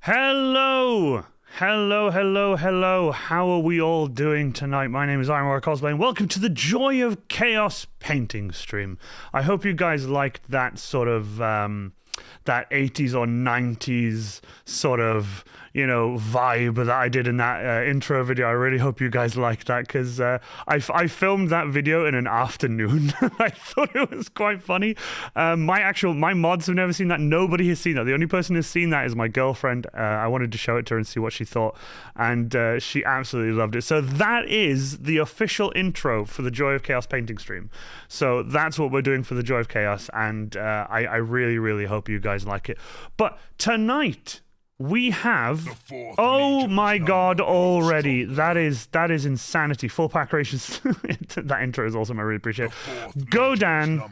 Hello! Hello. How are we all doing tonight? My name is COSPLAY, and welcome to the Joy of Chaos painting stream. I hope you guys liked that sort of, that 80s or 90s sort of, vibe that I did in that intro video. I really hope you guys liked that, because I filmed that video in an afternoon. I thought it was quite funny. My mods have never seen that. Nobody has seen that. The only person who's seen that is my girlfriend. I wanted to show it to her and see what she thought, and she absolutely loved it. So that is the official intro for the Joy of Chaos painting stream. So that's what we're doing for the Joy of Chaos, and I really hope you guys like it. But tonight we have, oh my god, already that is insanity. Full pack rations. That intro is awesome. I really appreciate it. Go Dan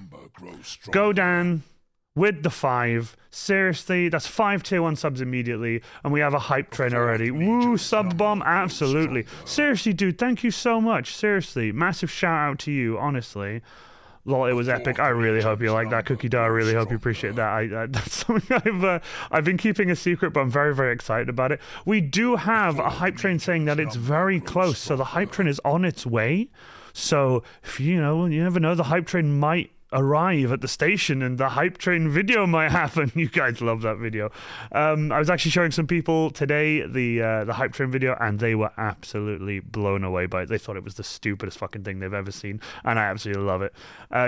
with the 5. Seriously, that's 5 tier 1 subs immediately, and we have a hype train already. Woo, sub bomb, absolutely. Seriously, dude, thank you so much. Seriously, massive shout out to you, honestly. Lol, it was epic. I really hope you like that, Cookie Dough. I really hope you appreciate that. That's something I've been keeping a secret, but I'm very excited about it. We do have a hype train saying that it's very close, so the hype train is on its way. So if you never know, the hype train might arrive at the station and the hype train video might happen. You guys love that video. I was actually showing some people today the hype train video, and they were absolutely blown away by it. They thought it was the stupidest fucking thing they've ever seen, and I absolutely love it.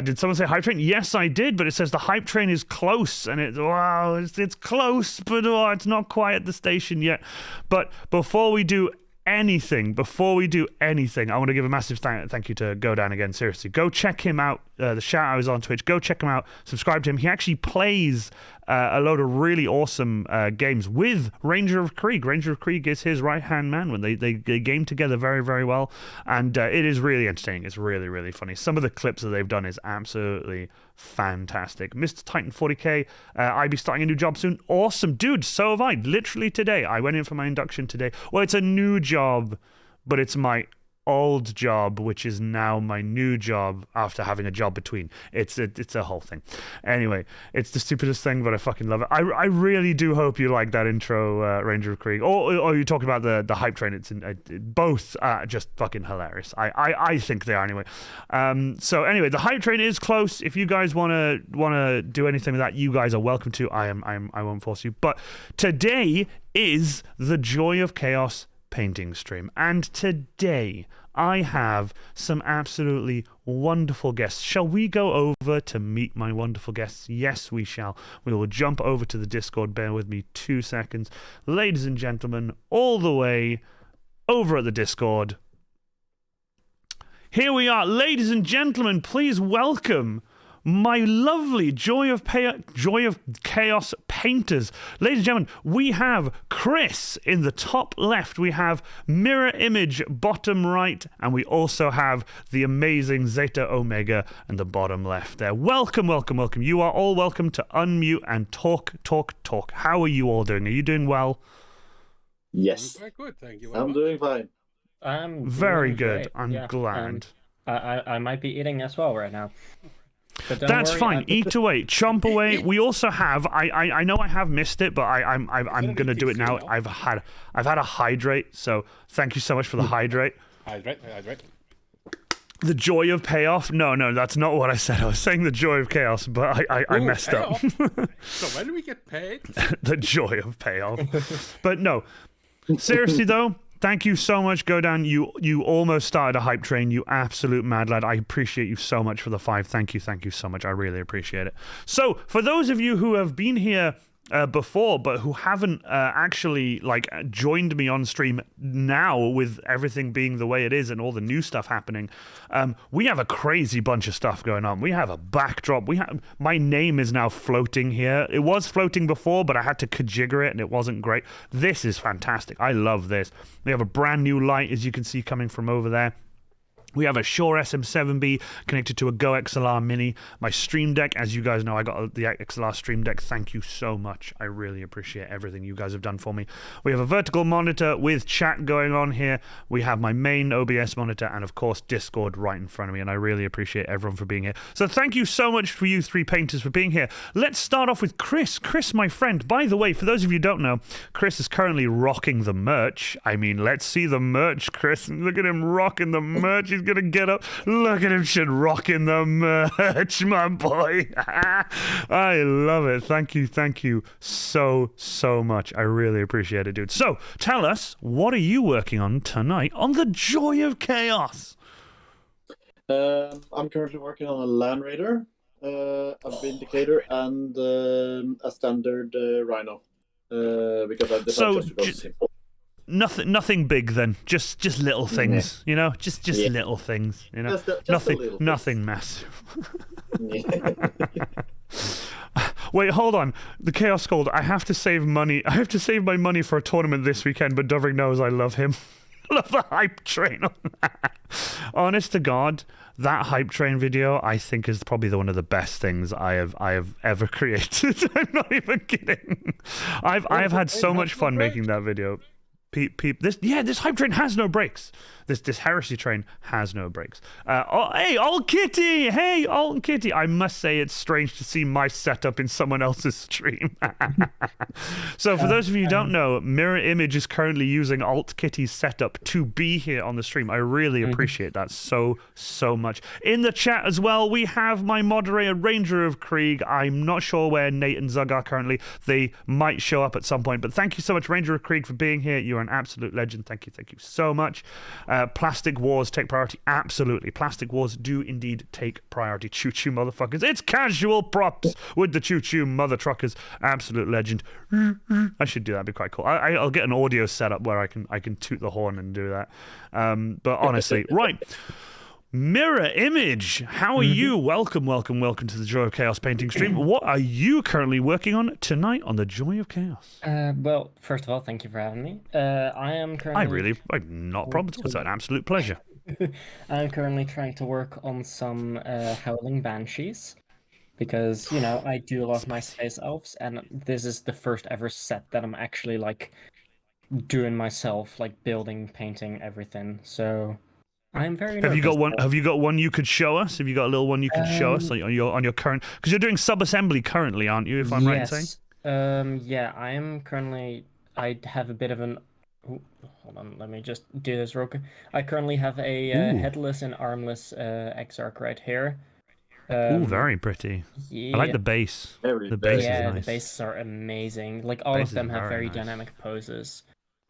Did someone say hype train? Yes, I did, but it says the hype train is close, and it's close, but it's not quite at the station yet. But before we do anything, I want to give a massive thank you to Godan again. Seriously, go check him out. The shout out is on Twitch. Go check him out. Subscribe to him. He actually plays a load of really awesome games with Ranger of Krieg. Ranger of Krieg is his right-hand man when they game together very well, and it is really entertaining. It's really funny. Some of the clips that they've done is absolutely fantastic. Mr. Titan 40k, I'll be starting a new job soon. Awesome, dude. So have I. Literally today, I went in for my induction today. Well, it's a new job, but it's my old job, which is now my new job after having a job between. It's a whole thing. Anyway, it's the stupidest thing, but I fucking love it. I really do hope you like that intro, Ranger of Krieg. Or you talk about the hype train. It's both just fucking hilarious. I think they are anyway. So anyway, the hype train is close. If you guys wanna do anything with that, you guys are welcome to. I won't force you. But today is the Joy of Chaos painting stream, and today I have some absolutely wonderful guests. Shall we go over to meet my wonderful guests? Yes, we shall. We will jump over to the Discord. Bear with me 2 seconds. Ladies and gentlemen, all the way over at the Discord. Here we are. Ladies and gentlemen, please welcome my lovely Joy of Chaos painters. Ladies and gentlemen, we have Chris in the top left, we have Mirror Image bottom right, and we also have the amazing Zeta Omega in the bottom left there. Welcome. You are all welcome to unmute and talk. How are you all doing? Are you doing well? Yes. Very good, thank you. I'm doing fine. I'm very good. Great. I'm glad. I might be eating as well right now. That's fine. Eat away, chomp away. We also have. I know I have missed it, but I'm gonna do it now. I've had a hydrate. So thank you so much for the hydrate. Hydrate. The joy of payoff. No, that's not what I said. I was saying the joy of chaos, but I messed up. So when do we get paid? The joy of payoff. But no, seriously though. Thank you so much, Godan. You almost started a hype train. You absolute mad lad. I appreciate you so much for the 5. Thank you so much. I really appreciate it. So, for those of you who have been here before, but who haven't actually joined me on stream now, with everything being the way it is and all the new stuff happening, we have a crazy bunch of stuff going on. We have a backdrop. My name is now floating here. It was floating before, but I had to configure it and it wasn't great. This is fantastic. I love this. We have a brand new light, as you can see, coming from over there. We have a Shure SM7B connected to a Go XLR Mini. My Stream Deck, as you guys know, I got the XLR Stream Deck. Thank you so much. I really appreciate everything you guys have done for me. We have a vertical monitor with chat going on here. We have my main OBS monitor and, of course, Discord right in front of me. And I really appreciate everyone for being here. So thank you so much for you three painters for being here. Let's start off with Chris. Chris, my friend. By the way, for those of you who don't know, Chris is currently rocking the merch. I mean, let's see the merch, Chris. Look at him rocking the merch. He's gonna get up. Look at him shit rocking the merch, my boy. I love it. Thank you so much. I really appreciate it, dude. So tell us, what are you working on tonight on the Joy of Chaos? I'm currently working on a Land Raider, a Vindicator, and a standard Rhino. Because I decided just to go simple. Nothing big then. Just little things, you know. Just little things, you know. Nothing massive. Wait, hold on. The Chaos Gold. I have to save money. I have to save my money for a tournament this weekend. But Dovrig knows I love him. Love the hype train on that. Honest to God, that hype train video I think is probably one of the best things I have ever created. I'm not even kidding. I've had so much fun making that video. This hype train has no brakes. This heresy train has no brakes. Hey, Old Kitty! Hey, Old Kitty! I must say it's strange to see my setup in someone else's stream. So for those of you who don't know, Mirror Image is currently using Alt Kitty's setup to be here on the stream. I really appreciate that so much. In the chat as well, we have my moderator, Ranger of Krieg. I'm not sure where Nate and Zug are currently. They might show up at some point, but thank you so much, Ranger of Krieg, for being here. You're an absolute legend. Thank you so much. Plastic Wars take priority. Absolutely. Plastic Wars do indeed take priority. Choo-choo motherfuckers. It's casual props with the choo-choo mother truckers. Absolute legend. I should do that. It'd be quite cool. I'll get an audio setup where I can toot the horn and do that. But honestly, right. Mirror Image, how are you? Welcome to the Joy of Chaos painting stream. What are you currently working on tonight on the Joy of Chaos? Well, first of all, thank you for having me. I'm not a problem. It's an absolute pleasure. I'm currently trying to work on some Howling Banshees because, you know, I do a lot of my Space Elves, and this is the first ever set that I'm actually, like, doing myself, like, building, painting, everything, so... I'm very nervous. Have you got one you could show us? Have you got a little one you could show us, like on your current? Because you're doing sub-assembly currently, aren't you? If I'm right in saying. Yeah, I am currently. I have a bit of an. Ooh, hold on, let me just do this real quick. I currently have a headless and armless Exarch right here. Very pretty. Yeah. I like the base. The base is nice. The bases are amazing. Like all of them have very dynamic poses.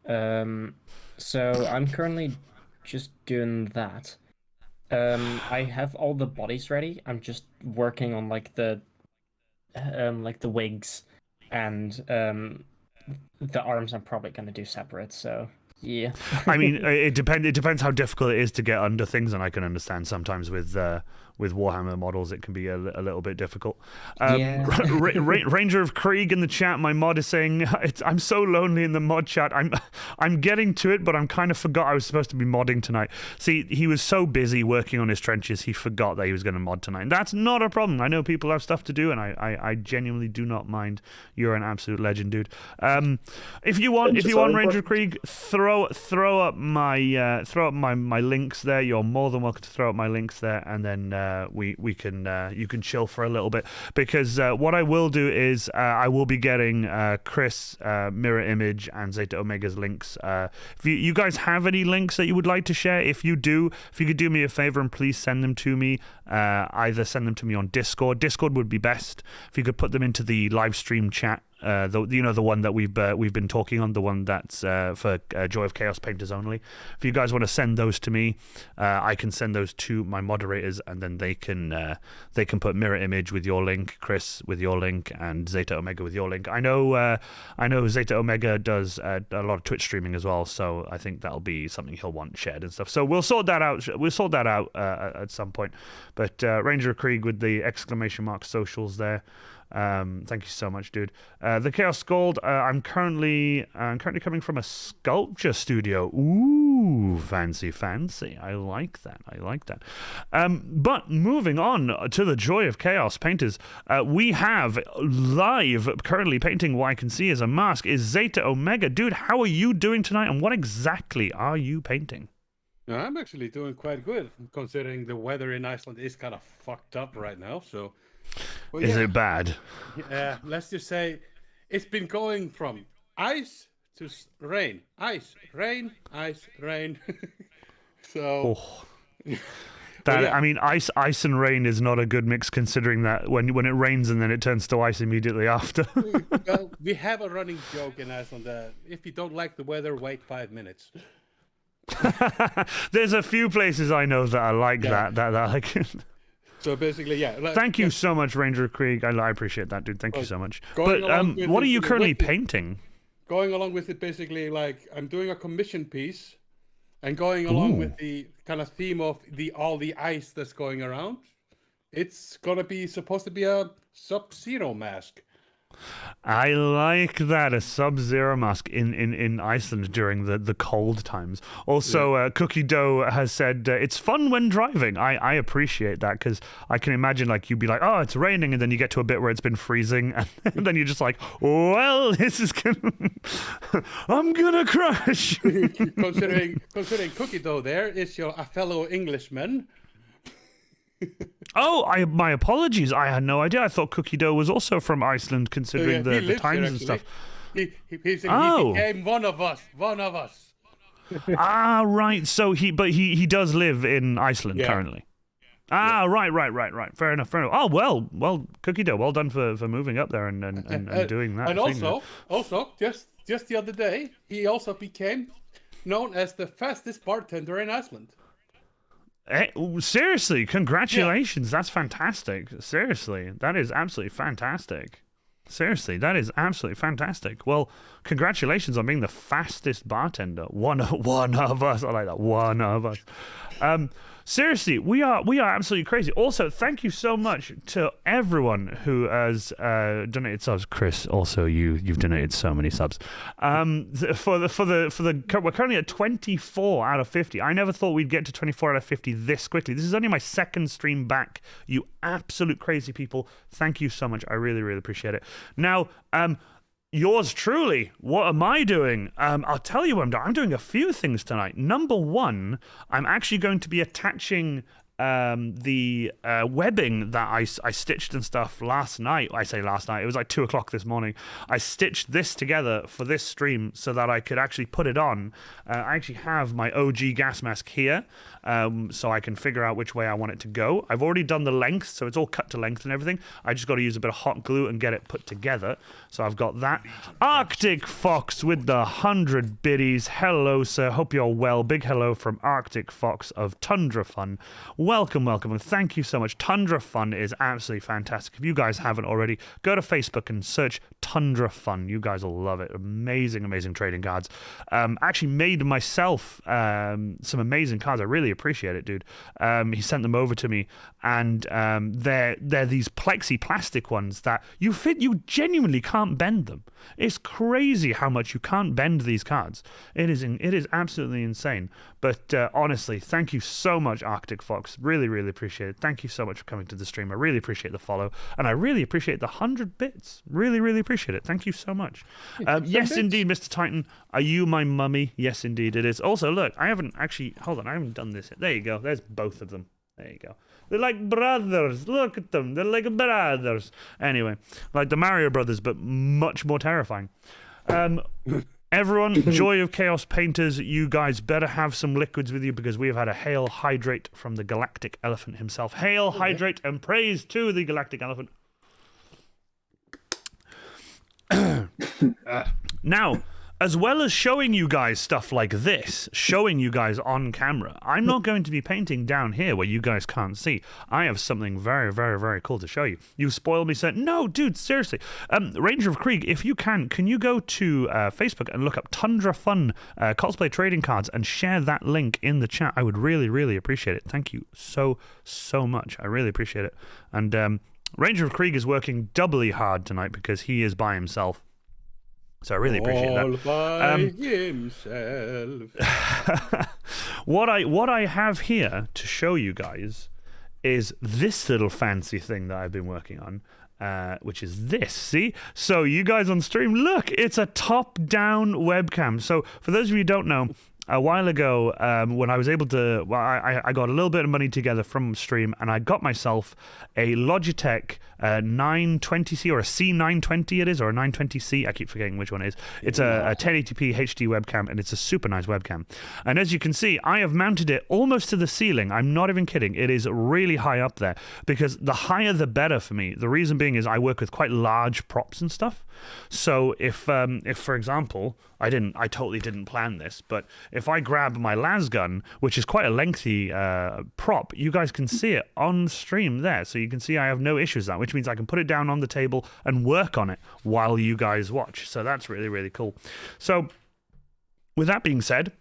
So I'm currently just doing that. I have all the bodies ready. I'm just working on like the wigs and the arms. I'm probably gonna do separate. So yeah. I mean, it depends how difficult it is to get under things, and I can understand sometimes with Warhammer models it can be a little bit difficult. Ranger of Krieg in the chat, my mod is saying I'm so lonely in the mod chat. I'm getting to it, but I'm kind of forgot I was supposed to be modding tonight. See, he was so busy working on his trenches, he forgot that he was going to mod tonight. That's not a problem. I know people have stuff to do, and I genuinely do not mind. You're an absolute legend, dude. If you want, Ranger of Krieg, throw up my links there. You're more than welcome to throw up my links there, and then you can chill for a little bit, because what I will do is I will be getting Chris, Mirror Image, and Zeta Omega's links. If you guys have any links that you would like to share, if you could do me a favor and please send them to me. Either send them to me on Discord. Discord would be best. If you could put them into the live stream chat. The one that we've been talking on, the one that's for Joy of Chaos painters only. If you guys want to send those to me, I can send those to my moderators, and then they can put Mirror Image with your link, Chris with your link, and Zeta Omega with your link. I know Zeta Omega does a lot of Twitch streaming as well, so I think that'll be something he'll want shared and stuff. So we'll sort that out. At some point. But Ranger of Krieg with the ! Socials there. Thank you so much, dude. The Chaos Gold. I'm currently coming from a sculpture studio. Ooh. Ooh, fancy. I like that. But moving on to the joy of chaos painters, we have live currently painting what I can see as a mask is Zeta Omega. Dude, how are you doing tonight, and what exactly are you painting? I'm actually doing quite good, considering the weather in Iceland is kind of fucked up right now. So, well, Is it bad? Yeah, let's just say it's been going from ice to rain, ice, rain, ice, rain. So, that yeah. I mean, ice and rain is not a good mix, considering that when it rains and then it turns to ice immediately after. Well, we have a running joke in Iceland that if you don't like the weather, wait 5 minutes. There's a few places I know that are like that like. So basically, yeah. Thank you so much, Ranger Krieg. I appreciate that, dude. Thank you so much. Going But along with what are you it- currently with it- painting? Going along with it, basically, like I'm doing a commission piece, and going along with the kind of theme of all the ice that's going around. It's gonna be supposed to be a Sub-Zero mask. I like that, a Sub-Zero mask in Iceland during the cold times. Also, Cookie Dough has said it's fun when driving. I appreciate that, because I can imagine like you'd be like, oh, it's raining, and then you get to a bit where it's been freezing, and then you're just like, well, this is gonna I'm gonna crash. considering Cookie Dough there is a fellow Englishman. Oh, my apologies. I had no idea. I thought Cookie Dough was also from Iceland, considering He the lives times here, and stuff. He Oh. became one of us. Right. So he does live in Iceland currently. Right. Fair enough. Oh, well, Cookie Dough, well done for moving up there and doing that. And thing also, just the other day, he also became known as the fastest bartender in Iceland. Seriously, congratulations. That's fantastic. Seriously, that is absolutely fantastic. Well, congratulations on being the fastest bartender. One of us. I like that. One of us. Seriously, we are absolutely crazy. Also, thank you so much to everyone who has donated subs. Chris, also you've donated so many subs. We're currently at 24 out of 50. I never thought we'd get to 24 out of 50 this quickly. This is only my second stream back. You absolute crazy people. Thank you so much. I really, really appreciate it. Now, yours truly, what am I doing? I'll tell you what I'm doing. I'm doing a few things tonight. Number one, I'm actually going to be attaching the webbing that I stitched and stuff last night. I say last night, it was like 2 o'clock this morning. I stitched this together for this stream so that I could actually put it on. I actually have my OG gas mask here, so I can figure out which way I want it to go. I've already done the length, so it's all cut to length and everything. I just got to use a bit of hot glue and get it put together. So I've got that. Arctic Fox with the 100 biddies. Hello, sir. Hope you're well. Big hello from Arctic Fox of Tundra Fun. Welcome, and thank you so much. Tundra Fun is absolutely fantastic. If you guys haven't already, go to Facebook and search Tundra Fun. You guys will love it. Amazing trading cards. Actually made myself some amazing cards. I really appreciate it, dude. He sent them over to me, and they're these plexi plastic ones that you genuinely can't bend them. It's crazy how much you can't bend these cards. It is absolutely insane. But honestly, thank you so much, Arctic Fox. Really, really appreciate it. Thank you so much for coming to the stream. I really appreciate the follow, and I really appreciate the 100 bits. Really, really appreciate it. Thank you so much. Yes, indeed, Mr. Titan. Are you my mummy? Yes, indeed, it is. Also, look, I haven't done this yet. There you go. There's both of them. There you go. They're like brothers. Look at them. They're like brothers. Anyway, like the Mario Brothers, but much more terrifying. Everyone, Joy of Chaos Painters, you guys better have some liquids with you, because we have had a hail hydrate from the Galactic Elephant himself. Hail, hydrate, and praise to the Galactic Elephant. Now, as well as showing you guys stuff like this, showing you guys on camera, I'm not going to be painting down here where you guys can't see. I have something very, very, very cool to show you. You spoiled me, said, no, dude, seriously. Ranger of Krieg, if you can you go to Facebook and look up Tundra Fun cosplay trading cards and share that link in the chat? I would really, really appreciate it. Thank you so much. I really appreciate it. And Ranger of Krieg is working doubly hard tonight because he is by himself. So I really appreciate that. All by himself. what I have here to show you guys is this little fancy thing that I've been working on. Which is this, see? So you guys on stream, look, it's a top-down webcam. So for those of you who don't know, a while ago, when I was able to, well, I got a little bit of money together from stream, and I got myself a Logitech 920C, or a C920 it is, or a 920C, I keep forgetting which one it is. It's a 1080p HD webcam, and it's a super nice webcam. And as you can see, I have mounted it almost to the ceiling. I'm not even kidding. It is really high up there, because the higher the better for me. The reason being is I work with quite large props and stuff. So if for example, I totally didn't plan this, but if I grab my las gun, which is quite a lengthy prop, you guys can see it on stream there. So you can see I have no issues with that, which means I can put it down on the table and work on it while you guys watch. So that's really, really cool. So with that being said,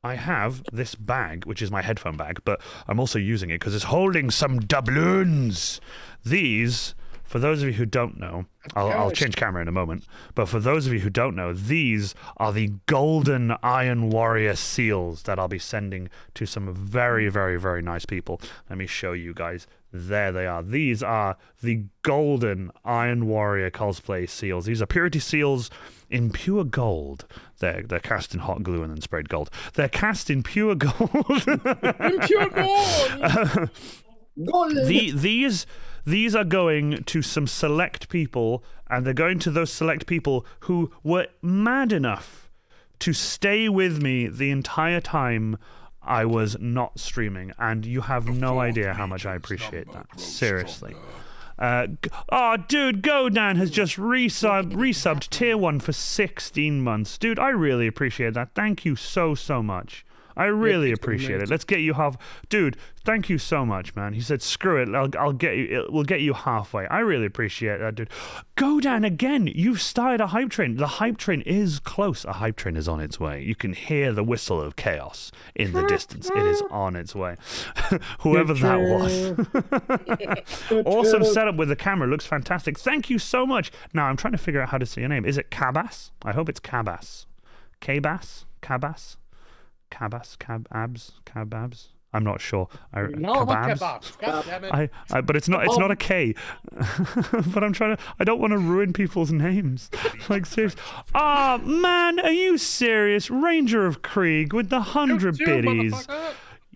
I have this bag, which is my headphone bag, but I'm also using it because it's holding some doubloons. These, for those of you who don't know, I'll change camera in a moment, but for those of you who don't know, these are the golden Iron Warrior seals that I'll be sending to some very, very, very nice people. Let me show you guys. There they are. These are the golden Iron Warrior cosplay seals. These are purity seals in pure gold. They're cast in hot glue and then sprayed gold. They're cast in pure gold. In pure gold! These are going to some select people, and they're going to those select people who were mad enough to stay with me the entire time I was not streaming, and you have no idea how much I appreciate that. Seriously. Dude, Godan has just resubbed tier 1 for 16 months. Dude, I really appreciate that. Thank you so much. I really appreciate it. Let's get you half. Dude, thank you so much, man. He said, "Screw it. I'll get you. We'll get you halfway." I really appreciate that, dude. Godan again. You've started a hype train. The hype train is close. A hype train is on its way. You can hear the whistle of chaos in the distance. It is on its way. Whoever that was. Awesome setup with the camera. Looks fantastic. Thank you so much. Now I'm trying to figure out how to say your name. Is it Cabas? I hope it's Cabas. Cabas? Cabas? Cababs. I'm not sure. No, not kebabs. God damn it. But it's not a K. But I'm trying to. I don't want to ruin people's names. Like serious. Man, are you serious? Ranger of Krieg with the 100 biddies.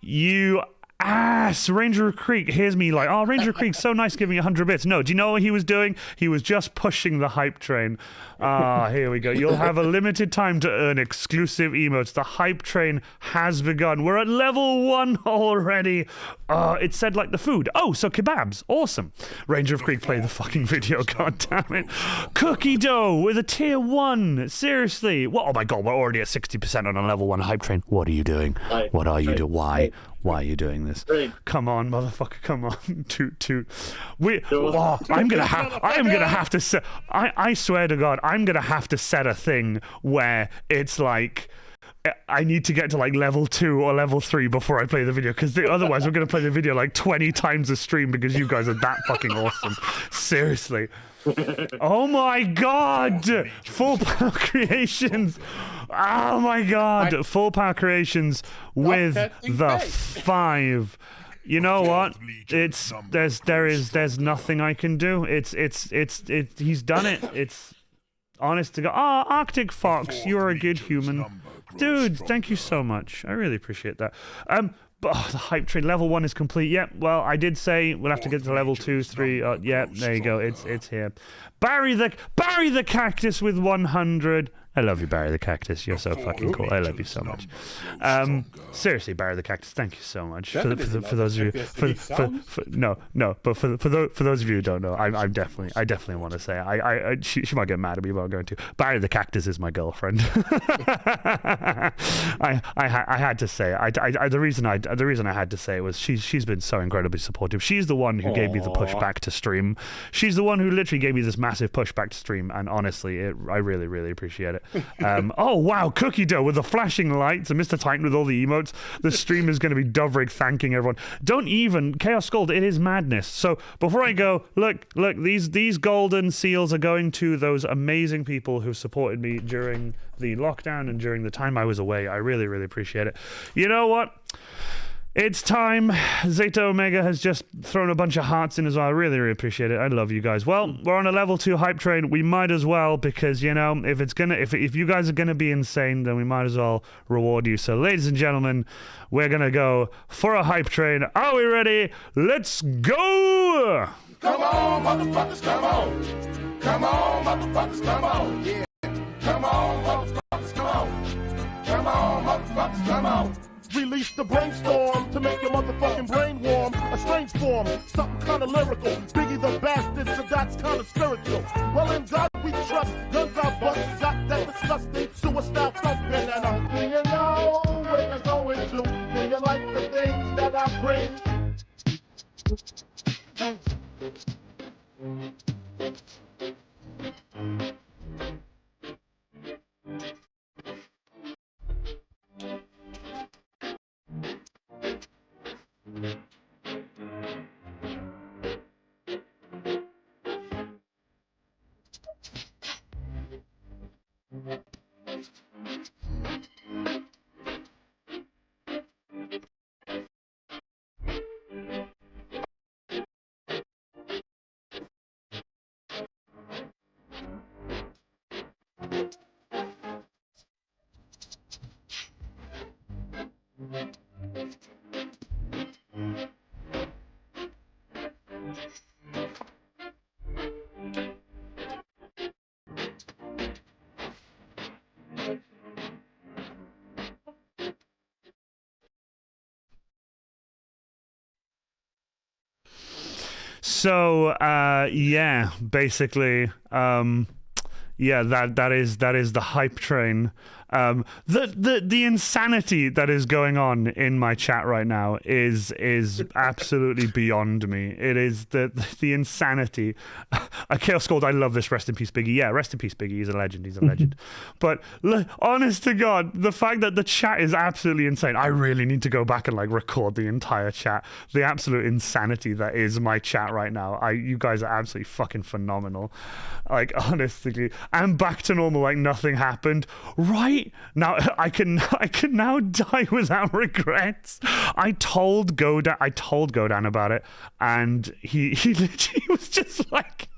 You ass. Ranger of Krieg hears me like, oh, Ranger of Krieg's so nice giving 100 bits. No, do you know what he was doing? He was just pushing the hype train. Here we go. You'll have a limited time to earn exclusive emotes. The hype train has begun. We're at level 1 already. It said like the food. Oh, so kebabs. Awesome. Ranger of Krieg, play the fucking video. God damn it. Cookie dough with a tier 1. Seriously. Well, oh my god, we're already at 60% on a level 1 hype train. What are you doing? What are you doing? Why? Why are you doing this? Come on, motherfucker, come on. Toot. I'm gonna have to set. I swear to God, I'm gonna have to set a thing where it's like I need to get to like level 2 or level 3 before I play the video, because otherwise we're gonna play the video like 20 times a stream because you guys are that fucking awesome. Seriously. Oh my god! Full power creations! Oh my god! Full power creations with the 5. You know what? There's nothing I can do. He's done it. It's honest to God. Arctic Fox, you're a good human. Dude, thank you so much. I really appreciate that. But the hype train level 1 is complete. Yep. Well, I did say we'll have to get to level 2, 3. Yeah, there you go. It's here. Barry the cactus with 100. I love you, Barry the Cactus. You're so fucking cool. I love you so much. Seriously, Barry the Cactus, thank you so much. For those of you, but for those of you who don't know, I definitely want to say, she might get mad at me, but I'm going to. Barry the Cactus is my girlfriend. I had to say, the reason I had to say it was she's been so incredibly supportive. She's the one who gave me the push back to stream. She's the one who literally gave me this massive push back to stream, and honestly, I really, really appreciate it. Oh, wow, Cookie Dough with the flashing lights and Mr. Titan with all the emotes. The stream is going to be Dovrig thanking everyone. Don't even, Chaos Gold, it is madness. So before I go, look, these golden seals are going to those amazing people who supported me during the lockdown and during the time I was away. I really, really appreciate it. You know what? It's time. Zeta Omega has just thrown a bunch of hearts in as well. I really, really appreciate it. I love you guys. Well, we're on a level 2 hype train. We might as well, because, you know, if you guys are gonna be insane, then we might as well reward you. So, ladies and gentlemen, we're gonna go for a hype train. Are we ready? Let's go! Come on, motherfuckers, come on. Come on, motherfuckers, come on. Yeah. Come on, motherfuckers, come on. Come on, motherfuckers, come on. Release the brainstorm to make your motherfucking brain warm. A strange form, something kind of lyrical. Biggie the bastard, so that's kind of spiritual. Well, in God we trust, guns out bucks, got that disgusting suicide thumping. And do you know where you're going to? Do you like the things that I bring? So, yeah, basically, yeah, that is the hype train. The insanity that is going on in my chat right now is absolutely beyond me. It is the insanity. Chaos Gold, I love this. Rest in peace, Biggie. Yeah, rest in peace, Biggie. He's a legend. He's a legend. But honest to God, the fact that the chat is absolutely insane. I really need to go back and like record the entire chat. The absolute insanity that is my chat right now. You guys are absolutely fucking phenomenal. Like, honestly, I'm back to normal. Like nothing happened. Right now, I can now die without regrets. I told Godan about it, and he literally was just like.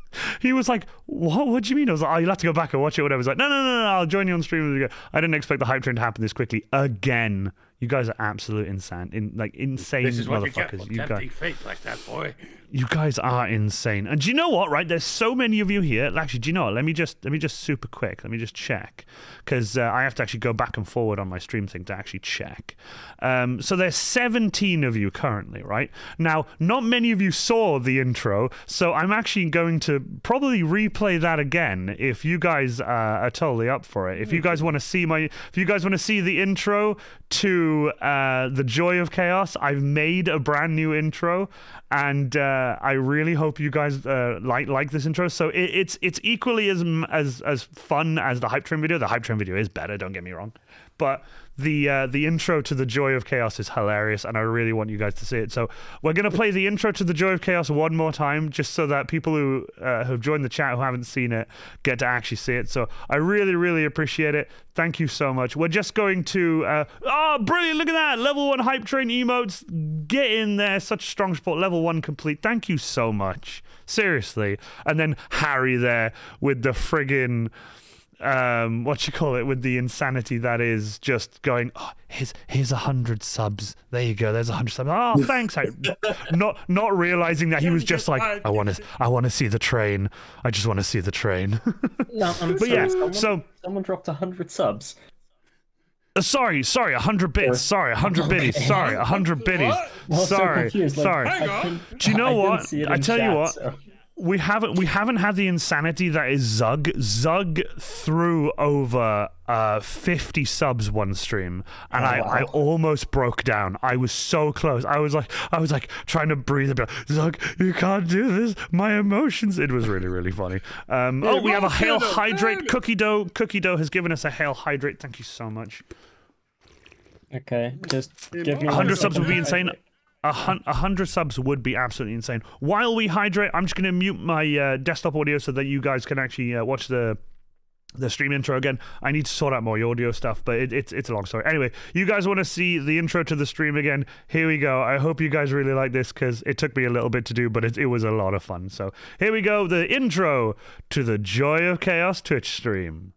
He was like, what do you mean? I was like, oh, you'll have to go back and watch it, whatever. He's like, no, I'll join you on stream. I didn't expect the hype train to happen this quickly. Again. You guys are absolute insane. Insane This is what you motherfuckers. get for tempting fate like that, boy. You guys are insane. And do you know what, right? There's so many of you here. Actually, do you know what? Let me just super quick. Let me just check. Because I have to actually go back and forward on my stream thing to actually check. So there's 17 of you currently, right? Now, not many of you saw the intro, so I'm actually going to probably replay that again if you guys are totally up for it. If you guys want to see the intro to The Joy of Chaos, I've made a brand new intro, and I really hope you guys like this intro. So it's equally as fun as the hype train video. The hype train video is better, don't get me wrong, but the intro to The Joy of Chaos is hilarious, and I really want you guys to see it. So we're going to play the intro to The Joy of Chaos one more time, just so that people who have joined the chat who haven't seen it get to actually see it. So I really, really appreciate it. Thank you so much. We're just going to... oh, brilliant. Look at that. Level 1 hype train emotes. Get in there. Such strong support. Level 1 complete. Thank you so much. Seriously. And then Harry there with the friggin'... with the insanity that is just going, oh, here's 100 subs. There you go, there's 100 subs. Oh, thanks. Not realizing that he was just like, I want to see the train. I just want to see the train. No, but yeah, someone dropped 100 subs. Sorry, 100 bits. Sorry, 100 biddies. Sorry, 100 biddies. Well, Sorry. So confused. Like, sorry. Do you know what? I tell you what. we haven't had the insanity that is Zug. Zug threw over 50 subs one stream, and I almost broke down. I was so close. I was like trying to breathe a bit. Zug, you can't do this. My emotions. It was really, really funny. We have a Hail Hydrate. Cookie Dough has given us a Hail Hydrate. Thank you so much. Okay, just give me 100 subs would be insane. 100 subs would be absolutely insane. While we hydrate, I'm just going to mute my desktop audio so that you guys can actually watch the stream intro again. I need to sort out more audio stuff, but it's a long story. Anyway, you guys want to see the intro to the stream again? Here we go. I hope you guys really like this because it took me a little bit to do, but it was a lot of fun. So here we go, the intro to the Joy of Chaos Twitch stream.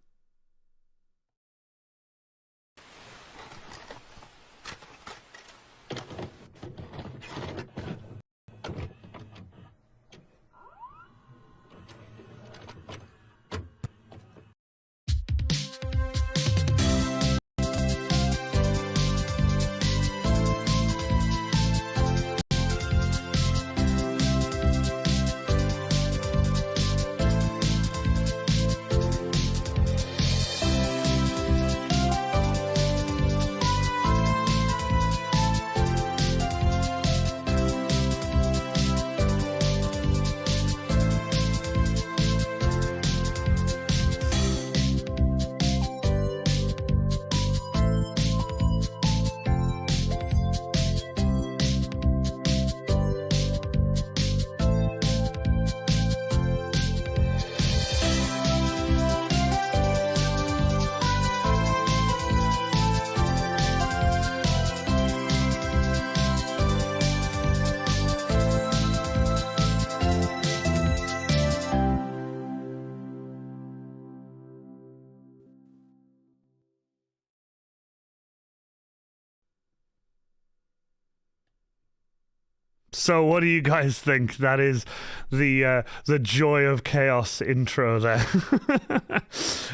So what do you guys think? That is the Joy of Chaos intro there.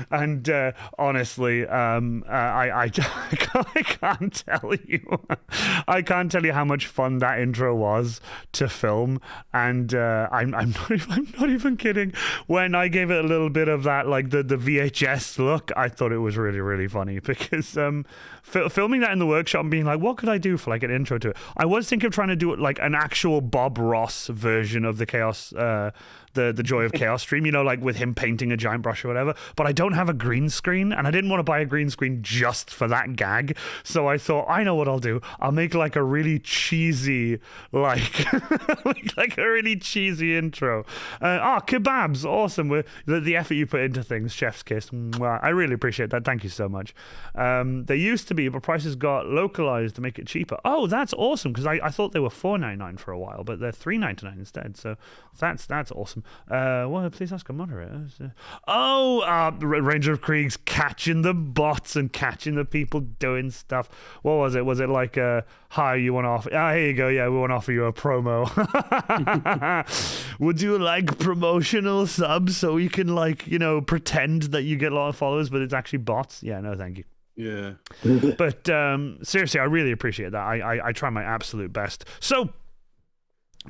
And honestly, I can't tell you. I can't tell you how much fun that intro was to film. And I'm not even kidding. When I gave it a little bit of that, like the VHS look, I thought it was really, really funny because filming that in the workshop and being like, what could I do for like an intro to it? I was thinking of trying to do it like an actual Bob Ross version of the Chaos, the Joy of Chaos stream, you know, like with him painting a giant brush or whatever. But I don't have a green screen, and I didn't want to buy a green screen just for that gag. So I thought, I know what I'll do. I'll make like a really cheesy, like like a really cheesy intro. Kebabs, awesome. The effort you put into things, chef's kiss. Mwah. I really appreciate that. Thank you so much. They used to be, but prices got localized to make it cheaper. Oh, that's awesome, because I thought they were $4.99 for a while, but they're $3.99 instead. So that's awesome. Well, please ask a moderator. Ranger of Krieg's catching the bots and catching the people doing stuff. What was it? Was it like, hi, you want to offer? Here you go. Yeah, we want to offer you a promo. Would you like promotional subs so you can, like, you know, pretend that you get a lot of followers, but it's actually bots? Yeah, no, thank you. Yeah. But seriously, I really appreciate that. I try my absolute best. So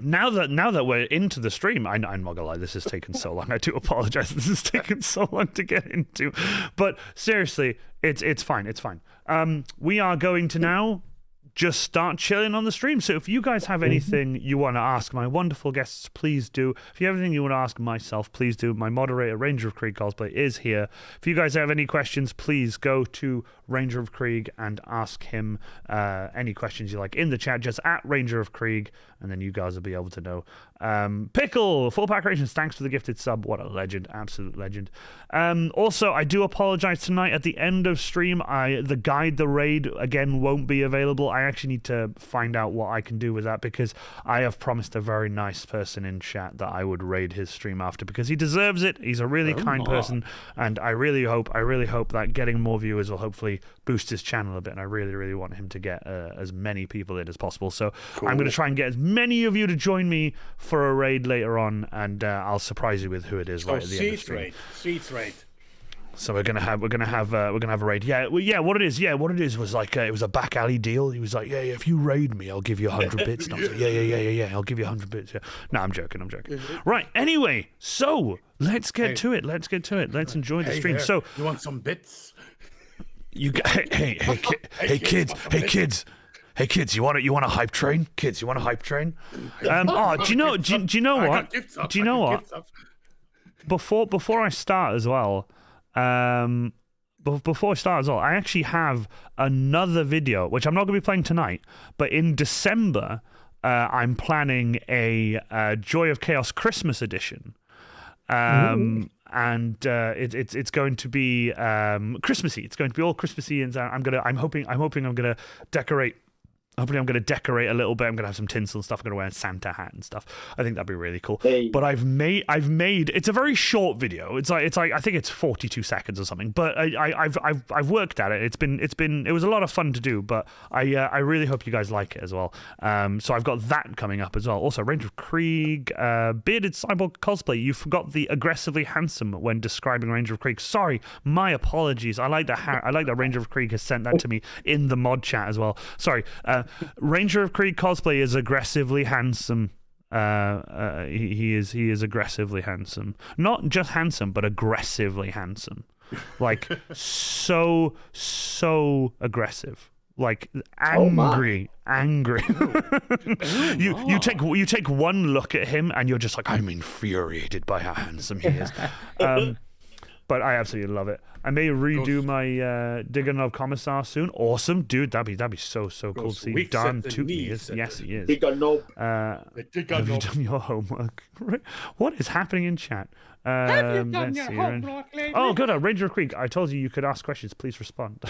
now that we're into the stream, I'm not gonna lie, this has taken so long. I do apologize. This has taken so long to get into. But seriously, it's fine. It's fine. We are going to now just start chilling on the stream. So if you guys have anything you want to ask my wonderful guests, please do. If you have anything you want to ask myself, please do. My moderator, Ranger of Krieg Cosplay, is here. If you guys have any questions, please go to Ranger of Krieg and ask him any questions you like in the chat, just at Ranger of Krieg, and then you guys will be able to know. Pickle, full pack rations, thanks for the gifted sub. What a legend, absolute legend. Also, I do apologize tonight at the end of stream. The guide, the raid, again, won't be available. I actually need to find out what I can do with that, because I have promised a very nice person in chat that I would raid his stream after, because he deserves it. He's a really kind person, and I really hope that getting more viewers will hopefully boost his channel a bit, and I really, really want him to get as many people in as possible. So cool. I'm going to try and get as many of you to join me for a raid later on, and I'll surprise you with who it is right at the end of the stream. Seats raid. So we're gonna have a raid. Yeah, What it is was like it was a back alley deal. He was like, yeah, if you raid me, I'll give you 100 bits. And I was like, yeah, I'll give you 100 bits. Yeah. No, I'm joking. Right. Anyway, so let's get to it. Let's enjoy the stream. So you want some bits? Hey kids, you want a hype train? Kids, you want a hype train? Do you know what? Do you know what? Before I start as well, I actually have another video which I'm not going to be playing tonight, but in December, I'm planning a Joy of Chaos Christmas edition. And it's going to be Christmassy. It's going to be all Christmassy, and I'm hoping I'm gonna decorate. Hopefully, I'm going to decorate a little bit. I'm going to have some tinsel and stuff. I'm going to wear a Santa hat and stuff. I think that'd be really cool. Hey. But I've made. It's a very short video. It's like I think it's 42 seconds or something. But I've worked at it. It was a lot of fun to do. But I really hope you guys like it as well. So I've got that coming up as well. Also, Ranger of Krieg, bearded cyborg cosplay. You forgot the aggressively handsome when describing Ranger of Krieg. Sorry, my apologies. I like that Ranger of Krieg has sent that to me in the mod chat as well. Sorry. Ranger of Krieg cosplay is aggressively handsome. He is aggressively handsome. Not just handsome, but aggressively handsome. Like so aggressive. Like angry. You take one look at him and you're just like, I'm infuriated by how handsome he is. But I absolutely love it. I may redo my Digger Knob Commissar soon. Awesome, dude. That'd be so cool to see. Dan Tootney is. Yes, he is. Digger Knob. Have you done your homework? What is happening in chat? Have you done your homework lately? Oh, good. Ranger of Krieg. I told you could ask questions. Please respond.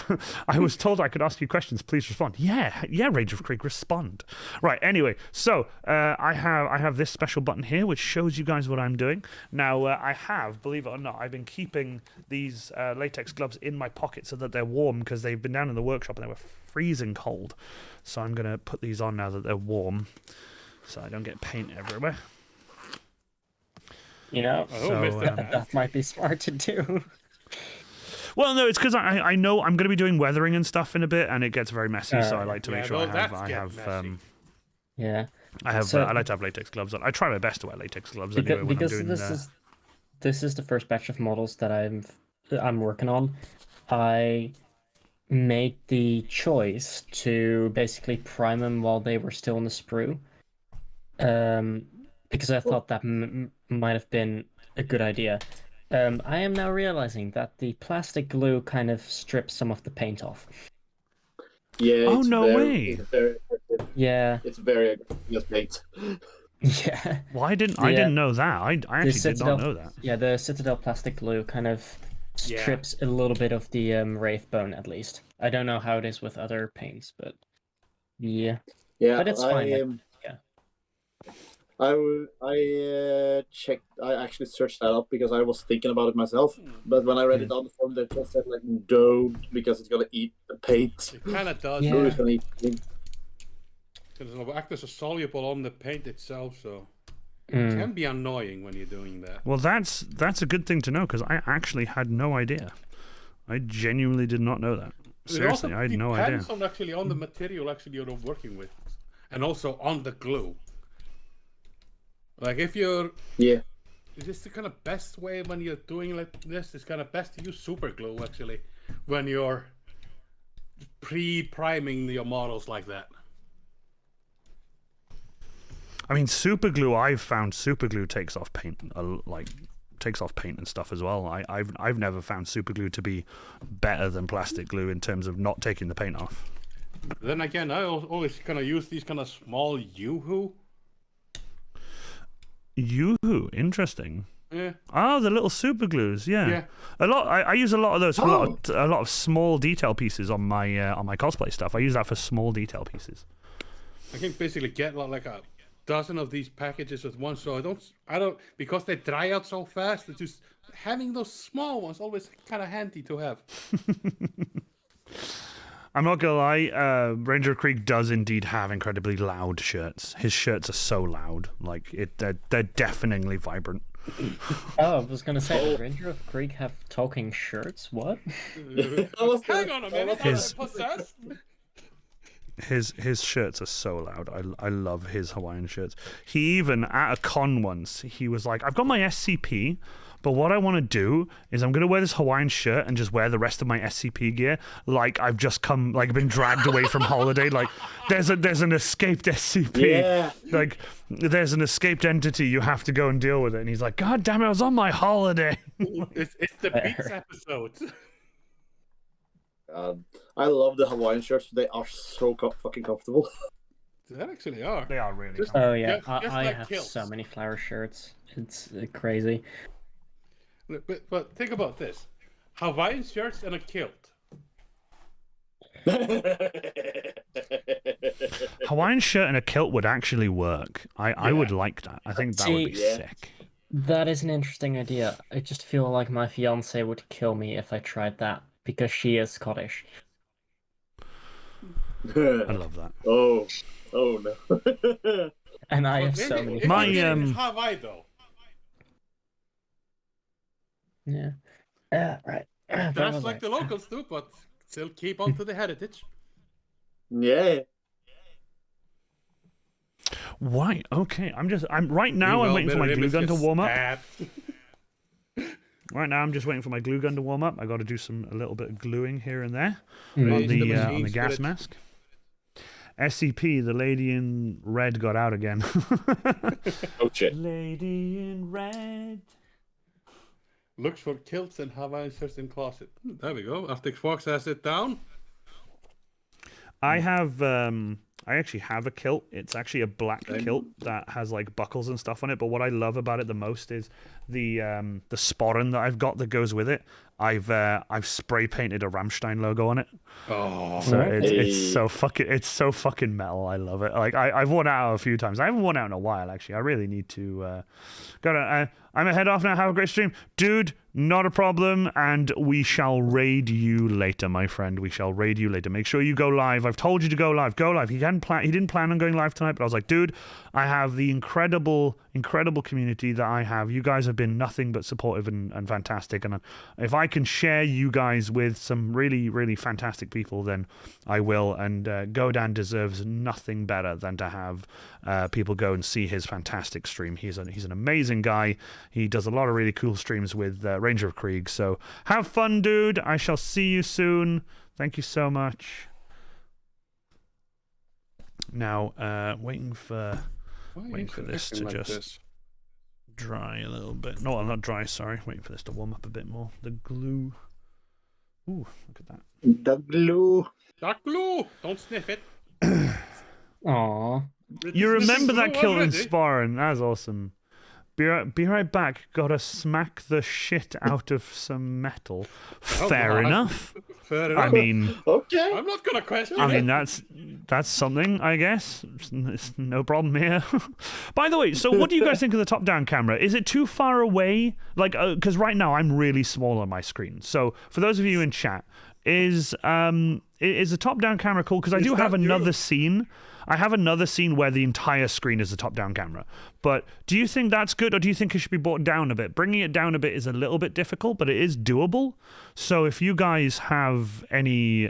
I was told I could ask you questions. Please respond. Yeah, Ranger of Krieg, respond. Right. Anyway, so I have this special button here which shows you guys what I'm doing. Now I have, believe it or not, I've been keeping these latex gloves in my pocket so that they're warm because they've been down in the workshop and they were freezing cold. So I'm gonna put these on now that they're warm, so I don't get paint everywhere. You know, that might be smart to do. Well, no, it's because I know I'm going to be doing weathering and stuff in a bit, and it gets very messy. So I like to make sure I like to have latex gloves on. I try my best to wear latex gloves anyway when I'm doing. This is the first batch of models that I'm working on. I made the choice to basically prime them while they were still in the sprue. Because I thought that might have been a good idea. I am now realizing that the plastic glue kind of strips some of the paint off. Yeah. Oh, no way. It's very aggressive paint. Yeah. Well, I didn't know that. I actually did not know that. Yeah, the Citadel plastic glue kind of strips a little bit of the Wraith bone, at least. I don't know how it is with other paints, but yeah. Yeah, but it's fine. I checked. I actually searched that up because I was thinking about it myself. But when I read it on the forum, they just said like, "Don't," because it's gonna eat the paint. It kind of does. Yeah. It's gonna eat paint. It'll act as a soluble on the paint itself, so it can be annoying when you're doing that. Well, that's a good thing to know because I actually had no idea. I genuinely did not know that. Seriously, I had no idea. It depends on the material you're working with, and also on the glue. Like if you're, is this the kind of best way when you're doing like this? It's kind of best to use super glue actually when you're pre-priming your models like that. I mean, super glue. I've found super glue takes off paint, takes off paint and stuff as well. I've never found super glue to be better than plastic glue in terms of not taking the paint off. Then again, I always kind of use these kind of small Yoo-hoo. Yoo-hoo, interesting. Yeah. Oh, the little super glues. Yeah. I use a lot of those for a lot of small detail pieces on my cosplay stuff. I use that for small detail pieces. I can basically get like a dozen of these packages at once, so I don't because they dry out so fast. It's just having those small ones always kind of handy to have. I'm not gonna lie, Ranger of Krieg does indeed have incredibly loud shirts. His shirts are so loud, like they're deafeningly vibrant. Oh, I was gonna say, the Ranger of Krieg have talking shirts. What? Hang on a minute. His- I'm possessed. His shirts are so loud. I love his Hawaiian shirts. He even at a con once he was like, I've got my SCP, but what I want to do is I'm gonna wear this Hawaiian shirt and just wear the rest of my SCP gear like I've just been dragged away from holiday. Like there's an escaped SCP. Yeah. Like there's an escaped entity. You have to go and deal with it. And he's like, God damn it! I was on my holiday. It's the beats episode. I love the Hawaiian shirts. They are so fucking comfortable. They actually are. They are really. Just- Oh yeah, Just I like have kilts. so many flower shirts. It's crazy. But think about this: Hawaiian shirts and a kilt. Hawaiian shirt and a kilt would actually work. I would like that. I think that would be See- Yeah. sick. That is an interesting idea. I just feel like my fiance would kill me if I tried that because she is Scottish. I love that. oh no. And I But have so maybe- many. if My, you did it in um, Hawaii though. Yeah. Right. Where That's was like I? the locals do, but still keep on to the heritage. Yeah. Why? Okay, I'm right now. I'm Meanwhile, waiting for my Mirror glue Image gun to gets warm up. stabbed. Right now, I'm just waiting for my glue gun to warm up. I got to do a little bit of gluing here and there Mm. on Raise the the machine gas spirit. mask. SCP, the lady in red got out again. Oh shit. Lady in red. Looks for kilts and Hawaiian shirts in closet. There we go. After Fox has it down. I have I actually have a kilt. It's actually a black kilt that has like buckles and stuff on it. But what I love about it the most is the sporran that I've got that goes with it. I've spray painted a Rammstein logo on it. Oh, So it's Hey. so fucking metal. I love it. Like I've worn it out a few times. I haven't worn it out in a while actually. I really need to I'm gonna head off now. Have a great stream, dude. Not a problem, and we shall raid you later, my friend. We shall raid you later. Make sure you go live. I've told you to go live. Go live. He didn't plan on going live tonight, but I was like, dude, I have the incredible community that I have. You guys have been nothing but supportive and fantastic. And if I can share you guys with some really, really fantastic people, then I will. And Godan deserves nothing better than to have people go and see his fantastic stream. He's an amazing guy. He does a lot of really cool streams with Ranger of Krieg. So have fun, dude. I shall see you soon. Thank you so much. Now, waiting for this to just dry a little bit. No, not dry, sorry. Waiting for this to warm up a bit more. The glue. Ooh, look at that. The glue. Dark glue. Don't sniff it. Aw. You remember that kill in already? Sparring? That's awesome. Be right back. Gotta smack the shit out of some metal. Fair wow. enough. Fair enough. I mean, Okay. I'm not gonna question I mean it. that's something, I guess. It's no problem here. By the way, so what do you guys think of the top-down camera? Is it too far away? Like, because right now I'm really small on my screen. So for those of you in chat, is the top-down camera cool? Because I Is do have that you? another scene. I have another scene where the entire screen is a top-down camera. But do you think that's good, or do you think it should be brought down a bit? Bringing it down a bit is a little bit difficult, but it is doable. So if you guys have any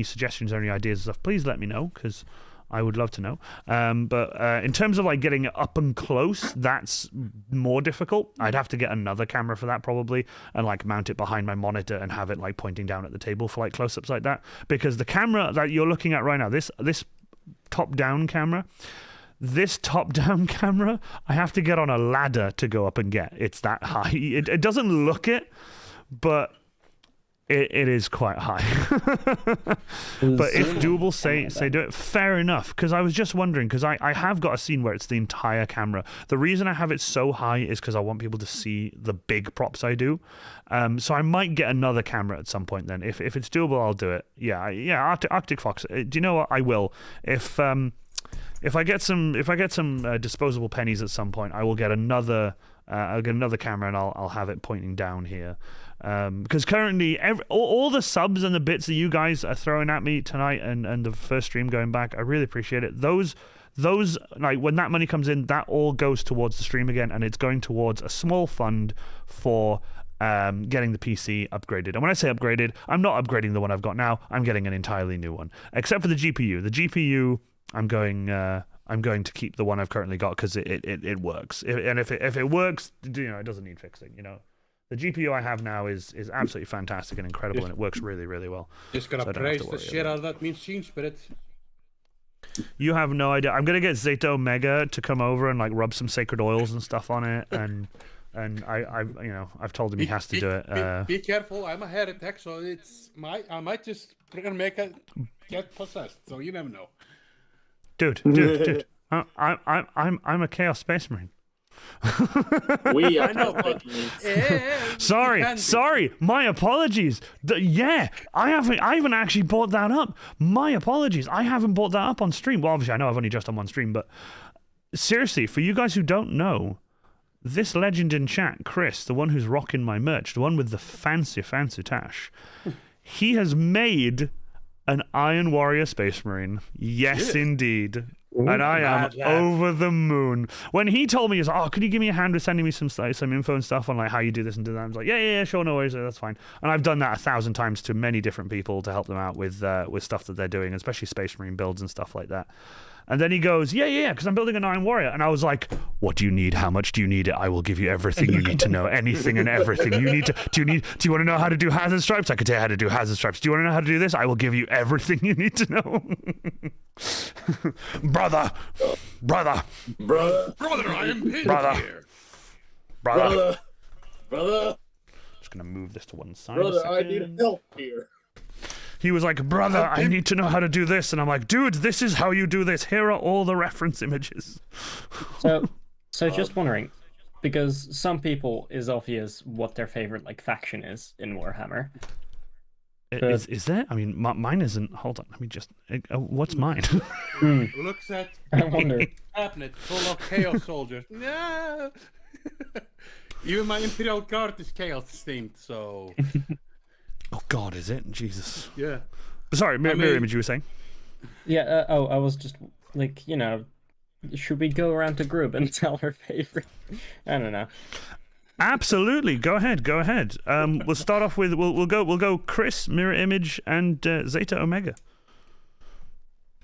suggestions or any ideas and stuff, please let me know, because I would love to know. But in terms of like getting it up and close, that's more difficult. I'd have to get another camera for that probably, and like mount it behind my monitor and have it like pointing down at the table for like close-ups like that. Because the camera that you're looking at right now, this top-down camera, I have to get on a ladder to go up and get. It's that high. It doesn't look it, but it is quite high. But if doable, say do it. Fair enough. Because I was just wondering, because I have got a scene where it's the entire camera. The reason I have it so high is because I want people to see the big props I do. So I might get another camera at some point then. If it's doable, I'll do it. Yeah. Arctic Fox. Do you know what? I will. If I get some disposable pennies at some point, I will get another. I'll get another camera and I'll have it pointing down here. Because currently, all the subs and the bits that you guys are throwing at me tonight and the first stream going back, I really appreciate it. Those those, like, when that money comes in, that all goes towards the stream again, and it's going towards a small fund for getting the PC upgraded. And when I say upgraded, I'm not upgrading the one I've got now. I'm getting an entirely new one, except for the GPU. The GPU, I'm going to keep the one I've currently got because it works. If it works, it doesn't need fixing. The GPU I have now is absolutely fantastic and incredible, and it works really, really well. Just gonna praise the shit out of that machine spirit. You have no idea. I'm gonna get Zeta Omega to come over and like rub some sacred oils and stuff on it, and I've told him he has to do it. Be careful. I'm a heretic, so I might just make it get possessed. So you never know. Dude. I'm a Chaos Space Marine. We are Sorry. My apologies. I haven't actually brought that up. My apologies. I haven't brought that up on stream. Well, obviously I know I've only just done one stream, but seriously, for you guys who don't know, this legend in chat, Chris, the one who's rocking my merch, the one with the fancy tash, he has made an Iron Warrior Space Marine. Yes, indeed. And I am over the moon. When he told me, he's like, could you give me a hand with sending me some info and stuff on like how you do this and do that? I was like, yeah, sure, no worries, that's fine. And I've done that 1,000 times to many different people to help them out with stuff that they're doing, especially Space Marine builds and stuff like that. And then he goes, yeah, because I'm building an Iron Warrior. And I was like, what do you need? How much do you need it? I will give you everything you need to know. Anything and everything. Do you want to know how to do hazard stripes? I can tell you how to do hazard stripes. Do you want to know how to do this? I will give you everything you need to know. Brother, I am pinned here. Brother. Just going to move this to one side. Brother, I need help here. He was like, brother, I need to know how to do this. And I'm like, dude, this is how you do this. Here are all the reference images. So just wondering, because some people is obvious what their favorite faction is in Warhammer. Is there? I mean, mine isn't. Hold on, let me just. What's mine? Looks at I wonder. cabinet full of chaos soldiers. No. Even my Imperial Guard is chaos themed, so. Oh God, is it? Jesus. Yeah. Sorry, mirror image you were saying? Yeah. I was just should we go around the group and tell our favorite? I don't know. Absolutely. Go ahead. We'll start off with we'll go Chris, mirror image, and Zeta Omega.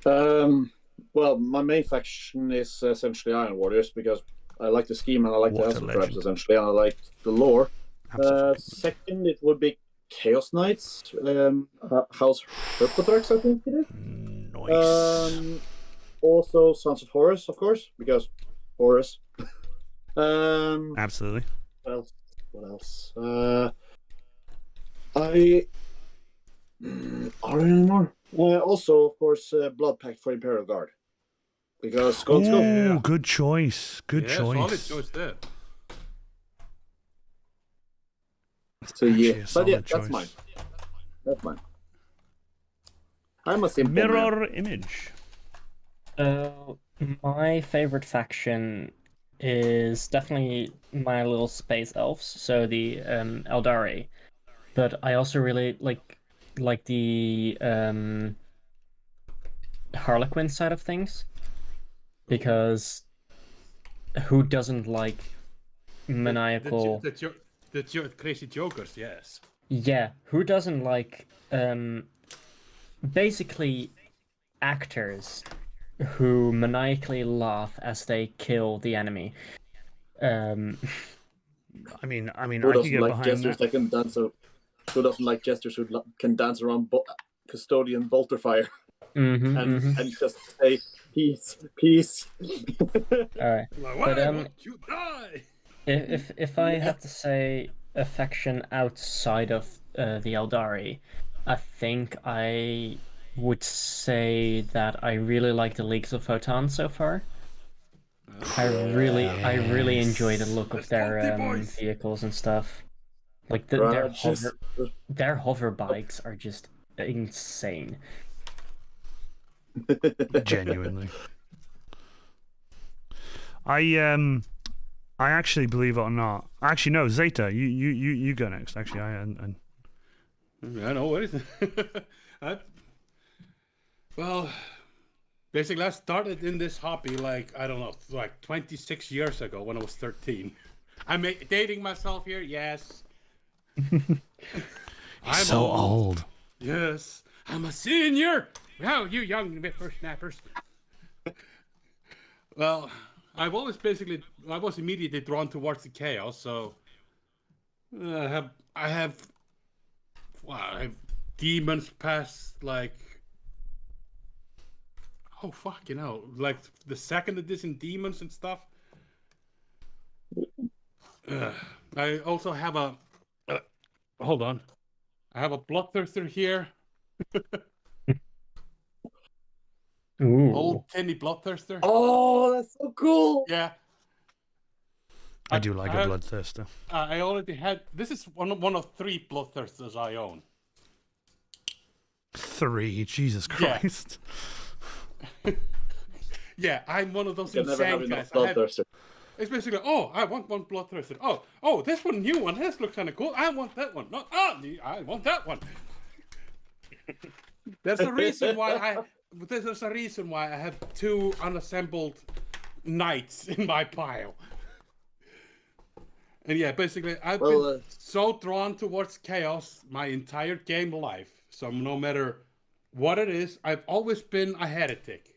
Well, my main faction is essentially Iron Warriors because I like the scheme and I like the hazard traps essentially, and I like the lore. Second, it would be Chaos Knights, House Herpatrax, I think it is. Nice. Also, Sons of Horus, of course, because Horus. Absolutely. What else? Are there any more? Also, of course, Blood Pact for Imperial Guard. Because good choice. Good choice. Solid choice there. So yeah, but yeah, that's mine. I'm a simple mirror man. image. My favorite faction is definitely my little space elves, so the Eldari. But I also really like the Harlequin side of things, because who doesn't like maniacal? The crazy jokers, yes. Yeah, who doesn't like basically actors who maniacally laugh as they kill the enemy. I mean, Who I can doesn't get like behind jesters that can dance? Who doesn't like jesters who can dance around custodian bolter fire and just say peace? All right, Why won't you die? If I had to say a faction outside of the Eldari, I think I would say that I really like the Leagues of Photon so far. I really enjoy the look of their vehicles and stuff. Like their hover bikes are just insane. Genuinely. I actually, believe it or not, actually no, Zeta, you go next. Actually, I know what is it. Well, Basically, I started in this hobby like, I don't know, like 26 years ago when I was 13. I'm dating myself here, yes. I'm so old. Yes, I'm a senior. Wow, you young whippersnappers. Well, I was immediately drawn towards the chaos, so I have demons past like, oh fuck, like the second edition demons and stuff. I also have a hold on. I have a bloodthirster here. Ooh. Old tinny bloodthirster. Oh, that's so cool. Yeah. I do like a bloodthirster. I already had. This is one of 3 bloodthirsters I own. 3, Jesus Christ. Yeah, I'm one of those You can never have insane enough guys. bloodthirster. It's basically, oh, I want one bloodthirster. Oh, this one, new one. This looks kind of cool. I want that one. No, I want that one. There's a reason why I have 2 unassembled knights in my pile. And yeah, basically, I've been so drawn towards chaos my entire game life. So no matter what it is, I've always been a heretic.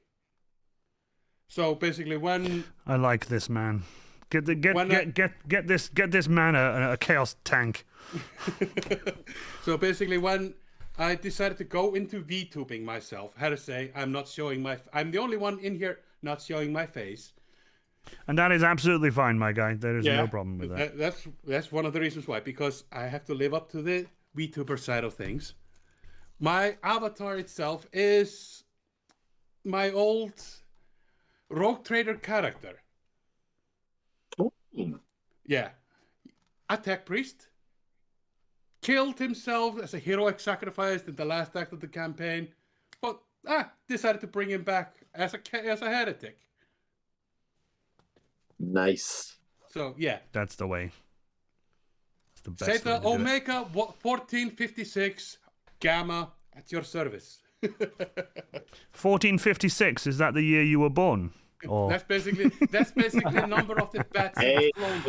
So basically, when I like this man. Get this man a chaos tank. So basically, when I decided to go into VTubing myself, how to say, I'm the only one in here not showing my face. And that is absolutely fine, my guy. There is no problem with that. That's one of the reasons why, because I have to live up to the VTuber side of things. My avatar itself is my old Rogue Trader character. Yeah. A tech priest. Killed himself as a heroic sacrifice in the last act of the campaign. But decided to bring him back as a heretic. Nice. So, yeah. That's the way. It's the best way Zeta to do it. Omega 1456 Gamma at your service. 1456, is that the year you were born? Or... That's basically the number of the bats Hey. flown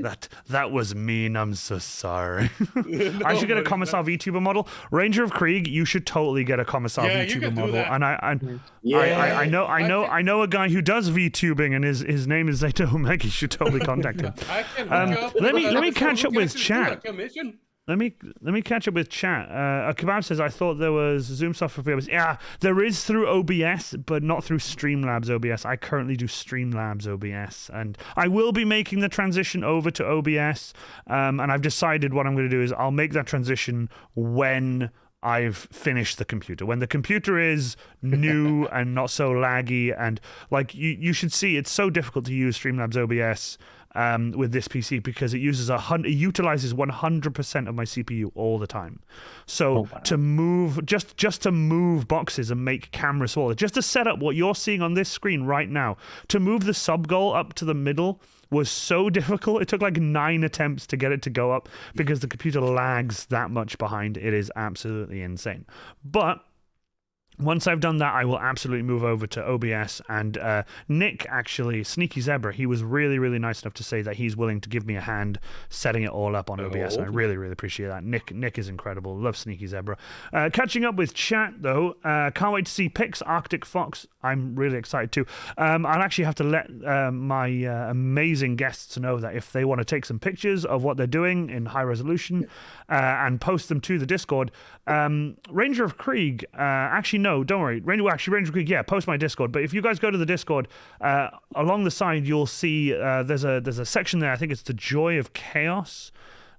out of. That was mean. I'm so sorry. I should get a Commissar VTuber model. Ranger of Krieg, you should totally get a Commissar VTuber model. And I know a guy who does VTubing, and his name is Zeta Omega. You should totally contact him. Let me catch up with chat. Let me catch up with chat. Kebab says, I thought there was Zoom software for OBS. Yeah, there is through OBS, but not through Streamlabs OBS. I currently do Streamlabs OBS, and I will be making the transition over to OBS. And I've decided what I'm going to do is I'll make that transition when I've finished the computer. When the computer is new and not so laggy, and like you should see, it's so difficult to use Streamlabs OBS with this PC because it utilizes 100% of my CPU all the time. So to move just to move boxes and make cameras smaller, just to set up what you're seeing on this screen right now, to move the sub goal up to the middle was so difficult. It took like 9 attempts to get it to go up because the computer lags that much behind. It is absolutely insane. But once I've done that, I will absolutely move over to OBS. And Nick, actually, Sneaky Zebra, he was really, really nice enough to say that he's willing to give me a hand setting it all up on OBS. And I really, really appreciate that. Nick is incredible. Love Sneaky Zebra. Catching up with chat, though. Can't wait to see pics. Arctic Fox. I'm really excited too. I'll actually have to let my amazing guests know that if they want to take some pictures of what they're doing in high resolution and post them to the Discord, Ranger of Krieg, actually, no, don't worry. Ranger of Krieg, yeah, post my Discord. But if you guys go to the Discord, along the side, you'll see there's a section there. I think it's the Joy of Chaos.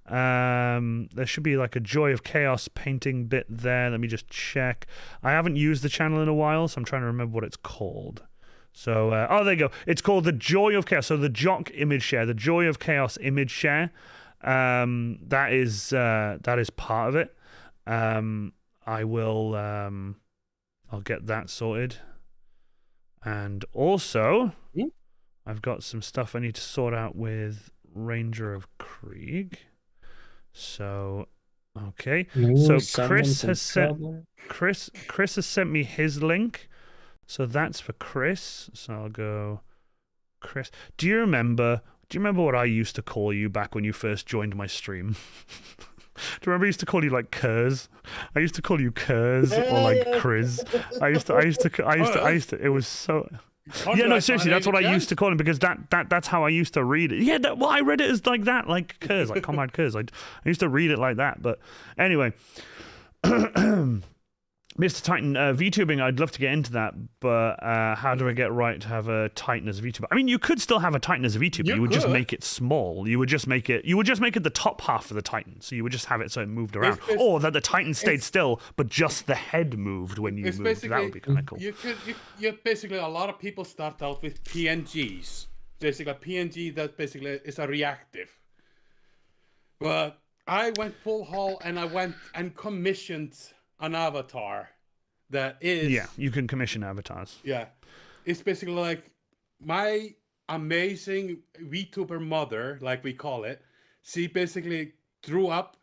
There should be like a Joy of Chaos painting bit there. Let me just check. I haven't used the channel in a while, so I'm trying to remember what it's called. So, there you go. It's called the Joy of Chaos. So the Jock image share, the Joy of Chaos image share. That is part of it. I will. I'll get that sorted. And also, I've got some stuff I need to sort out with Ranger of Krieg. So Okay. Ooh, So someone's in trouble. Chris has sent me his link. So that's for Chris. So I'll go Chris. Do you remember what I used to call you back when you first joined my stream? Do you remember I used to call you like Kurz? I used to call you Kurz or like Kriz. I used to it was so yeah, no, seriously, that's what I used to call him because that's how I used to read it. Yeah, well, I read it as like that, like Kurz, like Comrade Kurz. I used to read it like that. But anyway, Mr. Titan, VTubing, I'd love to get into that, but how do I get right to have a Titan as a VTuber? I mean, you could still have a Titan as a VTuber. You would just make it small. You would just make it the top half of the Titan. So you would just have it so it moved around. Or that the Titan stayed still, but just the head moved when you moved. That would be kind of cool. You basically, a lot of people start out with PNGs. Basically, a PNG that basically is a reactive. But I went full haul and I went and commissioned an avatar that is... Yeah, you can commission avatars. Yeah. It's basically like my amazing VTuber mother, like we call it. She basically drew up...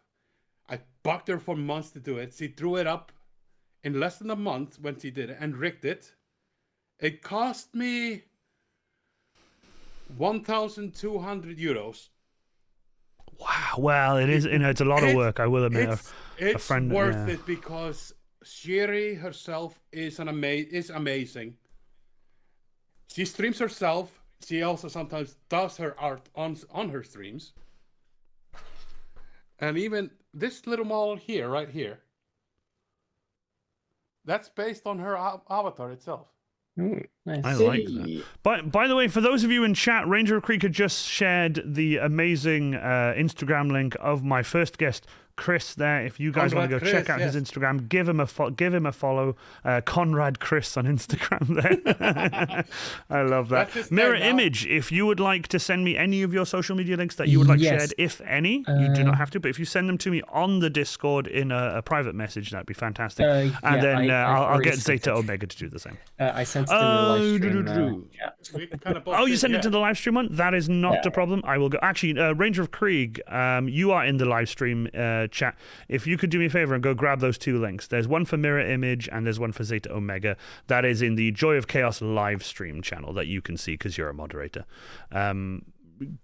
I bugged her for months to do it. She drew it up in less than a month when she did it and rigged it. It cost me 1,200 euros. Wow, well, it is. It's a lot of work. I will admit. It's worth it because Sherry herself is amazing. She streams herself. She also sometimes does her art on her streams. And even this little model here, right here, that's based on her avatar itself. Ooh, nice. I like that. But by the way, for those of you in chat, Ranger of Creek had just shared the amazing Instagram link of my first guest, Chris. There, if you guys want to go check out his Instagram, give him a follow. Conrad Chris on Instagram. There, I love that. Mirror Image. If you would like to send me any of your social media links that you would like shared, if any, you do not have to. But if you send them to me on the Discord in a private message, that'd be fantastic. And then I'll get Zeta Omega to do the same. I sent it to the live stream. You sent it to the live stream one? That is not a problem. I will go. Actually, Ranger of Krieg, you are in the live stream chat. If you could do me a favor and go grab those two links. There's one for Mirror Image and there's one for Zeta Omega. That is in the Joy of Chaos live stream channel that you can see because you're a moderator.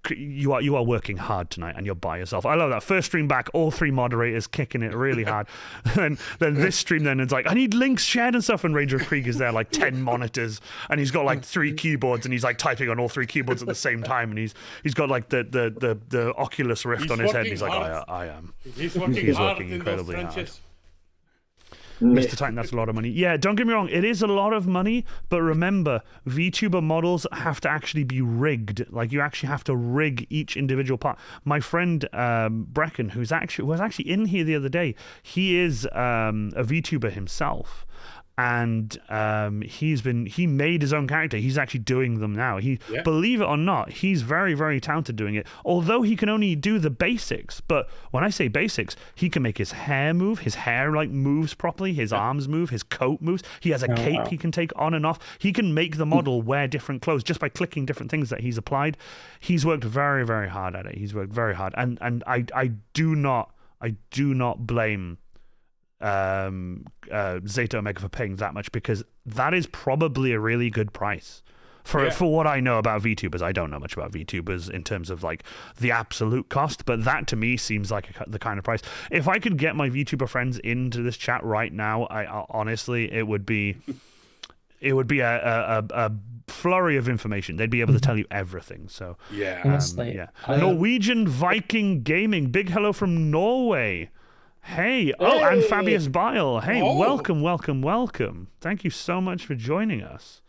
You are working hard tonight and you're by yourself. I love that. First stream back, all three moderators kicking it really hard. and then this stream then it's like, I need links shared and stuff, and Ranger of Krieg is there like 10 monitors and he's got like 3 keyboards and he's like typing on all 3 keyboards at the same time, and he's got like the Oculus Rift on his head and he's like, I am. He's working incredibly hard. Mr. Titan, that's a lot of money. Yeah, don't get me wrong, it is a lot of money, but remember, VTuber models have to actually be rigged. Like, you actually have to rig each individual part. My friend Brecken, who was actually in here the other day, he is a VTuber himself. And he made his own character. He's actually doing them now. Believe it or not, he's very, very talented doing it. Although he can only do the basics. But when I say basics, he can make his hair move. His hair like moves properly. His arms move. His coat moves. He has a cape he can take on and off. He can make the model wear different clothes just by clicking different things that he's applied. He's worked very, very hard at it. He's worked very hard. And I do not blame Zeta Omega for paying that much, because that is probably a really good price for what I know about VTubers. I don't know much about VTubers in terms of like the absolute cost, but that to me seems like the kind of price. If I could get my VTuber friends into this chat right now, I honestly, it would be a flurry of information. They'd be able to tell you everything. So Norwegian Viking Gaming, big hello from Norway. Hey, and Fabius Bile. Hey, welcome. Thank you so much for joining us.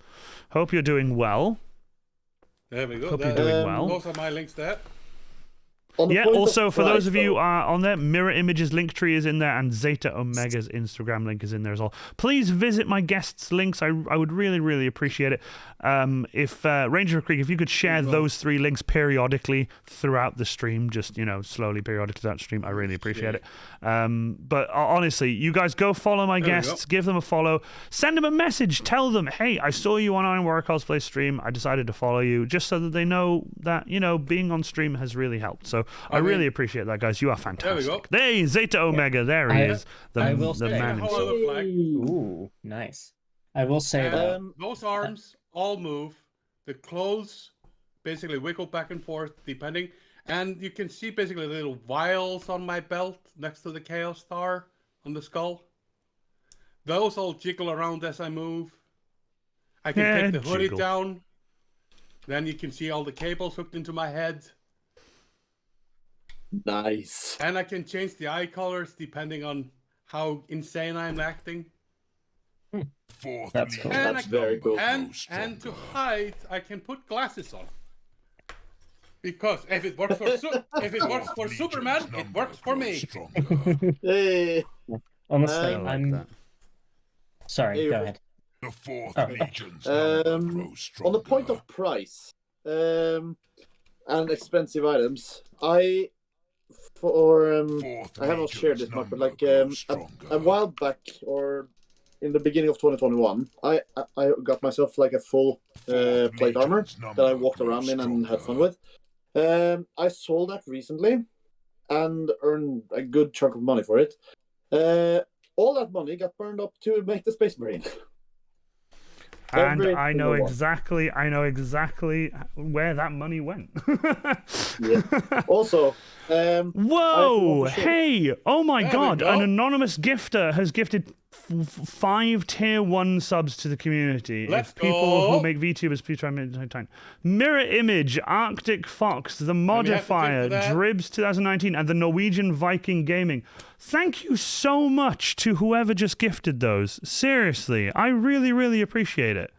Hope you're doing well. There we go. Hope you're doing well. Those are my links there. Also, for those of you on there, Mirror Image's link tree is in there, and Zeta Omega's Instagram link is in there as well. Please visit my guests' links. I would really, really appreciate it. If Ranger of Creek, if you could share those 3 links periodically throughout the stream, just, slowly, periodically throughout the stream, I really appreciate it. But honestly, you guys go follow my guests, give them a follow, send them a message, tell them, hey, I saw you on Iron Warrior Cosplay stream, I decided to follow you, just so that they know that, being on stream has really helped. So So I really appreciate that, guys. You are fantastic. There we go. Hey, Zeta Omega, there he is. I will the say man how I himself. look like. Ooh, nice. I will say that. Those arms all move. The clothes basically wiggle back and forth depending. And you can see basically little vials on my belt next to the Chaos Star on the skull. Those all jiggle around as I move. I can take the hoodie down. Then you can see all the cables hooked into my head. Nice. And I can change the eye colors depending on how insane I'm acting. That's cool. And That's very cool. And to hide, I can put glasses on. Because if it works for Superman, it works for me. Hey. Honestly, I I'm. Sorry, go ahead. The fourth legion's on the point of price and expensive items, I have not shared this much, but like a while back or in the beginning of 2021, I got myself like a full plate armor that I walked around in and had fun with. I sold that recently and earned a good chunk of money for it. All that money got burned up to make the Space Marine. And I know exactly where that money went. Yeah. Also, whoa! Hey! Oh my God! An anonymous gifter has gifted 5 tier 1 subs to the community. Let's people go. who make VTubers, please try and make time. Mirror Image, Arctic Fox, The Modifier, Dribs 2019, and the Norwegian Viking Gaming. Thank you so much to whoever just gifted those. Seriously, I really, really appreciate it.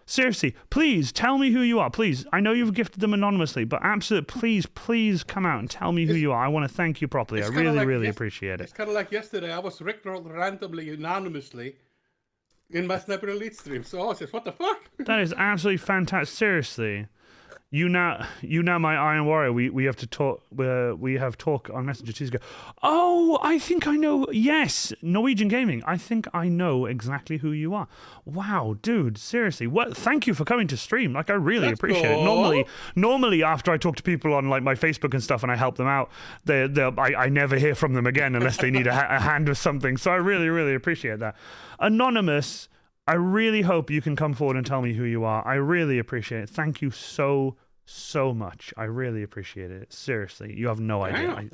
Seriously, please tell me who you are. Please, I know you've gifted them anonymously, but absolutely, please come out and tell me who you are. I want to thank you properly. I really, really appreciate it. It's kind of like yesterday. I was rickrolled randomly, anonymously, in my Sniper Elite stream. So I was just, what the fuck? That is absolutely fantastic. Seriously. You now, my Iron Warrior. We have to talk. We have talk on Messenger 2 ago. Oh, I think I know. Yes, Norwegian Gaming. I think I know exactly who you are. Wow, dude. Seriously, what? Thank you for coming to stream. Like, I really appreciate it. Normally, after I talk to people on like my Facebook and stuff, and I help them out, I never hear from them again unless they need a hand with something. So I really, really appreciate that. Anonymous. I really hope you can come forward and tell me who you are. I really appreciate it. Thank you so much. I really appreciate it. Seriously, you have no idea.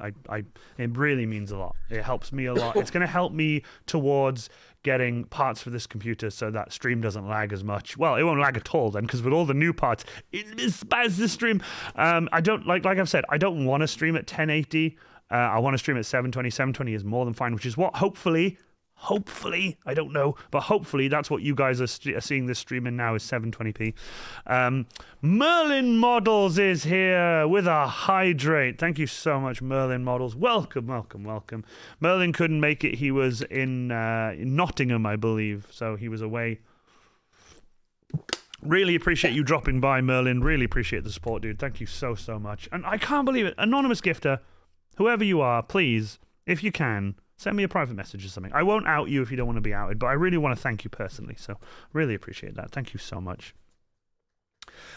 It really means a lot. It helps me a lot. It's going to help me towards getting parts for this computer so that stream doesn't lag as much. Well, it won't lag at all then, because with all the new parts, it spaz the stream. I don't like I've said, I don't want to stream at 1080. I want to stream at 720. 720 is more than fine, which is what hopefully, I don't know, but hopefully that's what you guys are seeing this stream in now is 720p. Merlin Models is here with a hydrate. Thank you so much, Merlin Models. Welcome. Merlin couldn't make it. He was in Nottingham, I believe, so he was away. Really appreciate you dropping by, Merlin. Really appreciate the support, dude. Thank you so much. And I can't believe it. Anonymous gifter, whoever you are, please, if you can, send me a private message or something. I won't out you if you don't want to be outed, but I really want to thank you personally. So really appreciate that. Thank you so much.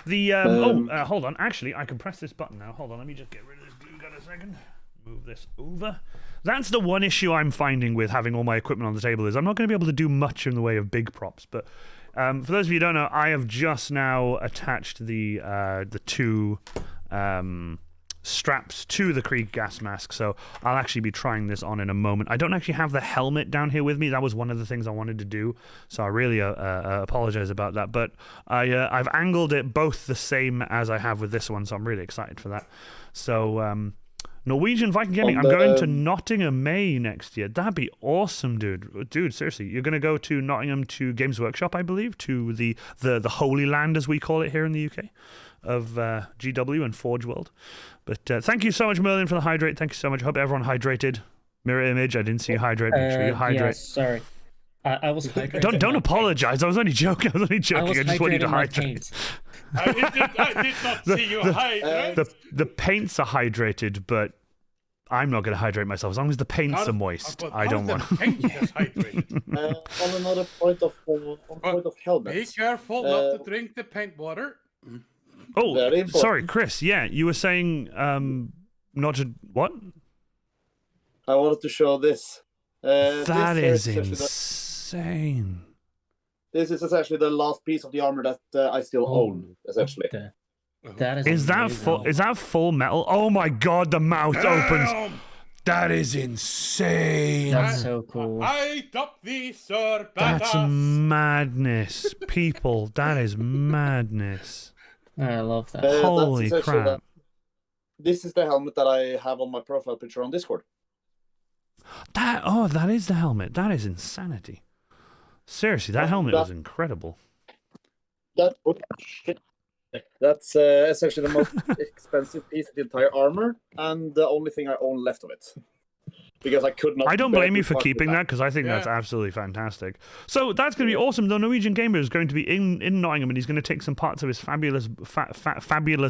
Hold on. Actually, I can press this button now. Hold on. Let me just get rid of this glue gun a second. Move this over. That's the one issue I'm finding with having all my equipment on the table is I'm not going to be able to do much in the way of big props. But for those of you who don't know, I have just now attached the 2 straps to the Krieg gas mask, so I'll actually be trying this on in a moment. I don't actually have the helmet down here with me. That was one of the things I wanted to do, so I really apologize about that, but I've angled it both the same as I have with this one, so I'm really excited for that. So Norwegian Viking Gaming, I'm going to Nottingham May next year. That'd be awesome, dude. Seriously, you're going to go to Nottingham to Games Workshop, I believe, to the Holy Land, as we call it here in the UK, of GW and Forge World. But thank you so much, Merlin, for the hydrate. Thank you so much. Hope everyone hydrated. Mirror Image, I didn't see you hydrate. Make sure you hydrate. Yeah, sorry. I was hydrating. Don't apologize. I was only joking. I just want you to hydrate. I did not see you hydrate. The paints are hydrated, but I'm not going to hydrate myself. As long as the paints are moist, I don't want to. On another point of helmets. Be careful not to drink the paint water. Oh, sorry, Chris. Yeah, you were saying not to what? I wanted to show this. That this is here insane. This is essentially the last piece of the armor that I still own, essentially. That Is that full? Is that full metal? Oh my god, the mouth opens. That is insane. That's so cool. I top thee, sir. That's Badass. madness, people. That is madness. I love that. Holy that's essentially crap! This is the helmet that I have on my profile picture on Discord. That is the helmet. That is insanity. Seriously, that helmet was incredible. That's essentially the most expensive piece of the entire armor, and the only thing I own left of it. Because I could not. I don't blame you for keeping that because I think that's absolutely fantastic. So that's going to be awesome. The Norwegian gamer is going to be in Nottingham, and he's going to take some parts of his fabulous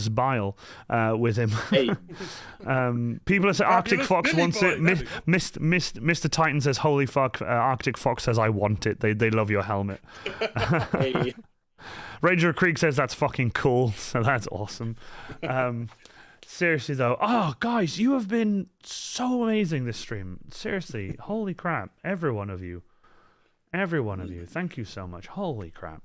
bile with him. Hey. People say Arctic Fox Billy wants boy, it. Mr. Titan says, "Holy fuck!" Arctic Fox says, "I want it." They love your helmet. Hey. Ranger Creek says that's fucking cool. So that's awesome. Seriously though, guys, you have been so amazing this stream. Seriously, holy crap, every one of you, thank you so much. Holy crap.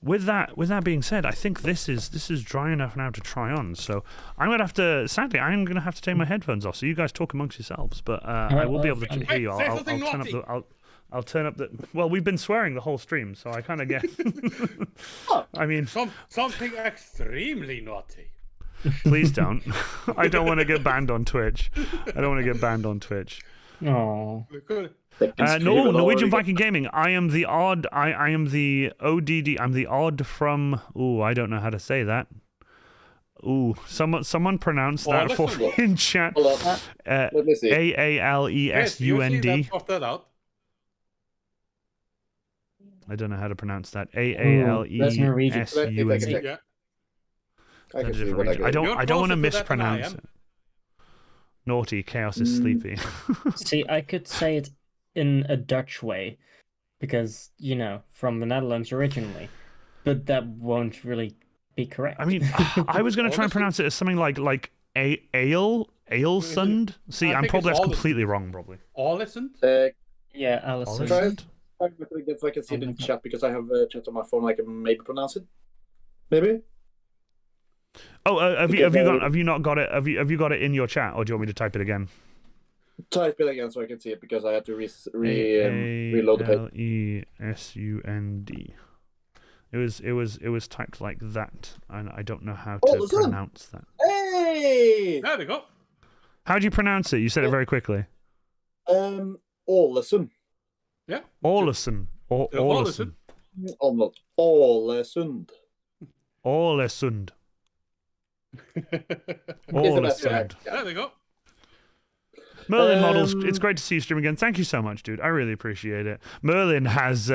With that being said, I think this is dry enough now to try on. So I'm gonna have to take my headphones off. So you guys talk amongst yourselves, but I will be able to hear you. I'll turn up the. Well, we've been swearing the whole stream, so I kind of get. I mean, something extremely naughty. Please don't. I don't want to get banned on Twitch. Oh. Norwegian Viking Gaming. I am the odd. I am the ODD. I'm the odd from. Ooh, I don't know how to say that. Ooh, someone pronounce that for me in chat. Let me see. AALESUND. I don't know how to pronounce that. AALESUND. Yeah. I don't want to mispronounce it. Naughty, chaos is sleepy. See, I could say it in a Dutch way, because, from the Netherlands originally, but that won't really be correct. I mean, I was going to try and pronounce it as something like Alesund. See, that's completely wrong, probably. Alesund? Yeah, Alesund. If I can see it in chat, because I have chat on my phone, I can maybe pronounce it. Maybe. Oh, have you not got it? Have you got it in your chat, or do you want me to type it again? Type it again so I can see it, because I had to reload the page. AALESUND. It was typed like that, and I don't know how to pronounce that. Hey! There we go. How do you pronounce it? You said it very quickly. Ålesund. Yeah. Ålesund. Ålesund. Ålesund. Ålesund. Ålesund. There we go. Merlin Models, it's great to see you stream again. Thank you so much, dude. I really appreciate it. Merlin has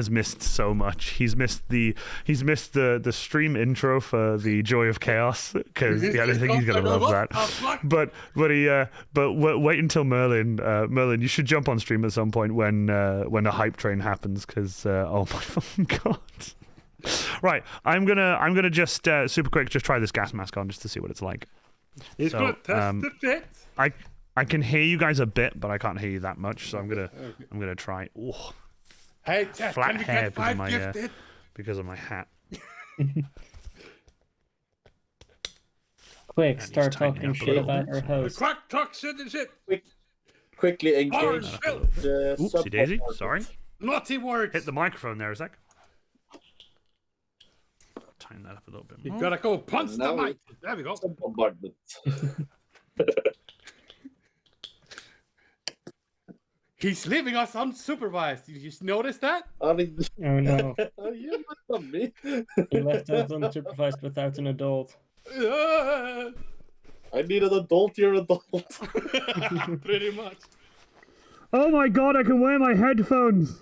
missed so much. He's missed the stream intro for the Joy of Chaos, because I think he's gonna love that. But wait until Merlin, you should jump on stream at some point when a hype train happens, because oh my fucking god. Right, I'm gonna just super quick just try this gas mask on just to see what it's like. It's gonna test the fit. I can hear you guys a bit, but I can't hear you that much, so I'm gonna try. Ooh. Hey, Ted, flat can we hair get 5 gifted? Because of my hat. Quick, start talking shit about our host. Talk shit and shit. Quickly engage the Oopsie daisy, sorry. Naughty words. Hit the microphone there a sec. Tighten that up a little bit more. You gotta go punch the mic. There we go. Bombardment. He's leaving us unsupervised. Did you notice that? I mean, Oh no. you left on me. He left us unsupervised without an adult. I need an adult, you're an adult. Pretty much. Oh my god, I can wear my headphones.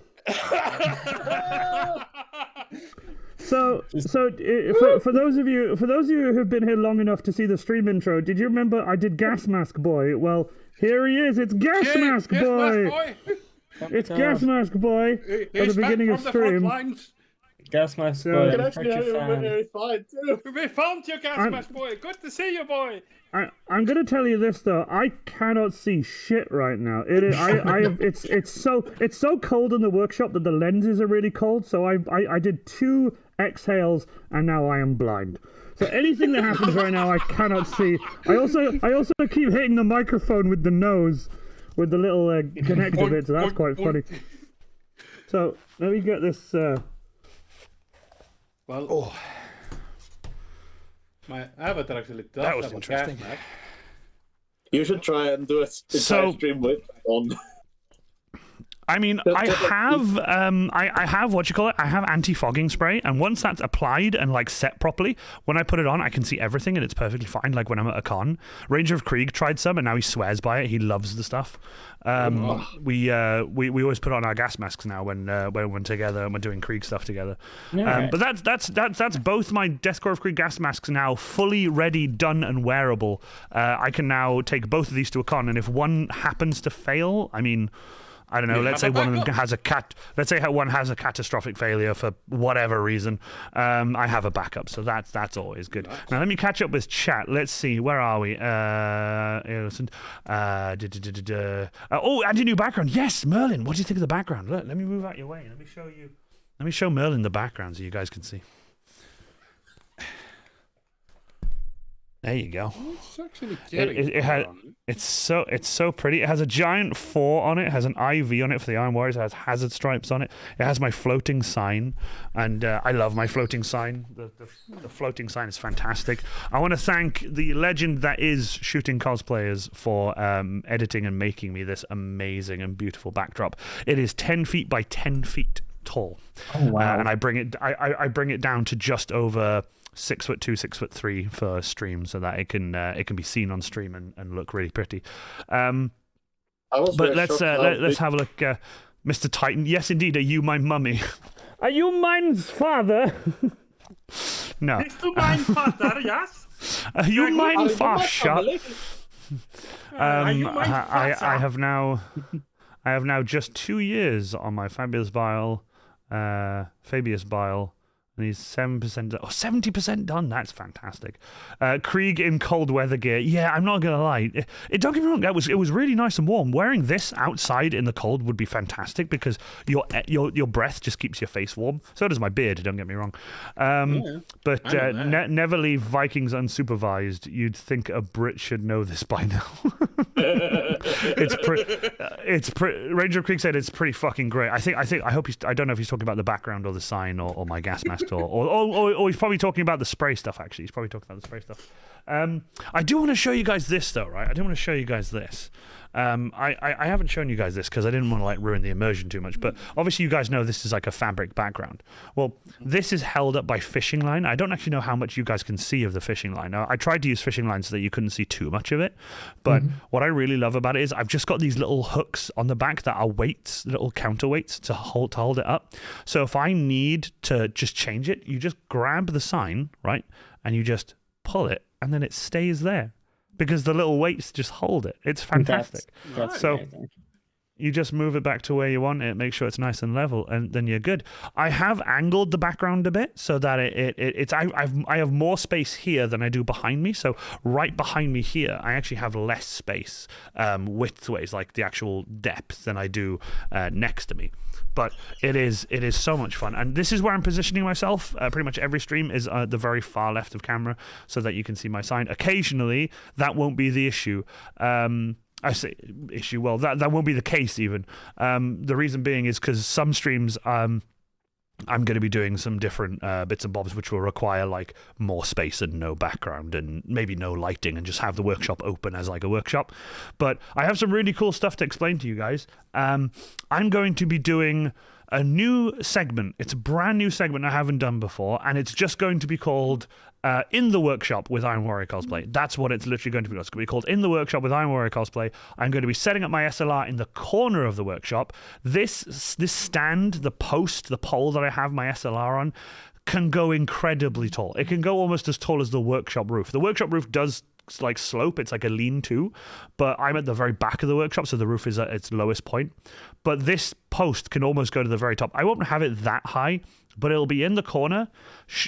So for those of you who've been here long enough to see the stream intro, did you remember I did Gas Mask Boy? Well, here he is. It's Gas Mask Boy. It's Gas Mask Boy at the beginning of stream. Gas mask So- boy, You can I'm actually such have a it fan. very fine too. We found you, gas mask boy. Good to see you, boy. I'm gonna tell you this though. I cannot see shit right now. It is, I have it's so cold in the workshop that the lenses are really cold. So I did 2 exhales and now I am blind. So anything that happens right now, I cannot see. I also keep hitting the microphone with the nose, with the little connector bit. So that's quite funny. So let me get this. Well, my avatar actually does That was have interesting. a gas mask. You should try and do it entire stream with on. I mean, I have what you call it. I have anti-fogging spray, and once that's applied and like set properly, when I put it on, I can see everything, and it's perfectly fine. Like when I'm at a con, Ranger of Krieg tried some, and now he swears by it. He loves the stuff. We always put on our gas masks now when we're together and we're doing Krieg stuff together. Yeah. But that's both my Deathcore of Krieg gas masks now fully ready, done, and wearable. I can now take both of these to a con, and if one happens to fail, I mean, I don't know. Let's say one of them has Let's say one has a catastrophic failure for whatever reason. I have a backup, so that's always good. Nice. Now let me catch up with chat. Let's see, where are we? Oh, add a new background. Yes, Merlin. What do you think of the background? Look, let me move out your way. Let me show you. Let me show Merlin the background so you guys can see. There you go. It's actually getting it's so pretty. It has a giant 4 on it. It has an IV on it for the Iron Warriors. It has hazard stripes on it. It has my floating sign, and I love my floating sign. The floating sign is fantastic. I want to thank the legend that is Shooting Cosplayers for editing and making me this amazing and beautiful backdrop. It is 10 feet by 10 feet tall. Oh wow! And I bring it down to just over 6'2", 6'3" for stream, so that it can be seen on stream and look really pretty. But let's have a look, Mr. Titan. Yes, indeed. Are you my mummy? Are you mine's father? No. Bist du mein Vater? Yes. Are you mine father? Are you mein I Vater? have now just 2 years on my Fabius Bile, and he's 7%, 70% done. That's fantastic. Krieg in cold weather gear. Yeah, I'm not gonna lie. Don't get me wrong. It was really nice and warm. Wearing this outside in the cold would be fantastic because your breath just keeps your face warm. So does my beard. Don't get me wrong. But never leave Vikings unsupervised. You'd think a Brit should know this by now. Ranger of Krieg said it's pretty fucking great. I don't know if he's talking about the background or the sign or my gas mask. Or he's probably talking about the spray stuff, actually. He's probably talking about the spray stuff. I do want to show you guys this, though, right? I do want to show you guys this. I haven't shown you guys this because I didn't want to like ruin the immersion too much. But obviously you guys know this is like a fabric background. Well, this is held up by fishing line. I don't actually know how much you guys can see of the fishing line. Now, I tried to use fishing line so that you couldn't see too much of it. But what I really love about it is I've just got these little hooks on the back that are weights, little counterweights to hold it up. So if I need to just change it, you just grab the sign, right? And you just pull it and then it stays there. Because the little weights just hold it. It's fantastic. That's so amazing. you just move it back to where you want it, make sure it's nice and level, and then you're good. I have angled the background a bit so that I have more space here than I do behind me. So right behind me here, I actually have less space widthways, like the actual depth, than I do next to me. But it is so much fun, and this is where I'm positioning myself. Pretty much every stream is the very far left of camera, so that you can see my sign. Occasionally, that won't be the issue. I say issue. Well, that won't be the case even. The reason being is because some streams, I'm going to be doing some different bits and bobs which will require like more space and no background and maybe no lighting and just have the workshop open as like a workshop. But I have some really cool stuff to explain to you guys. I'm going to be doing a new segment. It's a brand new segment I haven't done before, and it's just going to be called In the Workshop with Iron Warrior Cosplay. That's what it's literally going to be. It's going to be called In the Workshop with Iron Warrior Cosplay. I'm going to be setting up my SLR in the corner of the workshop. This stand, the post, the pole that I have my SLR on, can go incredibly tall. It can go almost as tall as the workshop roof. The workshop roof does like slope. It's like a lean-to, but I'm at the very back of the workshop, so the roof is at its lowest point. But this post can almost go to the very top. I won't have it that high, but it'll be in the corner,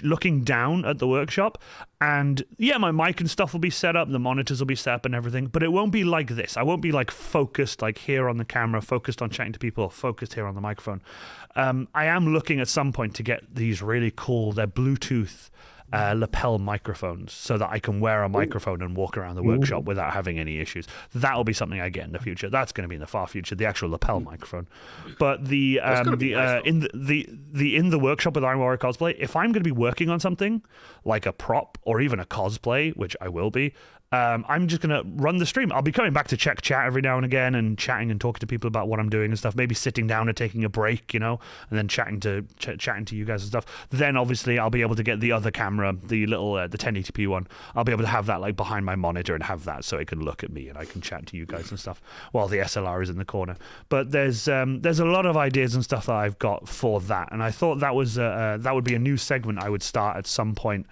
looking down at the workshop. And yeah, my mic and stuff will be set up, the monitors will be set up and everything, but it won't be like this. I won't be like focused like here on the camera, focused on chatting to people, focused here on the microphone. I am looking at some point to get these really cool, they're Bluetooth lapel microphones, so that I can wear a microphone and walk around the workshop without having any issues. That'll be something I get in the future. That's going to be in the far future, the actual lapel microphone. But the in the workshop with Iron Warrior Cosplay, if I'm going to be working on something like a prop or even a cosplay, which I will be, I'm just going to run the stream. I'll be coming back to check chat every now and again and chatting and talking to people about what I'm doing and stuff, maybe sitting down and taking a break, and then chatting to you guys and stuff. Then obviously I'll be able to get the other camera, the little the 1080p one. I'll be able to have that like behind my monitor and have that so it can look at me and I can chat to you guys and stuff while the SLR is in the corner. But there's a lot of ideas and stuff that I've got for that, and I thought that would be a new segment I would start at some point,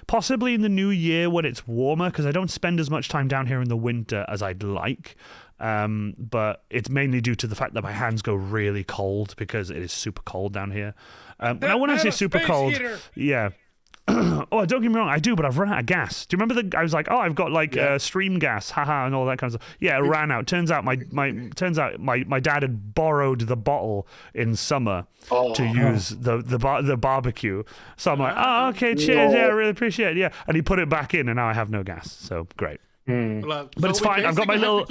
possibly in the new year when it's warmer, because I don't spend as much time down here in the winter as I'd like, but it's mainly due to the fact that my hands go really cold because it is super cold down here. Now, when I say super cold, yeah. Oh, don't get me wrong, I do, but I've run out of gas. Do you remember I was like, I've got like stream gas, haha, and all that kind of stuff. Yeah, it ran out. Turns out my dad had borrowed the bottle in summer to use the barbecue. So I'm like, okay, cheers, yeah, I really appreciate it, yeah. And he put it back in, and now I have no gas. So great. Well, but it's fine. I've got my little.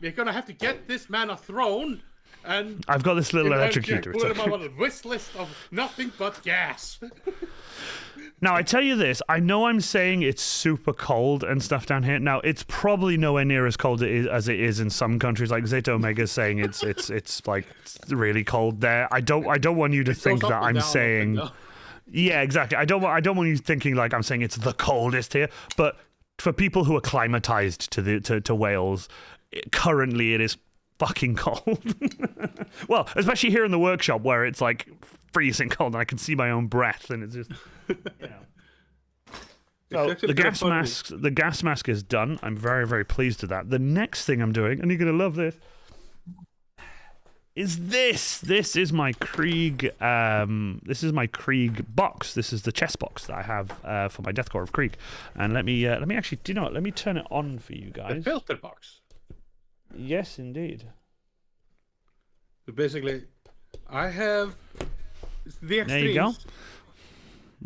We're gonna have to get this man a throne, and I've got this little electrocutor. Put him on a wish list of nothing but gas. Now, I tell you this, I know I'm saying it's super cold and stuff down here. Now, it's probably nowhere near as cold as it is in some countries. Like Zeta Omega is saying it's like really cold there. I don't want you to think that I'm saying. Yeah, exactly. I don't want you thinking like I'm saying it's the coldest here. But for people who are climatized to Wales, currently it is fucking cold. Well, especially here in the workshop where it's like freezing cold and I can see my own breath, and it's just, So the gas mask is done. I'm very, very pleased with that. The next thing I'm doing, and you're gonna love this, is this. This is my Krieg. This is my Krieg box. This is the chest box that I have for my Deathcore of Krieg. And let me actually. Do you know what? Let me turn it on for you guys. The filter box. Yes, indeed. So basically, I have the extremes. There you go.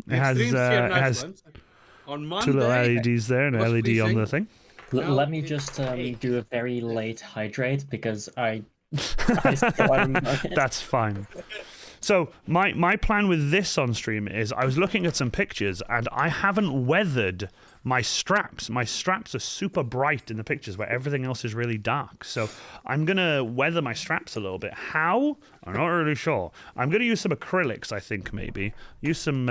It has on Monday, 2 little LEDs there and an LED freezing. on the thing. Let me just do a very late hydrate because I That's fine. So my plan with this on stream is I was looking at some pictures and I haven't weathered my straps. My straps are super bright in the pictures where everything else is really dark. So I'm going to weather my straps a little bit. How? I'm not really sure. I'm going to use some acrylics, I think, maybe. Use some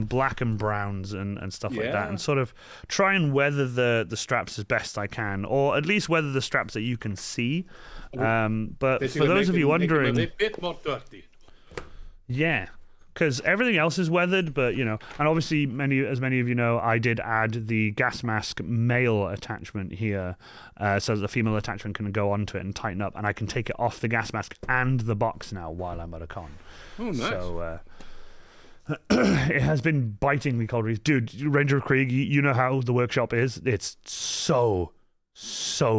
black and browns and stuff like that, and sort of try and weather the straps as best I can, or at least weather the straps that you can see. But for those of you wondering... a bit more dirty. Yeah. Because everything else is weathered, but, and obviously, as many of you know, I did add the gas mask male attachment here, so that the female attachment can go onto it and tighten up, and I can take it off the gas mask and the box now while I'm at a con. Oh, nice. So, it has been biting me cold. Dude, Ranger of Krieg, you know how the workshop is? It's so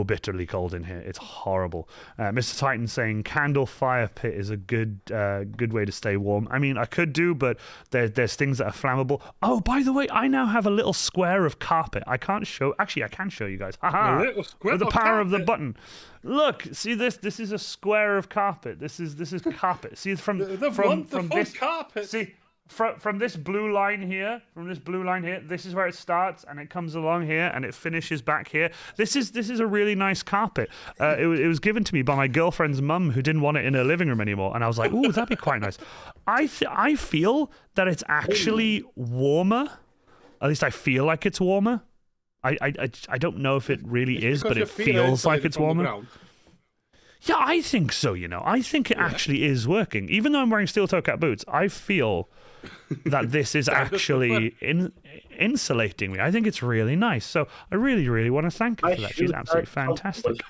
bitterly cold in here. It's horrible. Mr. Titan saying candle fire pit is a good way to stay warm. I mean, I could do, but there's things that are flammable. Oh, by the way, I now have a little square of carpet. I can show you guys. Haha! With the power of the button. Look, see this? This is a square of carpet. This is carpet. See from this carpet. See. From this blue line here, this is where it starts, and it comes along here, and it finishes back here. This is a really nice carpet. It was given to me by my girlfriend's mum, who didn't want it in her living room anymore, and I was like, ooh, that'd be quite nice. I feel that it's actually warmer. At least I feel like it's warmer. I don't know if it really is, but it feels like it's warmer. Yeah, I think so, I think it actually is working. Even though I'm wearing steel toe cap boots, I feel that this is actually insulating me. I think it's really nice. So I really, really want to thank her for that. She's absolutely fantastic.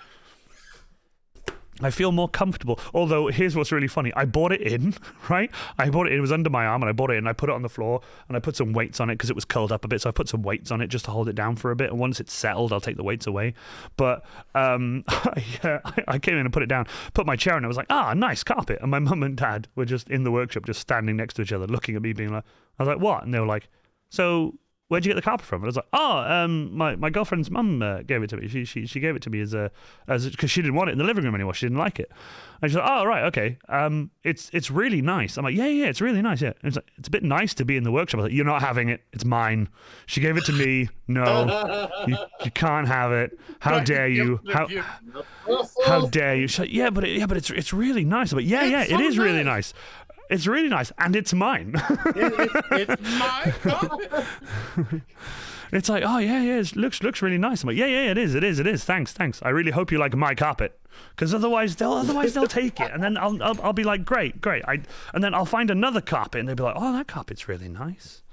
I feel more comfortable. Although, here's what's really funny. I bought it in, right? I bought it, it was under my arm, and I bought it in, I put it on the floor, and I put some weights on it because it was curled up a bit, so I put some weights on it just to hold it down for a bit, and once it's settled, I'll take the weights away. But I came in and put it down, put my chair in, and I was like, nice carpet. And my mum and dad were just in the workshop, just standing next to each other, looking at me, being like, I was like, what? And they were like, so... where'd you get the carpet from? And I was like, my girlfriend's mum gave it to me. She gave it to me as because she didn't want it in the living room anymore. She didn't like it. And she's like, oh, right, okay. It's really nice. I'm like, yeah, it's really nice, yeah. And it's a bit nice to be in the workshop. I was like, you're not having it. It's mine. She gave it to me. No, you can't have it. How dare you? How dare you? She's like, yeah, but it's really nice. I'm like, yeah, it is really nice. It's really nice, and it's mine. It's my carpet. It's like, oh yeah, it looks really nice. I'm like, yeah, it is. Thanks. I really hope you like my carpet, because otherwise they'll take it, and then I'll be like, great. And then I'll find another carpet, and they'll be like, oh, that carpet's really nice.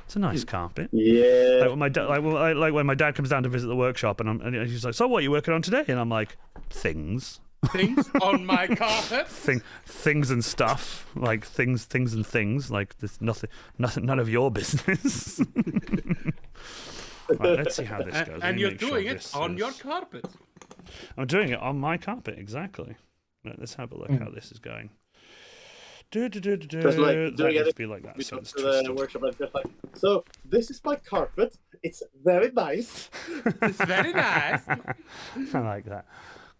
It's a nice carpet. Yeah. Like when my dad comes down to visit the workshop, and he's like, so what are you working on today? And I'm like, things. Things on my carpet. Things and stuff, like things and things, like there's nothing, none of your business. Right, let's see how this goes. And you're doing it on your carpet. I'm doing it on my carpet, exactly. Right, let's have a look how this is going. Just like doing it, be like that. So it's the workshop and just like, so this is my carpet. It's very nice. It's very nice. I like that.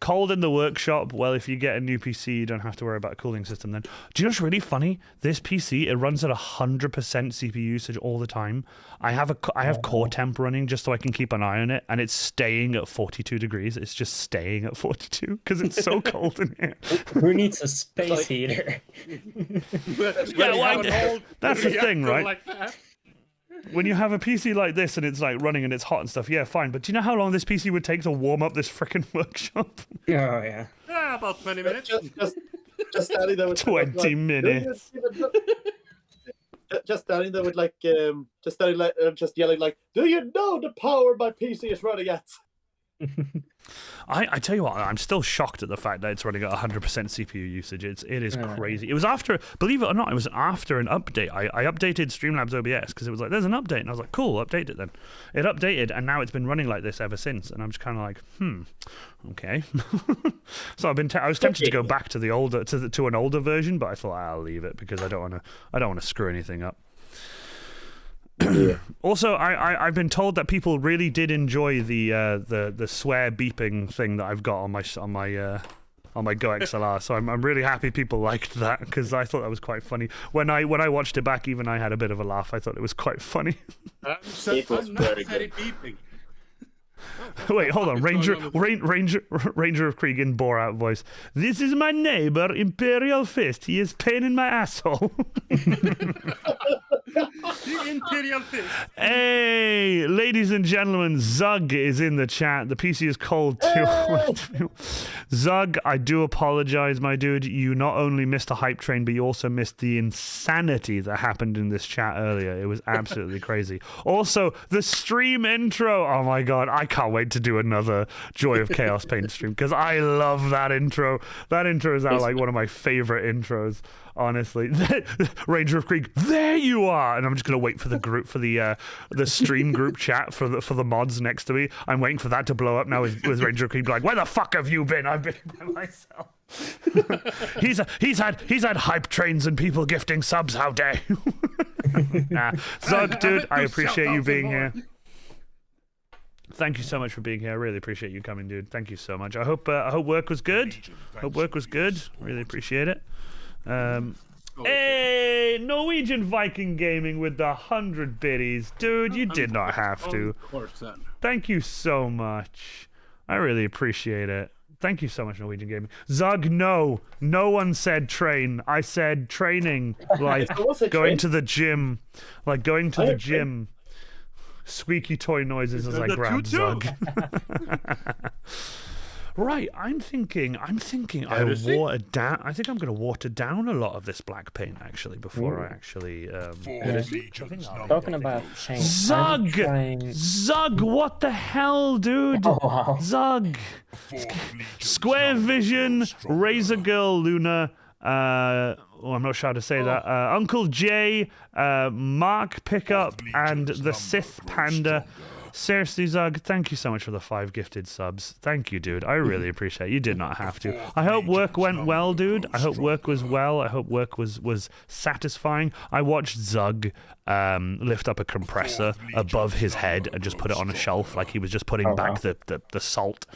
Cold in the workshop. Well, if you get a new PC, you don't have to worry about a cooling system then. Do you know what's really funny? This PC, it runs at 100% CPU usage all the time. I have core temp running just so I can keep an eye on it, and it's staying at 42 degrees. It's just staying at 42 because it's so cold in here. Who needs a space heater? That's the thing, right? Like that. When you have a PC like this and it's like running and it's hot and stuff, yeah, fine. But do you know how long this PC would take to warm up this freaking workshop? Oh, yeah. Yeah, about 20 minutes. Just standing there with 20 minutes. Just standing there with just yelling like, do you know the power my PC is running at? I tell you what, I'm still shocked at the fact that it's running at 100% CPU usage. It is crazy. It was after, believe it or not, it was after an update. I updated Streamlabs OBS because it was like, there's an update, and I was like, cool, update it then. It updated, and now it's been running like this ever since. And I'm just kind of like, okay. So I was tempted to go back to the older to an older version, but I thought I'll leave it because I don't want to screw anything up. Also, I've been told that people really did enjoy the swear beeping thing that I've got on my Go XLR. So I'm really happy people liked that because I thought that was quite funny. When I watched it back, even I had a bit of a laugh. I thought it was quite funny. It was very good. Beeping. Wait, hold on. Ranger of Krieg in Borat voice. This is my neighbor, Imperial Fist. He is pain in my asshole. The Imperial Fist. Hey, ladies and gentlemen, Zug is in the chat. The PC is cold too. Zug, I do apologize, my dude. You not only missed a hype train, but you also missed the insanity that happened in this chat earlier. It was absolutely crazy. Also, the stream intro. Oh my god, I can't wait to do another Joy of Chaos Paint stream because I love that intro. That intro is now like one of my favorite intros. Honestly, Ranger of Krieg, there you are, and I'm just gonna wait for the group for the stream group chat for the mods next to me. I'm waiting for that to blow up now with Ranger of Krieg like, where the fuck have you been? I've been by myself. he's had hype trains and people gifting subs. How dare you? Zug, dude, I appreciate you being here. Thank you so much for being here. I really appreciate you coming, dude. Thank you so much. I hope work was good. Really appreciate it. Hey, Norwegian Viking Gaming with the 100 biddies. Dude, you did not have to. Thank you so much. I really appreciate it. Thank you so much, Norwegian Gaming. Zug, no one said train. I said training, like going to the gym. Like going to the gym. Squeaky toy noises as I grab Zug. Right, I'm thinking I Heresy? watered down. I think I'm going to water down a lot of this black paint actually before I actually. Talking about paint, Zug, Zug, what the hell, dude? Oh wow. Zug, Square Vision, Razor Girl Luna. I'm not sure how to say that. Uncle Jay, Mark Pickup, and the Sith Panda. Seriously, Zug, thank you so much for the 5 gifted subs. Thank you, dude. I really appreciate it. You did not have to. I hope work went well, dude. I hope work was well. I hope work was satisfying. I watched Zug lift up a compressor above his head and just put it on a shelf like he was just putting back the salt.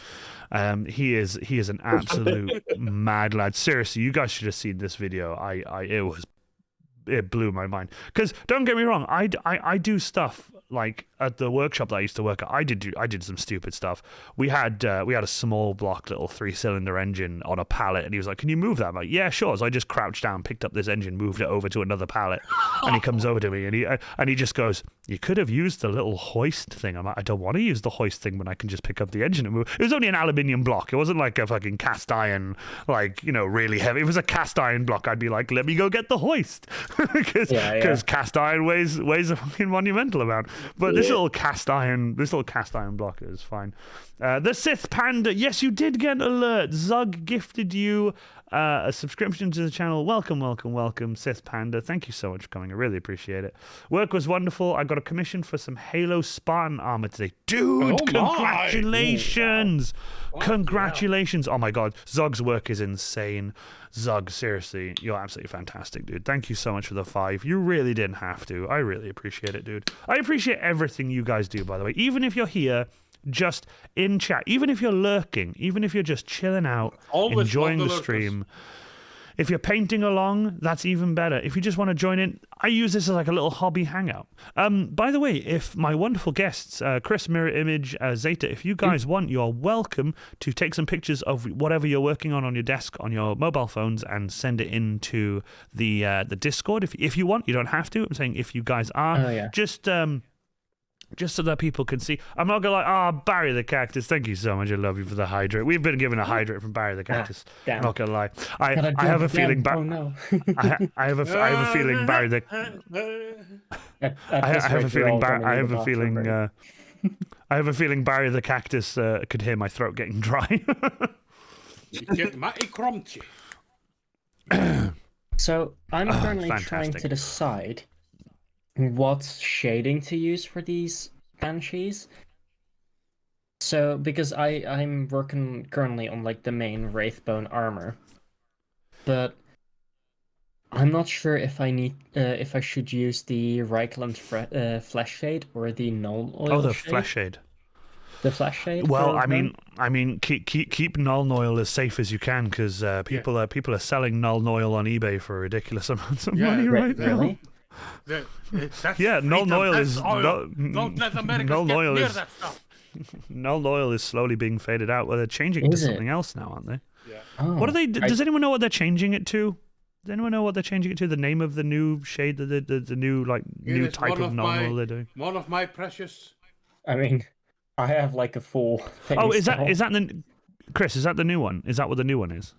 He is an absolute mad lad. Seriously, you guys should have seen this video. It blew my mind. Because don't get me wrong, I do stuff like at the workshop that I used to work at. I did some stupid stuff. We had a small block little 3-cylinder engine on a pallet, and he was like, "Can you move that?" I'm like, "Yeah, sure." So I just crouched down, picked up this engine, moved it over to another pallet, and he comes over to me and he just goes, "You could have used the little hoist thing." I'm like, "I don't want to use the hoist thing when I can just pick up the engine and move." It was only an aluminium block. It wasn't like a fucking cast iron, like, really heavy. It was a cast iron block. I'd be like, "Let me go get the hoist," because cast iron weighs a fucking monumental amount. But this little cast iron block is fine. The Sith Panda, yes, you did get an alert. Zug gifted you a subscription to the channel. Welcome, Sith Panda. Thank you so much for coming. I really appreciate it. Work was wonderful. I got a commission for some Halo Spartan armor today. Dude, congratulations! Congratulations! Oh my god, Zug's work is insane. Zug, seriously, you're absolutely fantastic, dude. Thank you so much for the 5. You really didn't have to. I really appreciate it, dude. I appreciate everything you guys do, by the way. Even if you're here, just in chat, even if you're lurking, even if you're just chilling out, enjoying the stream. If you're painting along, that's even better. If you just want to join in, I use this as like a little hobby hangout. By the way, if my wonderful guests, Chris, Mirror Image, Zeta, if you guys want, you're welcome to take some pictures of whatever you're working on your desk, on your mobile phones, and send it into the Discord. If you want, you don't have to. I'm saying if you guys are, just so that people can see. I'm not going to Barry the Cactus, thank you so much. I love you for the hydrate. We've been given a hydrate from Barry the Cactus. I'm not going to lie. I have a feeling... I have a feeling Barry the... I have a feeling Barry the Cactus could hear my throat getting dry. So I'm currently trying to decide what shading to use for these banshees. So because I'm working currently on like the main Wraithbone armor, but I'm not sure if I need if I should use the Reichland flesh shade or the null oil. The shade. flesh shade. The flesh shade. Well, I mean, keep null oil as safe as you can, because people are selling null oil on eBay for ridiculous amounts of money right now. Really? Null oil is Don't let Americans null get oil near is that stuff. null oil is slowly being faded out. Well, they're changing it to something else now, aren't they? Yeah. Oh, What are they? Does anyone know what they're changing it to? Does anyone know what they're changing it to? The name of the new shade, the new new type of null oil they're doing. One of my precious. I mean, I have like a full thing. Oh, is that the Chris? Is that the new one? Is that what the new one is?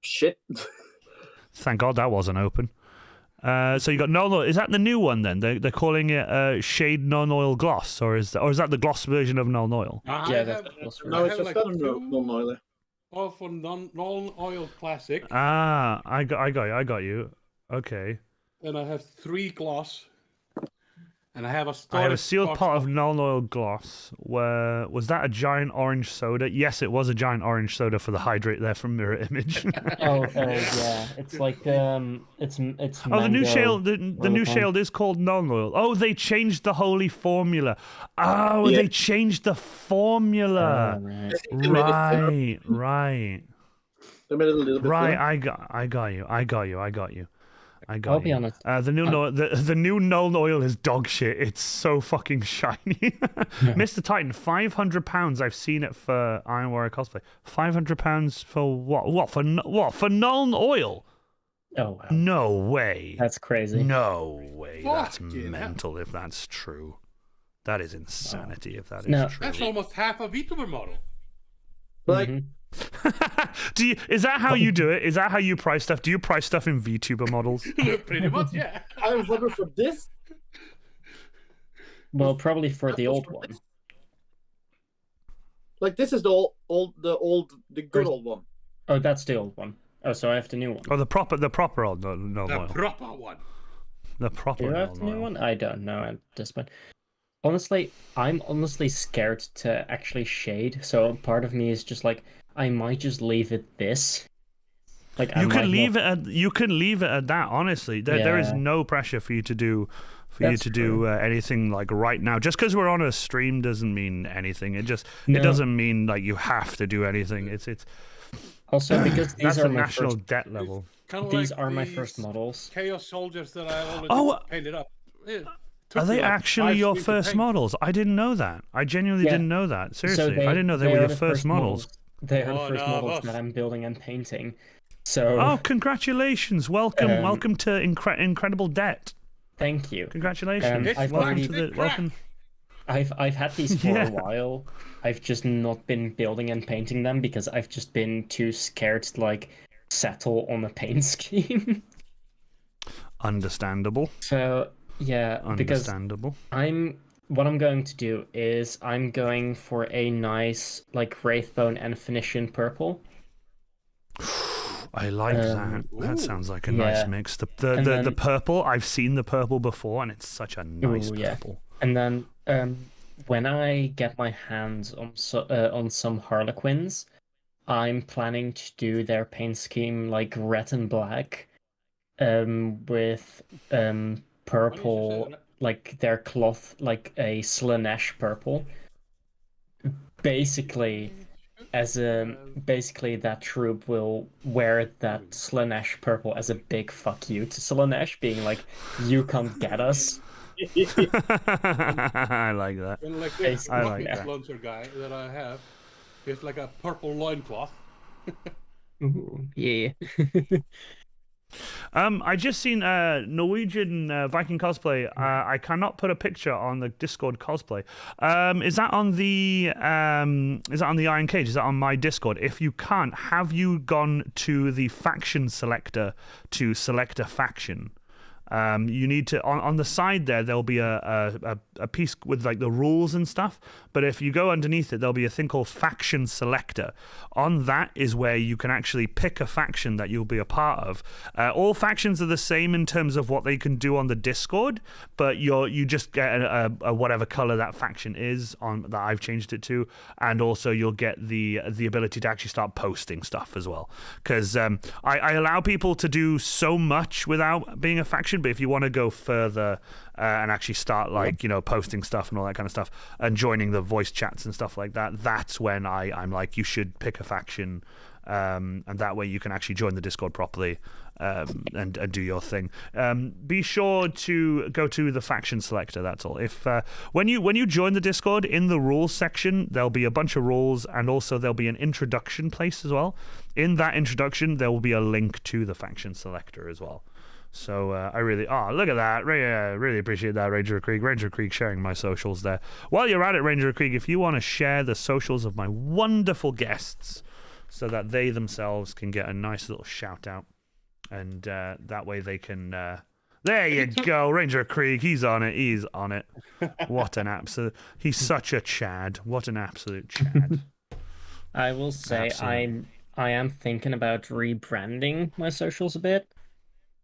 Shit. Thank God that wasn't open. So you got null oil. Is that the new one then? They're calling it shade non-oil gloss, or is that the gloss version of null oil? Yeah, that's No, it's just non-oily. All for non-oil classic. I got you. Okay. And I have 3 gloss. And I have I have a sealed pot of null-oil gloss. Was that a giant orange soda? Yes, it was a giant orange soda for the hydrate there from Mirror Image. Yeah, it's like it's the new shale. The new shale is called null-oil. Oh, they changed the holy formula. Oh, they changed the formula. Right. Right. They made it a little bit. Right, I got you. I'll be honest. The new null oil is dog shit. It's so fucking shiny. Mr. Titan, £500. I've seen it for Iron Warrior cosplay. £500 for what? What for null oil? Oh wow. No way. That's crazy. No way. That's Fucking mental if that's true. That is insanity if that is No. true. That's almost half a VTuber model. Like, Is that how you do it? Is that how you price stuff? Do you price stuff in VTuber models? Pretty much, yeah. I'm voting for this. Well, probably for the old one. Like, this is the good old one. Oh, that's the old one. Oh, so I have the new one. Oh, the proper old no The oil. proper one. The proper Do I have oil the new oil. one? I don't know at this point. Honestly, I'm scared to actually shade. So part of me is just like, I might just leave it this. Like You can leave it at that. Honestly, there is Yeah. no pressure for you to do That's true. anything like right now. Just because we're on a stream doesn't mean anything. It No. doesn't mean like you have to do anything. It's Also because these that's are the my national first. debt level. Kind of These like are my these first models. Chaos soldiers that I already Oh, painted up. Are they actually your first model? models? I didn't know that. I genuinely Yeah. didn't know that. So Seriously, I didn't know they were are your the first models. They are the Oh, first no, models boss. that I'm building and painting. So Oh, congratulations! Welcome, Um, welcome to Incredible Debt. thank you. Congratulations! It's welcome back to to the crack. welcome. I've had these for Yeah. a while. I've just not been building and painting them because I've just been too scared to like settle on a paint scheme. Understandable. So yeah, because Understandable. what I'm going to do is I'm going for a nice like Wraithbone and Phoenician purple. I like that. That Ooh. sounds like a nice Yeah. mix. The And the then- purple. I've seen the purple before, and it's such a nice Ooh, yeah. purple. And then when I get my hands on some Harlequins, I'm planning to do their paint scheme like red and black, with purple, like their cloth, like a Slanesh purple. Basically, basically that troop will wear that Slanesh purple as a big fuck you to Slanesh, being like, you can't get us. I like that. And like I this like rocket that. launcher guy that I have, he's like a purple loincloth. Ooh, yeah. I just seen Norwegian Viking cosplay. I cannot put a picture on the Discord cosplay. Is that on the Iron Cage? Is that on my Discord? If you can't, have you gone to the faction selector to select a faction? You need to on the side there'll be a piece with like the rules and stuff, but if you go underneath it, there'll be a thing called faction selector. On that is where you can actually pick a faction that you'll be a part of. All factions are the same in terms of what they can do on the Discord, but you just get a whatever color that faction is on that I've changed it to, and also you'll get the ability to actually start posting stuff as well, because I allow people to do so much without being a faction. But if you want to go further and actually start like posting stuff and all that kind of stuff and joining the voice chats and stuff like that, that's when I'm like, you should pick a faction, and that way you can actually join the Discord properly, and do your thing. Be sure to go to the faction selector. That's all. If when you join the Discord, in the rules section there'll be a bunch of rules, and also there'll be an introduction place as well. In that introduction there will be a link to the faction selector as well. So I really, look at that. Really appreciate that, Ranger Krieg. Ranger Krieg sharing my socials there. While you're at it, Ranger Krieg, if you want to share the socials of my wonderful guests so that they themselves can get a nice little shout out, and that way they can... there you go, Ranger Krieg. He's on it. He's on it. What an absolute... He's such a Chad. What an absolute Chad. I will say Absolutely. I am thinking about rebranding my socials a bit.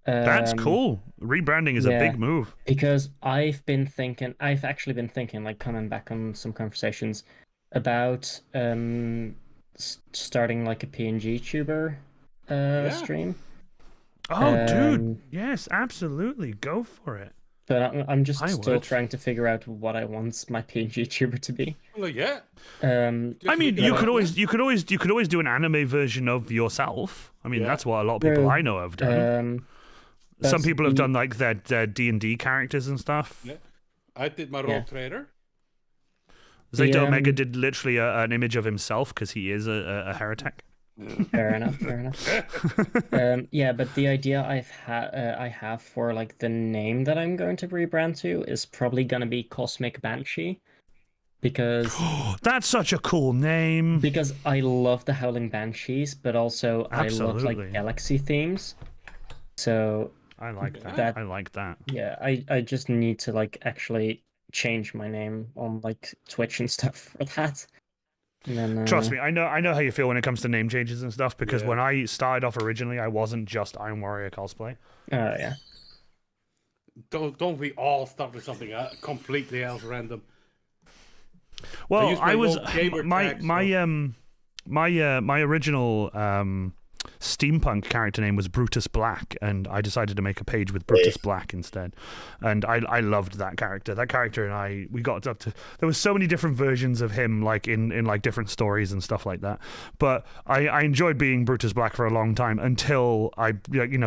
That's cool. Rebranding is a big move. Because I've actually been thinking, like coming back on some conversations about starting like a PNG tuber stream. Oh, dude. Yes, absolutely. Go for it. But I'm just I still would. trying to figure out what I want my PNG tuber to be. Well, yeah. I mean, you could always do an anime version of yourself. I mean, that's what a lot of people I know have done. Some people have done like their D&D characters and stuff. Yeah. I did my Rogue Trader. Zato Omega did literally an image of himself because he is a heretic. Fair enough. Yeah, but the idea I have for like the name that I'm going to rebrand to is probably gonna be Cosmic Banshee. because That's such a cool name. because I love the Howling Banshees, but also I love Absolutely. like galaxy themes. So I like that. That- I like that. yeah, I just need to like actually change my name on like Twitch and stuff for that. And then, Trust me, I know how you feel when it comes to name changes and stuff, because Yeah. when I started off originally, I wasn't just Iron Warrior cosplay. Oh yeah. Don't we all start with something completely else random? Well, use I my was old gamer my tag, my original steampunk character name was Brutus Black, and I decided to make a page with Brutus Black instead. And I loved that character. That character and we got up to, there was so many different versions of him, like in like different stories and stuff like that. But I enjoyed being Brutus Black for a long time until I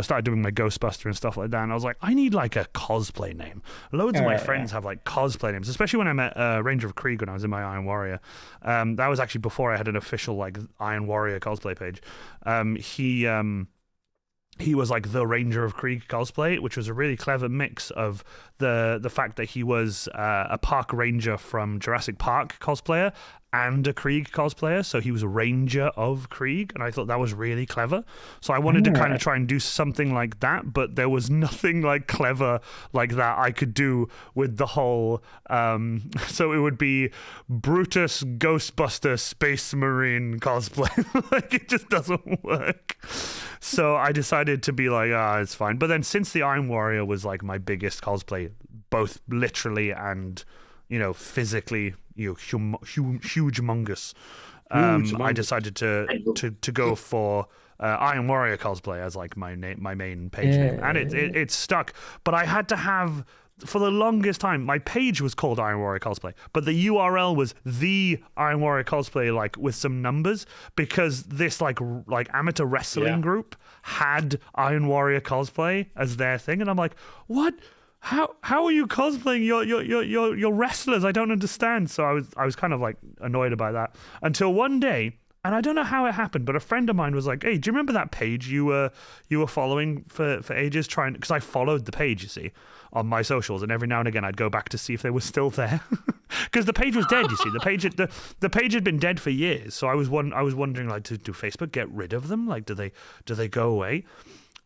started doing my Ghostbuster and stuff like that. And I was like, I need like a cosplay name. Loads of my friends have like cosplay names, especially when I met Ranger of Krieg when I was in my Iron Warrior. That was actually before I had an official like Iron Warrior cosplay page. He was like the Ranger of Krieg cosplay, which was a really clever mix of the fact that he was a park ranger from Jurassic Park cosplayer and a Krieg cosplayer, so he was a Ranger of Krieg, and I thought that was really clever. So I wanted to kind of try and do something like that, but there was nothing like clever like that I could do with the whole. So it would be Brutus Ghostbuster Space Marine cosplay. Like it just doesn't work. So I decided to be like, it's fine. But then since the Iron Warrior was like my biggest cosplay, both literally and physically, humongous. I decided to go for Iron Warrior cosplay as like my main page name, and it stuck. But I had to have, for the longest time, my page was called Iron Warrior Cosplay, but the URL was the Iron Warrior Cosplay, like with some numbers, because this like amateur wrestling group had Iron Warrior Cosplay as their thing, and I'm like, what? How are you cosplaying? You're wrestlers. I don't understand. So I was kind of like annoyed about that until one day. And I don't know how it happened, but a friend of mine was like, "Hey, do you remember that page you were following for ages?" Because I followed the page, you see, on my socials, and every now and again I'd go back to see if they were still there, because the page was dead. You see, the page had been dead for years. So I was wondering, like, do Facebook get rid of them? Like, do they go away?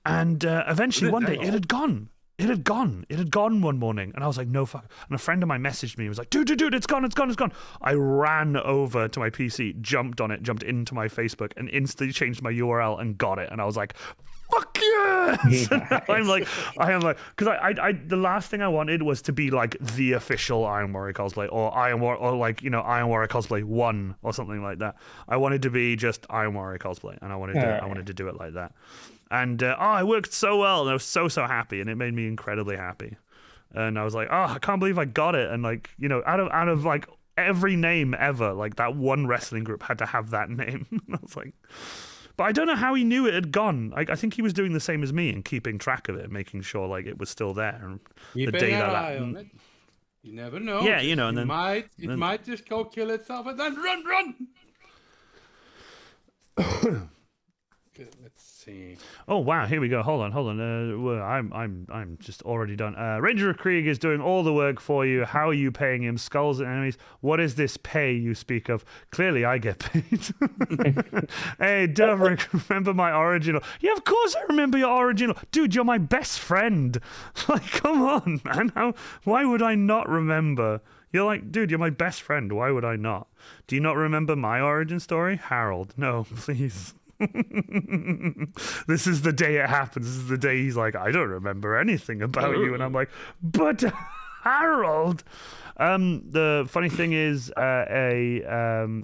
And eventually one day it had gone. It had gone one morning, and I was like, no fuck. And a friend of mine messaged me and was like, dude, it's gone. I ran over to my PC, jumped on it, jumped into my Facebook, and instantly changed my URL and got it. And I was like, fuck yes! I'm like, because I the last thing I wanted was to be like the official Iron Warrior cosplay, or Iron Warrior cosplay 1 or something like that. I wanted to be just Iron Warrior cosplay, and I wanted to do it like that. And it worked so well, and I was so happy, and it made me incredibly happy. And I was like, I can't believe I got it. And like, out of like every name ever, like that one wrestling group had to have that name. I was like, but I don't know how he knew it had gone. I think he was doing the same as me and keeping track of it, making sure like it was still there. And Keeping the day an that eye on it. You never know. Yeah, and then it might just go kill itself and then run. Let's see. Oh wow, here we go. Hold on. I'm just already done. Ranger of Krieg is doing all the work for you. How are you paying him? Skulls and enemies. What is this pay you speak of? Clearly, I get paid. Hey, Doverick, remember my original? Yeah, of course I remember your original. Dude, you're my best friend. Like, come on, man. Why would I not remember? You're like, dude, you're my best friend. Why would I not? Do you not remember my origin story? Harold, no, please. This is the day it happens. This is the day he's like, I don't remember anything about you, and I'm like, but Harold. The funny thing is,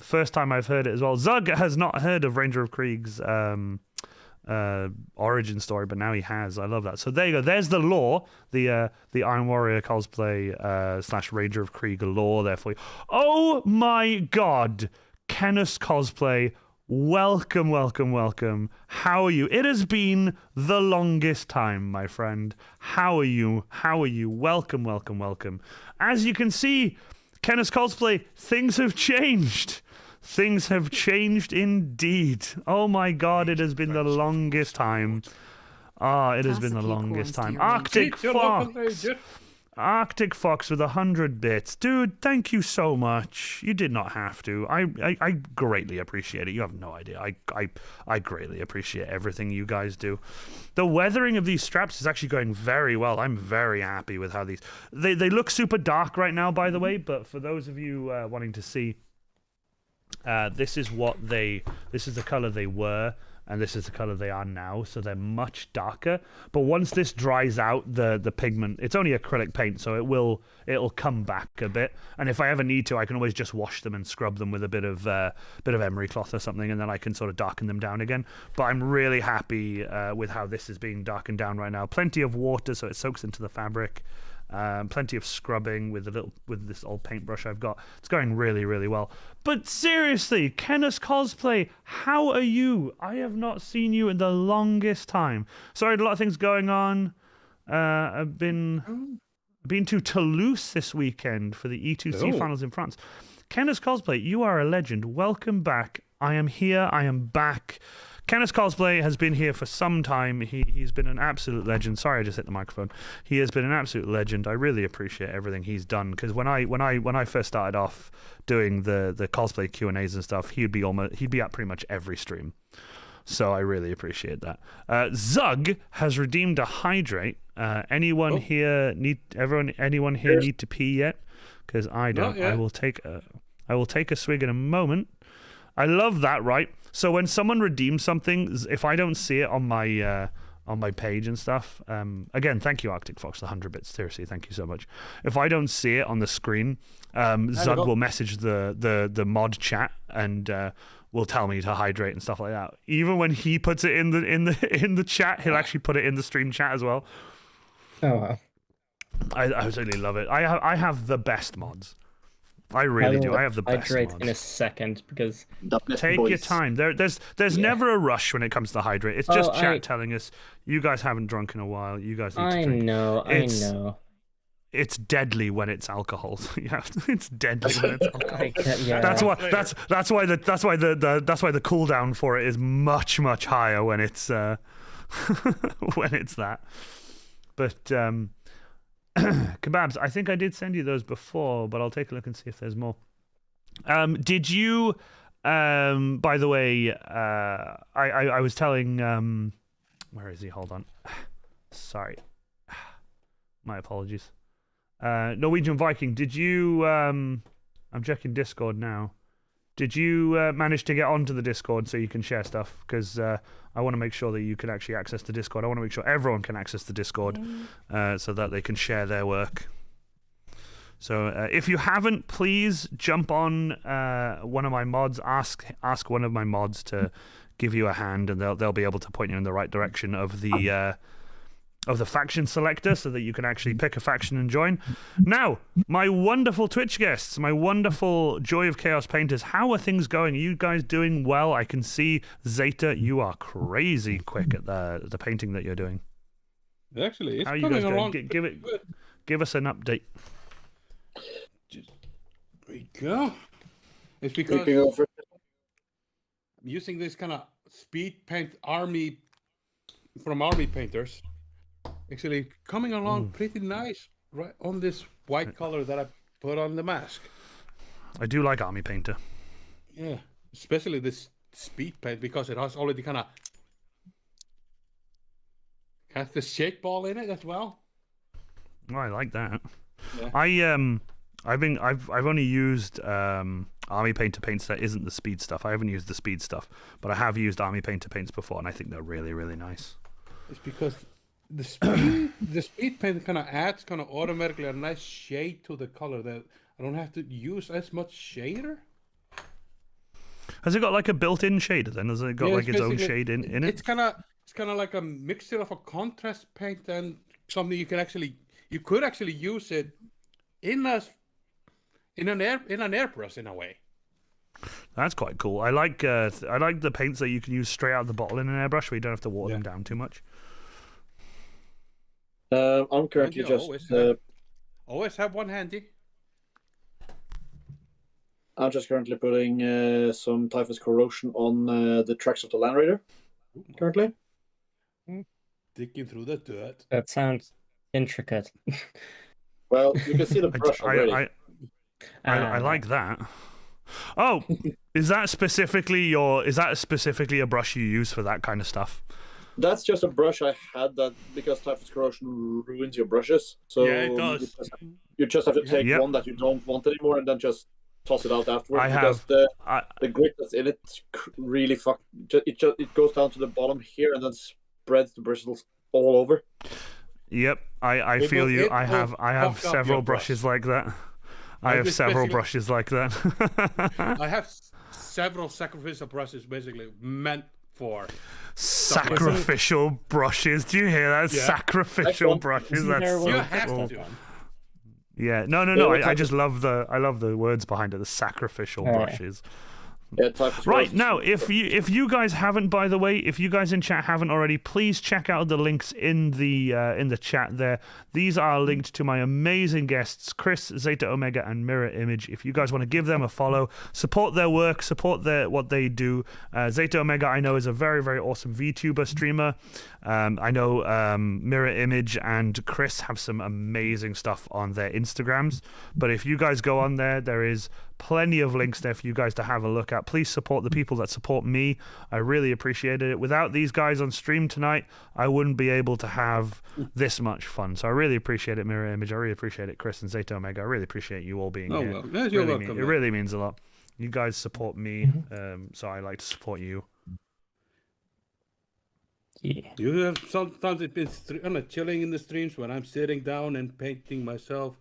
first time I've heard it as well. Zug has not heard of Ranger of Krieg's origin story, but now he has. I love that. So there you go. There's the lore, the Iron Warrior cosplay / Ranger of Krieg lore there for you. Oh my God, Kenneth cosplay. Welcome. How are you? It has been the longest time, my friend. How are you? Welcome. As you can see, Kenneth's cosplay, things have changed. Things have changed indeed. Oh my God, it has been the longest time. It has been the longest time. Arctic Fox. Arctic Fox with 100 bits. Dude, thank you so much. You did not have to. I greatly appreciate it. You have no idea. I greatly appreciate everything you guys do. The weathering of these straps is actually going very well. I'm very happy with how these... They look super dark right now, by the way, but for those of you wanting to see, this is the color they were, and this is the color they are now, so they're much darker. But once this dries out, the pigment, it's only acrylic paint, so it'll come back a bit. And if I ever need to, I can always just wash them and scrub them with a bit of emery cloth or something, and then I can sort of darken them down again. But I'm really happy with how this is being darkened down right now. Plenty of water, so it soaks into the fabric. Plenty of scrubbing with this old paintbrush I've got. It's going really, really well. But seriously, Kenneth Cosplay, how are you? I have not seen you in the longest time. Sorry, a lot of things going on. I've been to Toulouse this weekend for the E2C finals in France. Kenneth Cosplay, you are a legend. Welcome back. I am here. I am back. Kenneth Cosplay has been here for some time. He's been an absolute legend. Sorry, I just hit the microphone. He has been an absolute legend. I really appreciate everything he's done, because when I first started off doing the cosplay Q&As and stuff, he'd be at pretty much every stream. So I really appreciate that. Zug has redeemed a hydrate. Anyone here need to pee yet? Because I don't. I will take a swig in a moment. I love that, right? So when someone redeems something, if I don't see it on my page and stuff, again, thank you, Arctic Fox, the 100 bits. Seriously, thank you so much. If I don't see it on the screen, Zug will message the mod chat and will tell me to hydrate and stuff like that. Even when he puts it in the chat, he'll actually put it in the stream chat as well. Oh wow! I absolutely love it. I have the best mods. I really do. I have the best hydrate mods. in a second, because take your time. There's never a rush when it comes to hydrate. It's just chat telling us you guys haven't drunk in a while. You guys need to drink. I know. It's deadly when it's alcohol. It's deadly when it's alcohol. Yeah. That's why the cooldown for it is much higher when it's when it's that. But Kebabs, I think I did send you those before, but I'll take a look and see if there's more. Did you, by the way, I was telling, where is he? Hold on. Sorry. My apologies. Norwegian Viking, did you, I'm checking Discord now. Did you manage to get onto the Discord so you can share stuff? Because I want to make sure that you can actually access the Discord. I want to make sure everyone can access the Discord so that they can share their work. So if you haven't, please jump on one of my mods. Ask one of my mods to give you a hand, and they'll be able to point you in the right direction of the faction selector so that you can actually pick a faction and join. Now, my wonderful Twitch guests, my wonderful Joy of Chaos painters, how are things going? Are you guys doing well? I can see Zeta, you are crazy quick at the painting that you're doing. Actually, it's how are you coming guys along. going? Give us an update. There we go. It's because I'm using this kind of speed paint from army painters. Actually coming along pretty nice, right on this white color that I put on the mask. I do like Army Painter. Yeah, especially this speed paint, because it has already kind of has the shake ball in it as well. Oh, I like that. Yeah. I've only used Army Painter paints that isn't the speed stuff. I haven't used the speed stuff, but I have used Army Painter paints before, and I think they're really, really nice. It's because the speed paint kind of adds kind of automatically a nice shade to the color that I don't have to use as much shader. Has it got like a built-in shader then? Has it got like its own shade in it? It's kind of like a mixture of a contrast paint and something you could actually use it in an airbrush in a way. That's quite cool. I like the paints that you can use straight out of the bottle in an airbrush, where you don't have to water them down too much. I'm currently always have one handy. I'm just currently putting some typhus corrosion on the tracks of the Land Raider. Currently, digging through the dirt. That sounds intricate. Well, you can see the brush already. I like that. Oh, is that specifically a brush you use for that kind of stuff? That's just a brush I had that because typhus corrosion ruins your brushes. So Yeah, it does. You just have to take one that you don't want anymore and then just toss it out afterwards. The grit that's in it really it goes down to the bottom here and then spreads the bristles all over. Yep, I feel you. I have several brushes like that. I have several brushes like that. I have several sacrificial brushes basically meant for sacrificial brushes. Do you hear that? Yeah. Sacrificial brushes. That's so cool. Yeah, no. I just love the words behind it. The sacrificial brushes. Yeah, right now, if you guys haven't, by the way, if you guys in chat haven't already, please check out the links in the chat there. These are linked to my amazing guests, Kriz, Zeta Omega, and Mirror Image. If you guys want to give them a follow, support their work, support what they do. Zeta Omega, I know, is a very, very awesome VTuber streamer. I know Mirror Image and Kriz have some amazing stuff on their Instagrams. But if you guys go on there, there is plenty of links there for you guys to have a look at. Please support the people that support me. I really appreciate it. Without these guys on stream tonight, I wouldn't be able to have this much fun. So I really appreciate it, Mirror Image. I really appreciate it, Kriz and Zeta Omega. I really appreciate you all being here. Well, you're welcome. It really means a lot. You guys support me, so I like to support you. Yeah. You have sometimes it's been chilling in the streams when I'm sitting down and painting myself.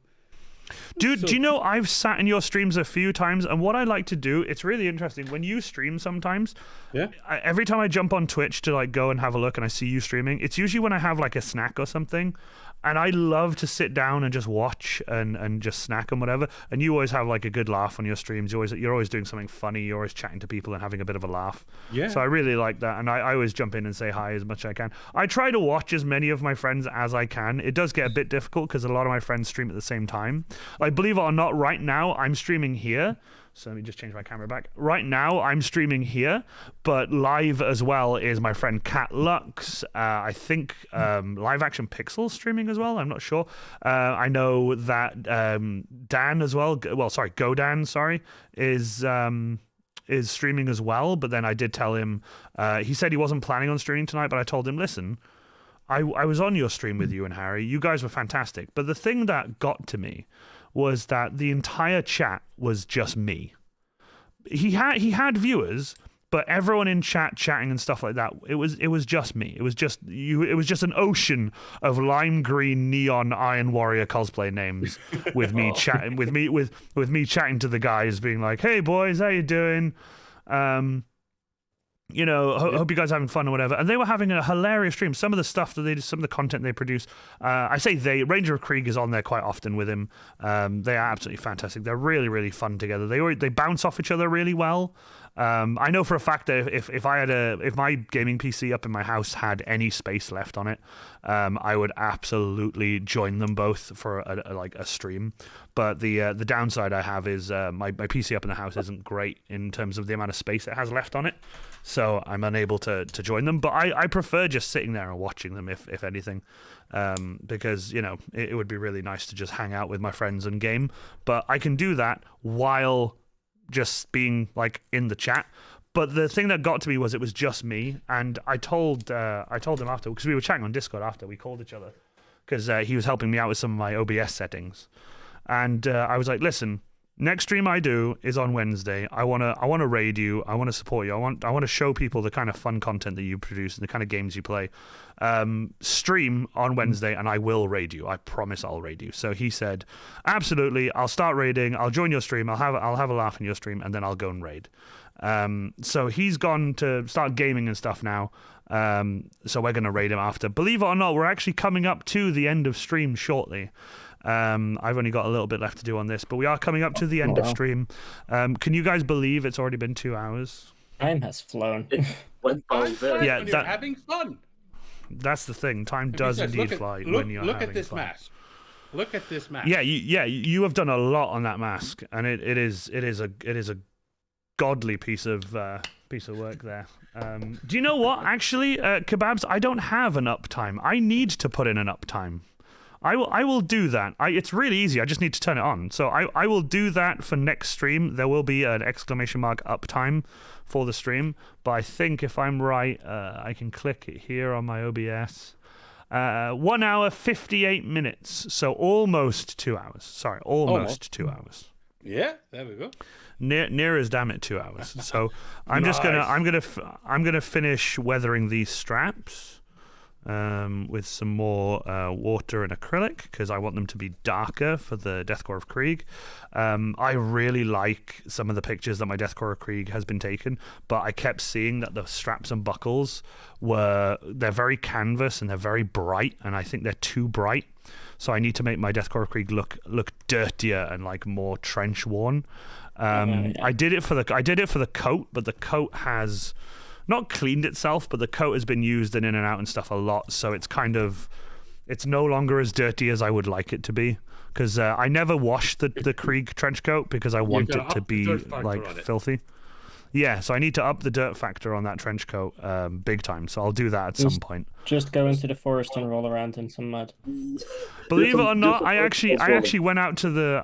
Dude, do you know I've sat in your streams a few times, and what I like to do, it's really interesting when you stream sometimes. Yeah. Every time I jump on Twitch to like go and have a look and I see you streaming, it's usually when I have like a snack or something, and I love to sit down and just watch and just snack and whatever. And you always have like a good laugh on your streams. You're always doing something funny. You're always chatting to people and having a bit of a laugh. Yeah. So I really like that, and I always jump in and say hi as much as I can. I try to watch as many of my friends as I can. It does get a bit difficult because a lot of my friends stream at the same time. Like, believe it or not, right now I'm streaming here. So let me just change my camera back. Right now, I'm streaming here, but live as well is my friend Cat Lux. I think Live Action Pixel streaming as well. I'm not sure. I know that Dan as well. Well, sorry, Godan, is streaming as well. But then I did tell him. He said he wasn't planning on streaming tonight, but I told him, listen, I was on your stream with you and Harry. You guys were fantastic. But the thing that got to me was that the entire chat was just me. He had viewers, but everyone in chat chatting and stuff like that, it was just me. It was just you. It was just an ocean of lime green neon Iron Warrior cosplay names with me chatting with me chatting to the guys, being like, "Hey boys, how you doing? You know, hope you guys are having fun or whatever." And they were having a hilarious stream. Some of the stuff that they did, some of the content they produce. I say Ranger of Krieg is on there quite often with him. They are absolutely fantastic. They're really, really fun together. They bounce off each other really well. I know for a fact that if my gaming PC up in my house had any space left on it, I would absolutely join them both for a stream. But the downside I have is my PC up in the house isn't great in terms of the amount of space it has left on it, so I'm unable to join them. But I prefer just sitting there and watching them if anything, because you know it would be really nice to just hang out with my friends and game. But I can do that while just being like in the chat. But the thing that got to me was it was just me, and I told him after, because we were chatting on Discord after we called each other, because he was helping me out with some of my OBS settings, and I was like, listen, next stream I do is on Wednesday. I wanna raid you. I want to support you. I want to show people the kind of fun content that you produce and the kind of games you play. Stream on Wednesday and I will raid you. I promise I'll raid you. So he said, absolutely, I'll start raiding. I'll join your stream. I'll have a laugh in your stream, and then I'll go and raid. So he's gone to start gaming and stuff now. So we're gonna raid him after. Believe it or not, we're actually coming up to the end of stream shortly. I've only got a little bit left to do on this, but we are coming up to the end of stream. Can you guys believe it's already been 2 hours? Time has flown. Yeah, when you're having fun. That's the thing. Time does indeed fly when you're having fun. Look at this mask. Look at this mask. Yeah, you have done a lot on that mask, and it is a godly piece of work there. Do you know what? Actually, Kebabs, I don't have an uptime. I need to put in an uptime. I will do that. It's really easy. I just need to turn it on. So I will do that for next stream. There will be an exclamation mark uptime for the stream. But I think if I'm right, I can click it here on my OBS. 1 hour, 58 minutes. So almost 2 hours. Sorry, almost 2 hours. Yeah, there we go. Near as damn it 2 hours. So I'm just I'm gonna finish weathering these straps. With some more water and acrylic because I want them to be darker for the Deathcore of Krieg. I really like some of the pictures that my Deathcore of Krieg has been taken, but I kept seeing that the straps and buckles they're very canvas and they're very bright, and I think they're too bright. So I need to make my Deathcore of Krieg look dirtier and like more trench worn. I did it for the coat, but the coat has not cleaned itself, but the coat has been used and in and out and stuff a lot, so it's no longer as dirty as I would like it to be. Because I never washed the Krieg trench coat because I want it to be like filthy. Yeah, so I need to up the dirt factor on that trench coat big time. So I'll do that at some point. Just go into the forest and roll around in some mud. Believe it or not, I actually went out to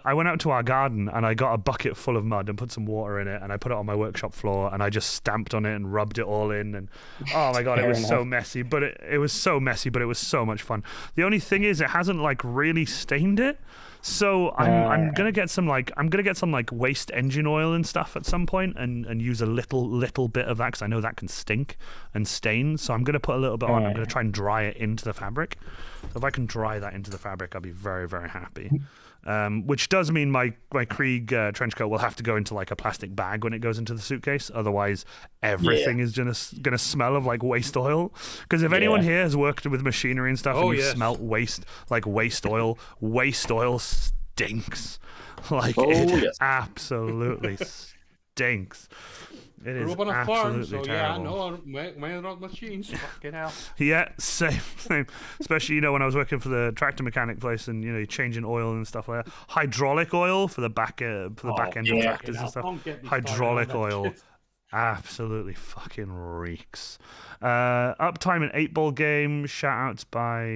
our garden and I got a bucket full of mud and put some water in it and I put it on my workshop floor and I just stamped on it and rubbed it all in, and oh my god, it was so messy, but it was so messy, but it was so much fun. The only thing is it hasn't like really stained it. So I'm gonna get some like waste engine oil and stuff at some point and use a little bit of that because I know that can stink and stain. So I'm gonna put a little bit on. I'm gonna try and dry it into the fabric. So if I can dry that into the fabric, I'll be very, very happy. Which does mean my Krieg trench coat will have to go into like a plastic bag when it goes into the suitcase. Otherwise, everything is gonna smell of like waste oil. Because if anyone here has worked with machinery and stuff and you smelt waste oil stinks. Like absolutely stinks. It is on a farm, absolutely so terrible. yeah, I know. Man on machines, fucking hell. Yeah, same. Especially, when I was working for the tractor mechanic place, and you're changing oil and stuff like that. Hydraulic oil for the back end of tractors and stuff. Hydraulic oil, absolutely fucking reeks. Uptime an 8-ball game. Shout outs by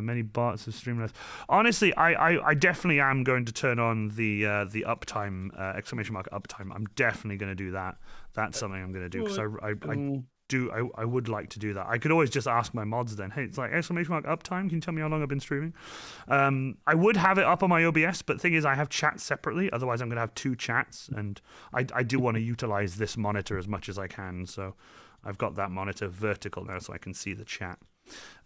many bots of Streamlabs. Honestly, I definitely am going to turn on the uptime exclamation mark uptime. I'm definitely going to do that. That's something I'm going to do because I would like to do that. I could always just ask my mods then, hey, it's like exclamation mark uptime. Can you tell me how long I've been streaming? I would have it up on my OBS, but the thing is I have chats separately. Otherwise, I'm going to have 2 chats, and I do want to utilize this monitor as much as I can. So I've got that monitor vertical now so I can see the chat.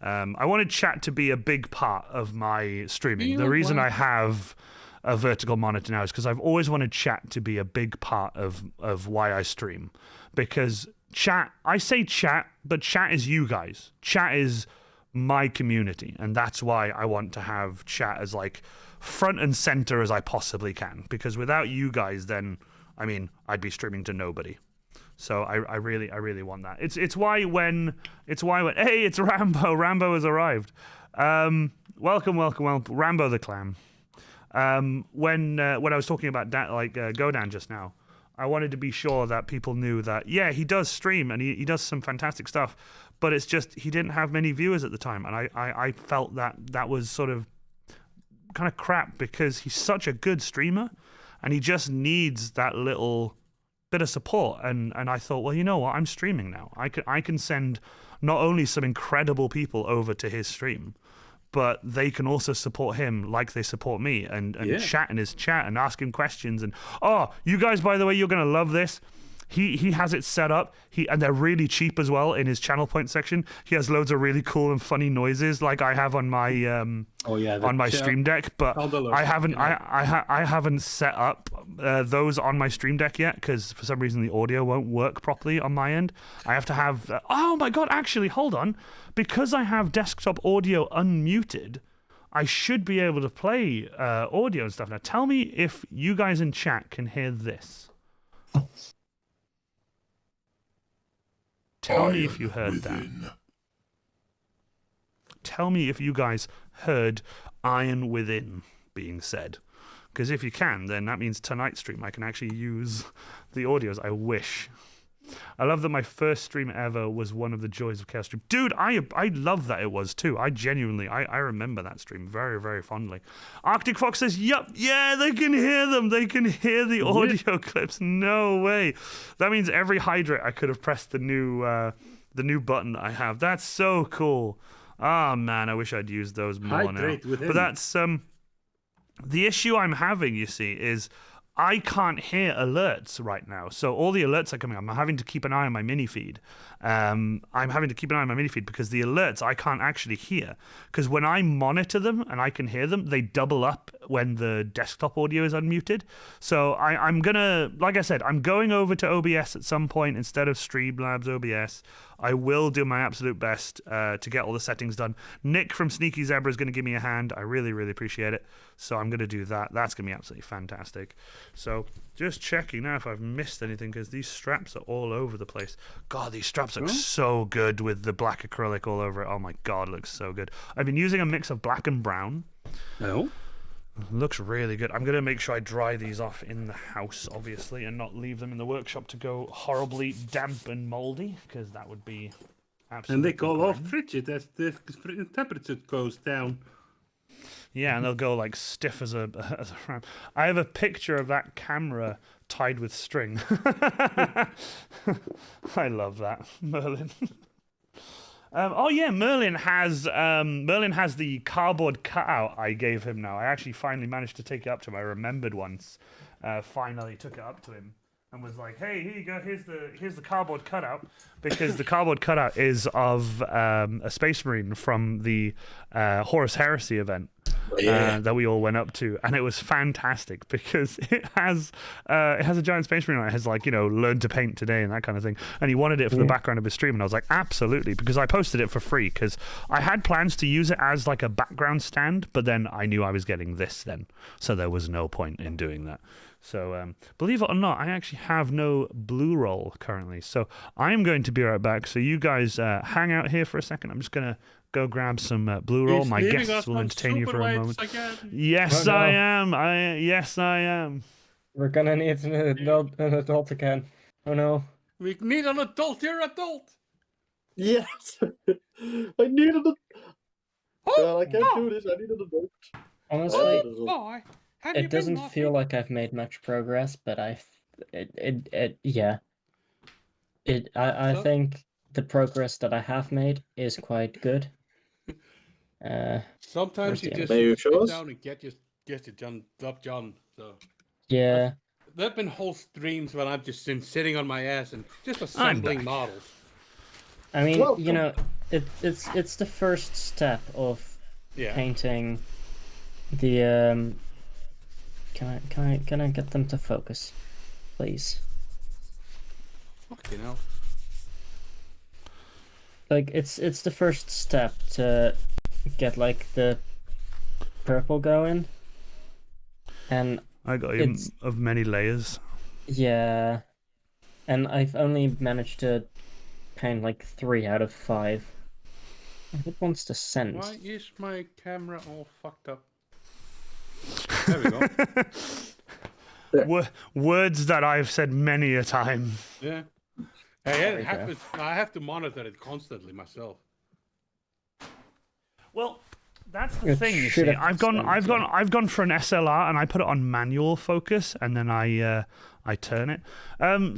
I wanted chat to be a big part of my streaming. The reason I have a vertical monitor now is because I've always wanted chat to be a big part of why I stream. Because chat, I say chat, but chat is you guys. Chat is my community, and that's why I want to have chat as like front and center as I possibly can. Because without you guys, then I'd be streaming to nobody. So I really want that. It's why when hey, it's Rambo. Rambo has arrived. Welcome, Rambo the Clam. When I was talking about Godan just now, I wanted to be sure that people knew that he does stream and he does some fantastic stuff, but it's just he didn't have many viewers at the time, and I felt that was sort of kind of crap because he's such a good streamer and he just needs that little bit of support, and I thought, well, you know what, I'm streaming now. I can send not only some incredible people over to his stream, but they can also support him like they support me and chat in his chat and ask him questions. And you guys, by the way, you're gonna love this. He has it set up. And they're really cheap as well in his channel point section. He has loads of really cool and funny noises like I have on my on my Stream Deck, but I haven't set up those on my Stream Deck yet because for some reason the audio won't work properly on my end. I have to have oh my god, actually hold on, because I have desktop audio unmuted, I should be able to play audio and stuff. Now tell me if you guys in chat can hear this. Tell me if you heard that. Tell me if you guys heard Iron Within being said. Because if you can, then that means tonight's stream I can actually use the audios. I wish. I love that my first stream ever was one of the joys of Chaos Stream. Dude, I love that it was too. I genuinely, I remember that stream very, very fondly. Arctic Fox says, yup, yeah, they can hear them. They can hear the audio clips. No way. That means every hydrate I could have pressed the new button that I have. That's so cool. Ah, man, I wish I'd used those more now. But that's, the issue I'm having, you see, is I can't hear alerts right now. So all the alerts are coming up. I'm having to keep an eye on my mini feed. I'm having to keep an eye on my mini feed because the alerts I can't actually hear. Because when I monitor them and I can hear them, they double up when the desktop audio is unmuted. So I'm going to, like I said, I'm going over to OBS at some point instead of Streamlabs OBS. I will do my absolute best to get all the settings done. Nick from Sneaky Zebra is going to give me a hand. I really, really appreciate it. So I'm going to do that. That's going to be absolutely fantastic. So just checking now if I've missed anything because these straps are all over the place. God, these straps look so good with the black acrylic all over it. Oh my God, it looks so good. I've been using a mix of black and brown. Oh. Looks really good. I'm going to make sure I dry these off in the house, obviously, and not leave them in the workshop to go horribly damp and moldy, because that would be absolutely And they go off grand. frigid as the temperature goes down. Yeah, and they'll go like stiff as a ram. I have a picture of that camera tied with string. I love that, Merlin. Oh yeah, Merlin has the cardboard cutout I gave him now. I actually finally managed to take it up to him. I remembered once, finally took it up to him and was like, "Hey, here you go. Here's the cardboard cutout," because the cardboard cutout is of a Space Marine from the Horus Heresy event. That we all went up to, and it was fantastic because it has a giant Space Marine on it. It has learn to paint today and that kind of thing, and he wanted it for the background of his stream, and I was like, absolutely, because I posted it for free because I had plans to use it as like a background stand, but then I knew I was getting this then, so there was no point in doing that. So believe it or not, I actually have no blue roll currently, so I'm going to be right back. So you guys hang out here for a second. I'm just gonna go grab some blue roll. My guests will entertain you for a moment. Yes, I am. Yes, I am. We're gonna need an adult again. Oh no. We need an adult. You're adult. Yes. I need an adult. I can't do this. I need an adult. Honestly, Boy, it doesn't feel like I've made much progress, but I think the progress that I have made is quite good. Sometimes you just sit down and get your job done. So yeah, there've been whole streams when I've just been sitting on my ass and just assembling models. I mean, it's the first step of painting the. Can I get them to focus, please? Fucking hell. Like it's the first step to get like the purple going, and I got him of many layers. Yeah, and I've only managed to paint like 3 out of 5. If it wants to send. Why is my camera all fucked up? There we go. Words that I've said many a time. Yeah. Hey, I have to monitor it constantly myself. Well, that's the thing. You see, I've gone for an SLR and I put it on manual focus, and then I turn it.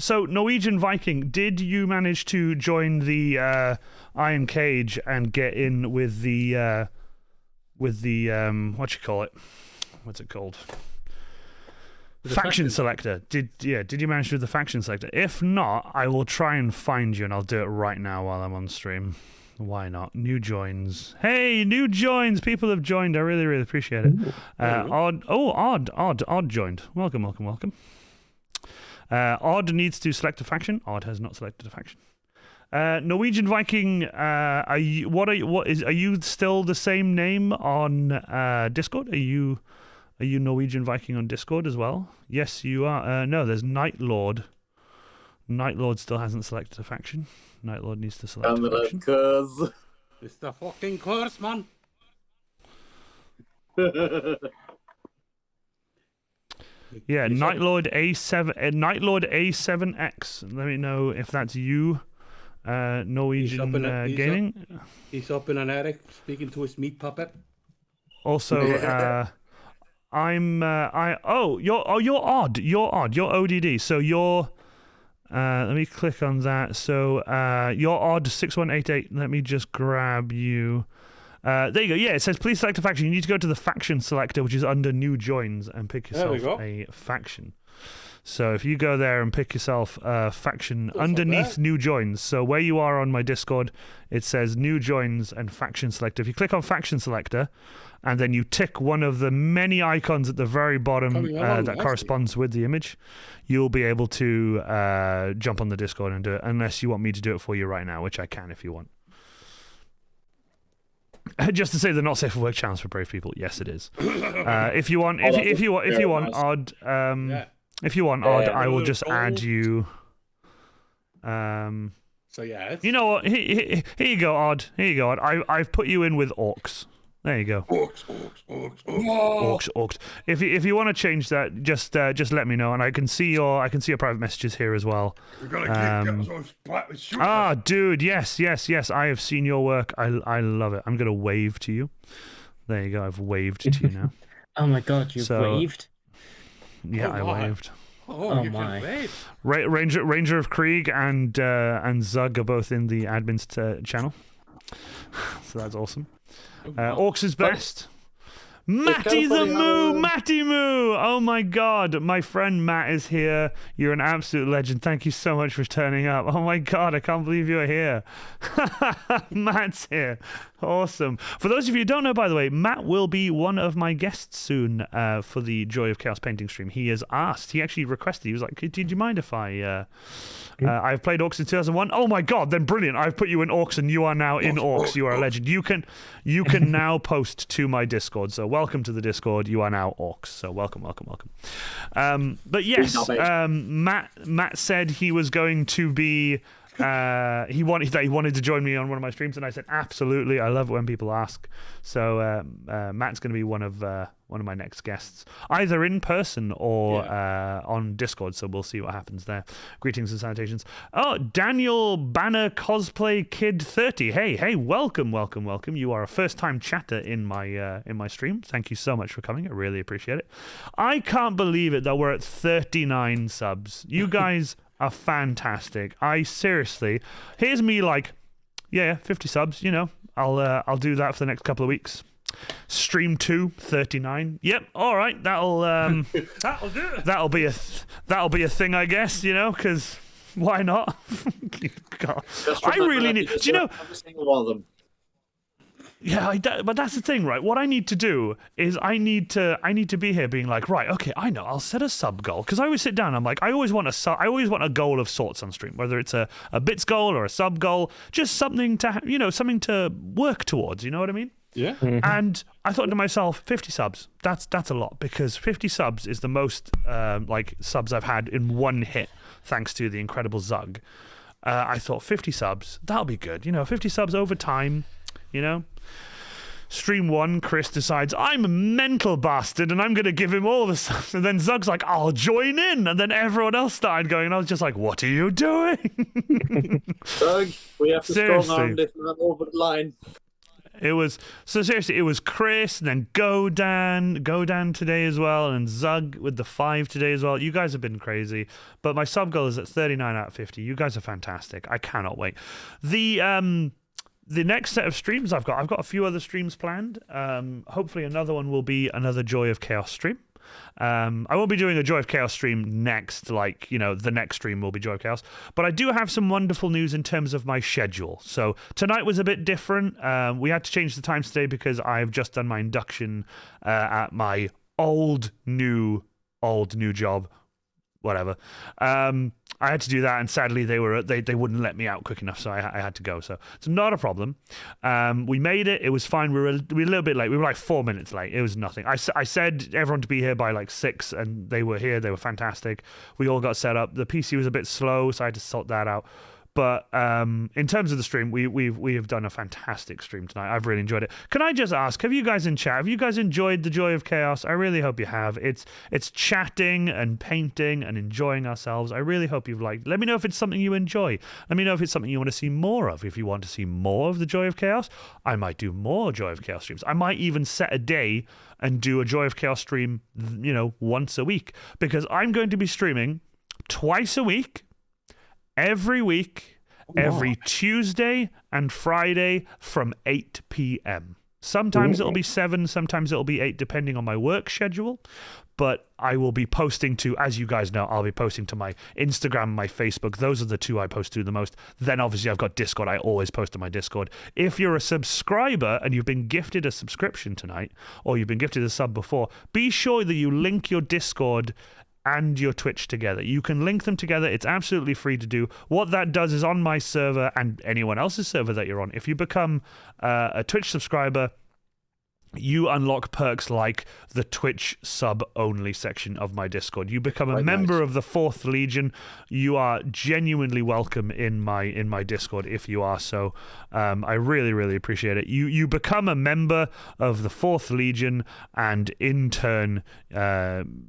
So Norwegian Viking, did you manage to join the Iron Cage and get in with the what you call it? What's it called? Faction selector. Did you manage to do the faction selector? If not, I will try and find you, and I'll do it right now while I'm on stream. Why not? New joins. Hey, new joins. People have joined. I really, really appreciate it. Odd joined. Welcome. Odd needs to select a faction. Odd has not selected a faction. Norwegian Viking, are you still the same name on Discord? Are you Norwegian Viking on Discord as well? Yes, you are. No, there's Night Lord. Night Lord still hasn't selected a faction. Night Lord needs to select a faction. It's the fucking curse, man. Yeah, Nightlord A7, Nightlord A7X. Let me know if that's you, Norwegian Gaming. He's up in an attic speaking to his meat puppet. Also, you're odd. You're ODD. So you're. Let me click on that. So you're odd 6188. Let me just grab you. There you go. Yeah, it says please select a faction. You need to go to the faction selector, which is under new joins, and pick yourself a faction. So if you go there and pick yourself a faction underneath new joins, so where you are on my Discord, it says new joins and faction selector. If you click on faction selector, and then you tick one of the many icons at the very bottom that corresponds with the image, you'll be able to jump on the Discord and do it, unless you want me to do it for you right now, which I can if you want. Just to say, the not safe for work challenge for brave people. Yes, it is. If you want, if you want odd, if you want odd, I will just add you. So yeah, you know what? Here you go, odd. Here you go, odd. I've put you in with orcs. There you go. Orcs. If you want to change that, just let me know, and I can see your private messages here as well. We're gonna dude, yes. I have seen your work. I love it. I'm gonna wave to you. There you go. I've waved to you now. Oh my god, you've waved? Yeah, I waved. Oh my! Ranger of Krieg and Zug are both in the admin's channel, so that's awesome. Orcs is best. Matty the Moo! Matty Moo! Oh my god, my friend Matt is here. You're an absolute legend. Thank you so much for turning up. Oh my god, I can't believe you're here. Matt's here. Awesome. For those of you who don't know, by the way, Matt will be one of my guests soon for the Joy of Chaos painting stream. He has asked. He actually requested. He was like, did you mind if I've played Orcs in 2001. Oh my god, then brilliant. I've put you in Orcs and you are now in Orcs. You are a legend. You can now post to my Discord. So welcome to the Discord. You are now Orcs. So welcome. But yes, Matt said he was going to be he wanted to join me on one of my streams, and I said absolutely. I love it when people ask. So Matt's going to be one of my next guests, either in person or on Discord. So we'll see what happens there. Greetings and salutations. Oh, Daniel Banner Cosplay Kid 30. Hey, welcome. You are a first-time chatter in my stream. Thank you so much for coming. I really appreciate it. I can't believe it that we're at 39 subs. You guys are fantastic. I seriously, here's me like, 50 subs. You know, I'll do that for the next couple of weeks. Stream 2, 39. Yep. All right. That'll do it. That'll be a thing, I guess. You know, because why not? God. I really need. Do you know? Every single one of them. Yeah, but that's the thing, right? What I need to do is I need to be here being like, right, okay, I know, I'll set a sub goal, because I always sit down, I'm like, I always want a goal of sorts on stream, whether it's a bits goal or a sub goal, just something to work towards. You know what I mean? Yeah. Mm-hmm. And I thought to myself, 50 subs, that's a lot, because 50 subs is the most subs I've had in one hit, thanks to the incredible Zug. I thought 50 subs, that'll be good. 50 subs over time, Stream 1, Chris decides, I'm a mental bastard and I'm going to give him all the subs. And then Zug's like, I'll join in. And then everyone else started going. And I was just like, what are you doing? Zug, we have to strong arm this man over the line. It was Chris, and then Godan today as well, and Zug with the 5 today as well. You guys have been crazy. But my sub goal is at 39 out of 50. You guys are fantastic. I cannot wait. The next set of streams I've got a few other streams planned. Hopefully another one will be another Joy of Chaos stream. I won't be doing a Joy of Chaos stream next, the next stream will be Joy of Chaos. But I do have some wonderful news in terms of my schedule. So tonight was a bit different. We had to change the times today because I've just done my induction at my old new job. Whatever. I had to do that, and sadly they wouldn't let me out quick enough, so I had to go. So it's not a problem. We made it. It was fine. We were a little bit late. We were like 4 minutes late. It was nothing. I said everyone to be here by like 6, and they were here. They were fantastic. We all got set up. The PC was a bit slow, so I had to sort that out. But in terms of the stream, we have done a fantastic stream tonight. I've really enjoyed it. Can I just ask, have you guys in chat, have you guys enjoyed the Joy of Chaos? I really hope you have. It's chatting and painting and enjoying ourselves. I really hope you've liked. Let me know if it's something you enjoy. Let me know if it's something you want to see more of. If you want to see more of the Joy of Chaos, I might do more Joy of Chaos streams. I might even set a day and do a Joy of Chaos stream, once a week, because I'm going to be streaming twice a week, every week, every Tuesday and Friday from 8 p.m. Sometimes it'll be 7, sometimes it'll be 8, depending on my work schedule. But I will be posting to, as you guys know, I'll be posting to my Instagram, my Facebook. Those are the two I post to the most. Then obviously I've got Discord. I always post to my Discord. If you're a subscriber and you've been gifted a subscription tonight, or you've been gifted a sub before, be sure that you link your Discord and your Twitch together. You can link them together. It's absolutely free to do. What that does is on my server and anyone else's server that you're on, if you become a Twitch subscriber, you unlock perks like the Twitch sub-only section of my Discord. You become a member of the 4th Legion. You are genuinely welcome in my Discord if you are so. I really, really appreciate it. You become a member of the 4th Legion, and in turn,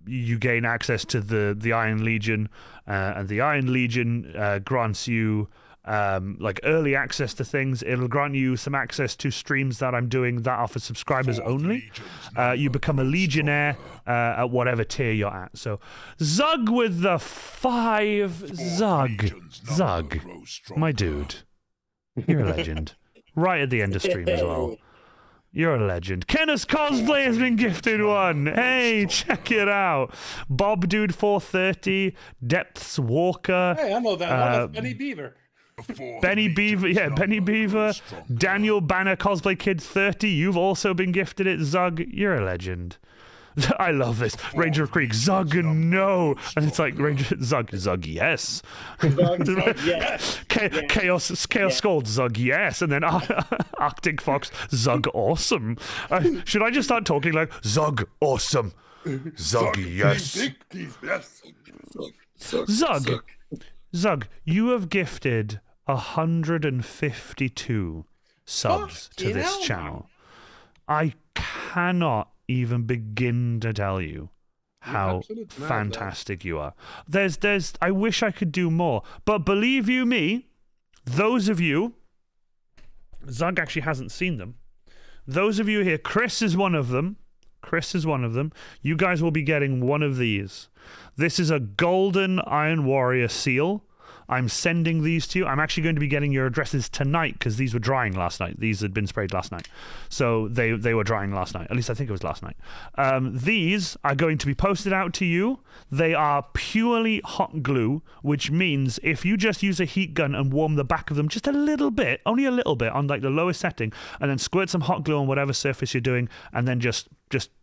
you gain access to the Iron Legion, and the Iron Legion grants you like early access to things. It'll grant you some access to streams that I'm doing that are for subscribers only. You become a Legionnaire at whatever tier you're at. So Zug with the 5. Zug, my dude, you're a legend. Right at the end of stream as well. You're a legend. Kenneth's Cosplay has been gifted one. Hey, check it out. Bob Dude 430, Depths Walker. Hey, I know that. That's Benny Beaver. Benny Beaver, Daniel Banner Cosplay Kid 30, you've also been gifted it. Zug, you're a legend. I love this. Ranger of Creek, Zug, no. And it's like Ranger Zug, yes. Zug, yes. Chaos Scold, Zug, yes. And then Arctic Fox, Zug, awesome. Should I just start talking like Zug, awesome? Zug, yes. Zug, you have gifted 152 subs to this channel. I cannot even begin to tell you how fantastic you are. I wish I could do more, but believe you me, those of you, Zug actually hasn't seen them. Those of you here, Chris is one of them. You guys will be getting one of these. This is a golden Iron Warrior seal. I'm sending these to you. I'm actually going to be getting your addresses tonight because these were drying last night. These had been sprayed last night. So they were drying last night. At least I think it was last night. These are going to be posted out to you. They are purely hot glue, which means if you just use a heat gun and warm the back of them just a little bit, only a little bit on like the lowest setting, and then squirt some hot glue on whatever surface you're doing, and then just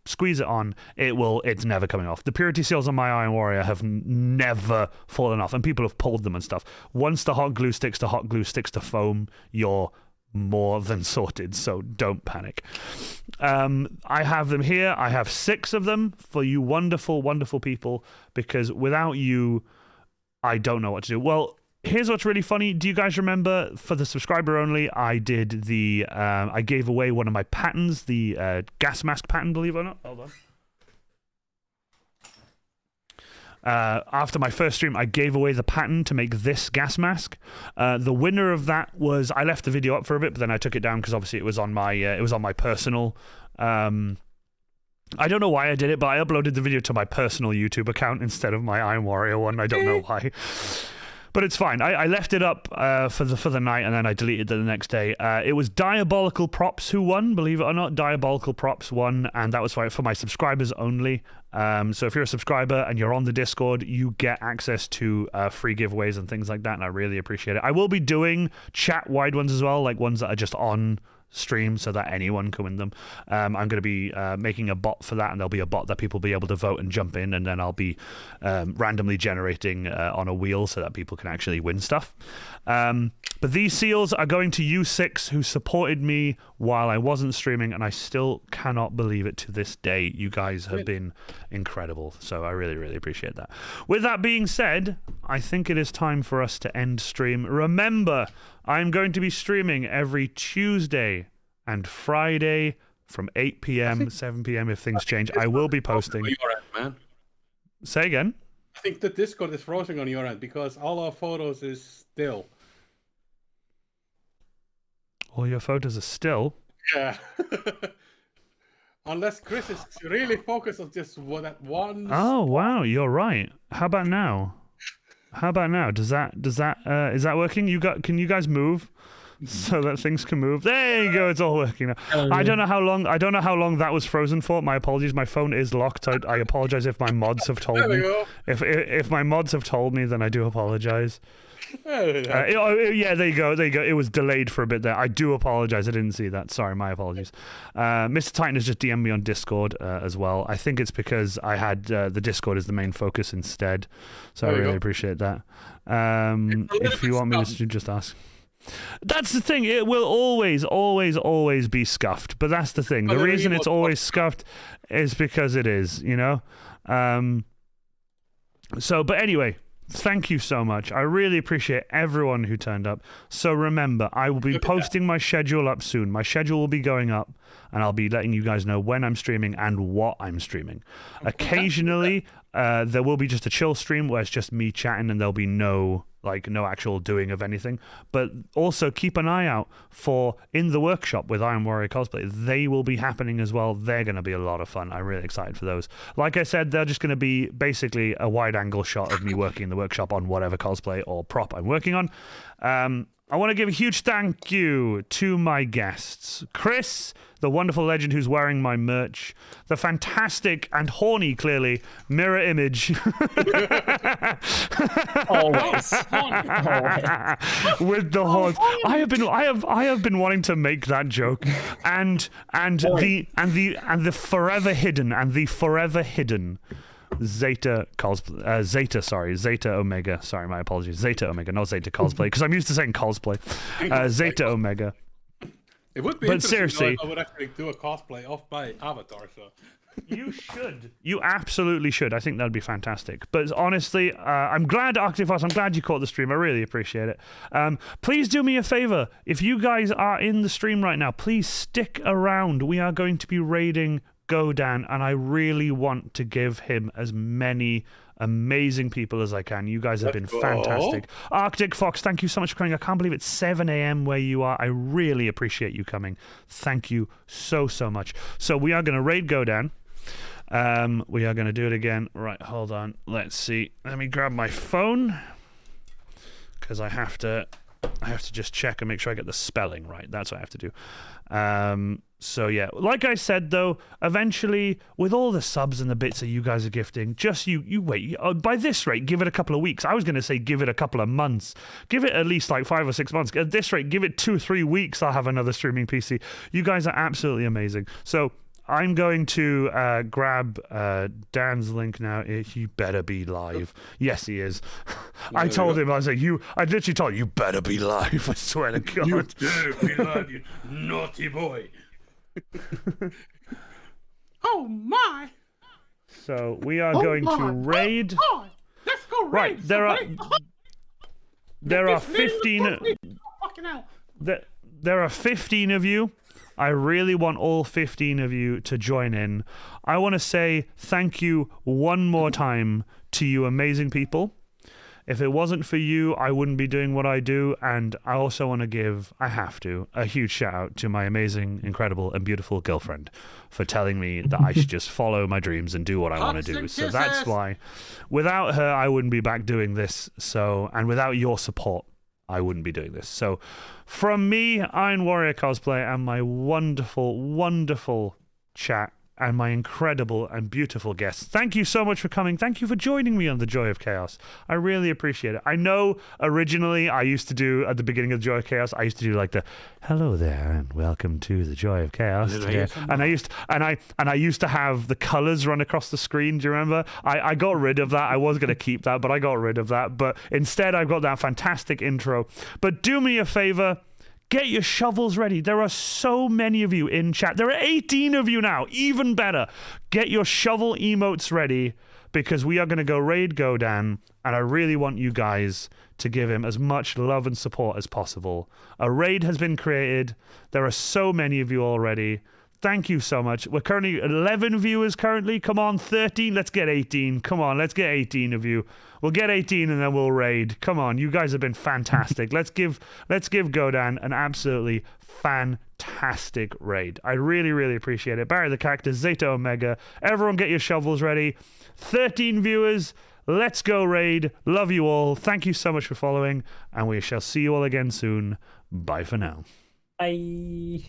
squeeze it on, it's never coming off. The purity seals on my Iron Warrior have never fallen off, and people have pulled them and stuff. Once the hot glue sticks to foam, you're more than sorted, so don't panic. I have them here. I have 6 of them for you wonderful, wonderful people, because without you, I don't know what to do. Well, here's what's really funny. Do you guys remember for the subscriber only, I did I gave away one of my patents, the gas mask patent, believe it or not. Hold on. After my first stream, I gave away the patent to make this gas mask. The winner of that was, I left the video up for a bit, but then I took it down because obviously it was on my personal. I don't know why I did it, but I uploaded the video to my personal YouTube account instead of my Iron Warrior one. I don't know why. But it's fine. I left it up for the night, and then I deleted it the next day. It was Diabolical Props who won, believe it or not. Diabolical Props won, and that was for my subscribers only. So if you're a subscriber and you're on the Discord, you get access to free giveaways and things like that, and I really appreciate it. I will be doing chat-wide ones as well, like ones that are just on stream so that anyone can win them. I'm going to be making a bot for that, and there'll be a bot that people will be able to vote and jump in, and then I'll be randomly generating on a wheel so that people can actually win stuff. But these seals are going to you 6 who supported me while I wasn't streaming, and I still cannot believe it to this day. You guys have been incredible. So I really, really appreciate that. With that being said, I think it is time for us to end stream. Remember, I'm going to be streaming every Tuesday and Friday from 8 p.m., 7 p.m. if things change. I will be posting. Your end, man. Say again? I think the Discord is frozen on your end because all our photos is still. All your photos are still? Yeah. Unless Chris is really focused on just that one. Oh, wow, you're right. How about now? Is that working? Can you guys move so that things can move? There you go. It's all working now. I don't know how long that was frozen for. My apologies. My phone is locked. I apologize if my mods have told me. If my mods have told me, then I do apologize. Yeah, there you go. It was delayed for a bit there. I do apologize. I didn't see that. Sorry, my apologies. Mr. Titan has just DM'd me on Discord as well. I think it's because I had the Discord as the main focus instead. So I really appreciate that. If you want me to just ask. That's the thing. It will always be scuffed. But that's the thing. The reason it's always scuffed is because it is, you know? But anyway, thank you so much. I really appreciate everyone who turned up. So remember, I will be posting my schedule up soon. My schedule will be going up, and I'll be letting you guys know when I'm streaming and what I'm streaming. Occasionally, there will be just a chill stream where it's just me chatting and there'll be no actual doing of anything. But also keep an eye out for In the Workshop with Iron Warrior Cosplay. They will be happening as well. They're going to be a lot of fun. I'm really excited for those. Like I said, they're just going to be basically a wide angle shot of me working in the workshop on whatever cosplay or prop I'm working on. I want to give a huge thank you to my guests. Chris, the wonderful legend who's wearing my merch. The fantastic and horny, clearly, mirror image. Always. With the horns. I have been wanting to make that joke. And the forever hidden Zeta Omega. Sorry, my apologies. Zeta Omega, not Zeta Cosplay, because I'm used to saying cosplay. Zeta Omega. It would be but interesting seriously, if I would actually do a cosplay of my avatar. So you should. You absolutely should. I think that'd be fantastic. But honestly, I'm glad, Octafos, I'm glad you caught the stream. I really appreciate it. Please do me a favor. If you guys are in the stream right now, please stick around. We are going to be raiding Godan, and I really want to give him as many amazing people as I can. You guys have been fantastic. Arctic Fox, thank you so much for coming. I can't believe it's 7 a.m. where you are. I really appreciate you coming. Thank you so much. So we are going to raid Godan. We are going to do it again. Right, hold on. Let's see. Let me grab my phone because I have to just check and make sure I get the spelling right. That's what I have to do. So yeah, like I said though, eventually with all the subs and the bits that you guys are gifting, just you wait. By this rate, give it a couple of weeks. I was going to say give it a couple of months. Give it at least like 5 or 6 months. At this rate, give it 2 or 3 weeks. I'll have another streaming PC. You guys are absolutely amazing. So I'm going to grab Dan's link now. He better be live. Yes, he is. I told him, I literally told him, you better be live. I swear to God. You better be live, you naughty boy. Oh my! So we are going to raid. Let's go raid. Right, there are 15. There are 15 of you. I really want all 15 of you to join in. I want to say thank you one more time to you amazing people. If it wasn't for you, I wouldn't be doing what I do. And I also want to give, I have to, a huge shout out to my amazing, incredible, and beautiful girlfriend for telling me that I should just follow my dreams and do what I want to do. So that's why, without her, I wouldn't be back doing this. So, and without your support, I wouldn't be doing this. So from me, Iron Warrior Cosplay, and my wonderful, wonderful chat, and my incredible and beautiful guests, thank you so much for coming. Thank you for joining me on The Joy of Chaos. I really appreciate it. I know originally I used to do, at the beginning of The Joy of Chaos, I used to do like the hello there and welcome to The Joy of Chaos. And I used to have the colors run across the screen. Do you remember? I got rid of that. I was going to keep that, but I got rid of that. But instead I've got that fantastic intro. But do me a favor, Get your shovels ready. There are so many of you in chat. There are 18 of you now. Even better. Get your shovel emotes ready because we are going to go raid Godan, and I really want you guys to give him as much love and support as possible. A raid has been created. There are so many of you already. Thank you so much. We're currently 11 viewers currently. Come on, 13. Let's get 18. Come on, let's get 18 of you. We'll get 18 and then we'll raid. Come on, you guys have been fantastic. Let's give Godan an absolutely fantastic raid. I really, really appreciate it. Barry the Cactus, Zeta Omega. Everyone get your shovels ready. 13 viewers. Let's go raid. Love you all. Thank you so much for following, and we shall see you all again soon. Bye for now. Bye.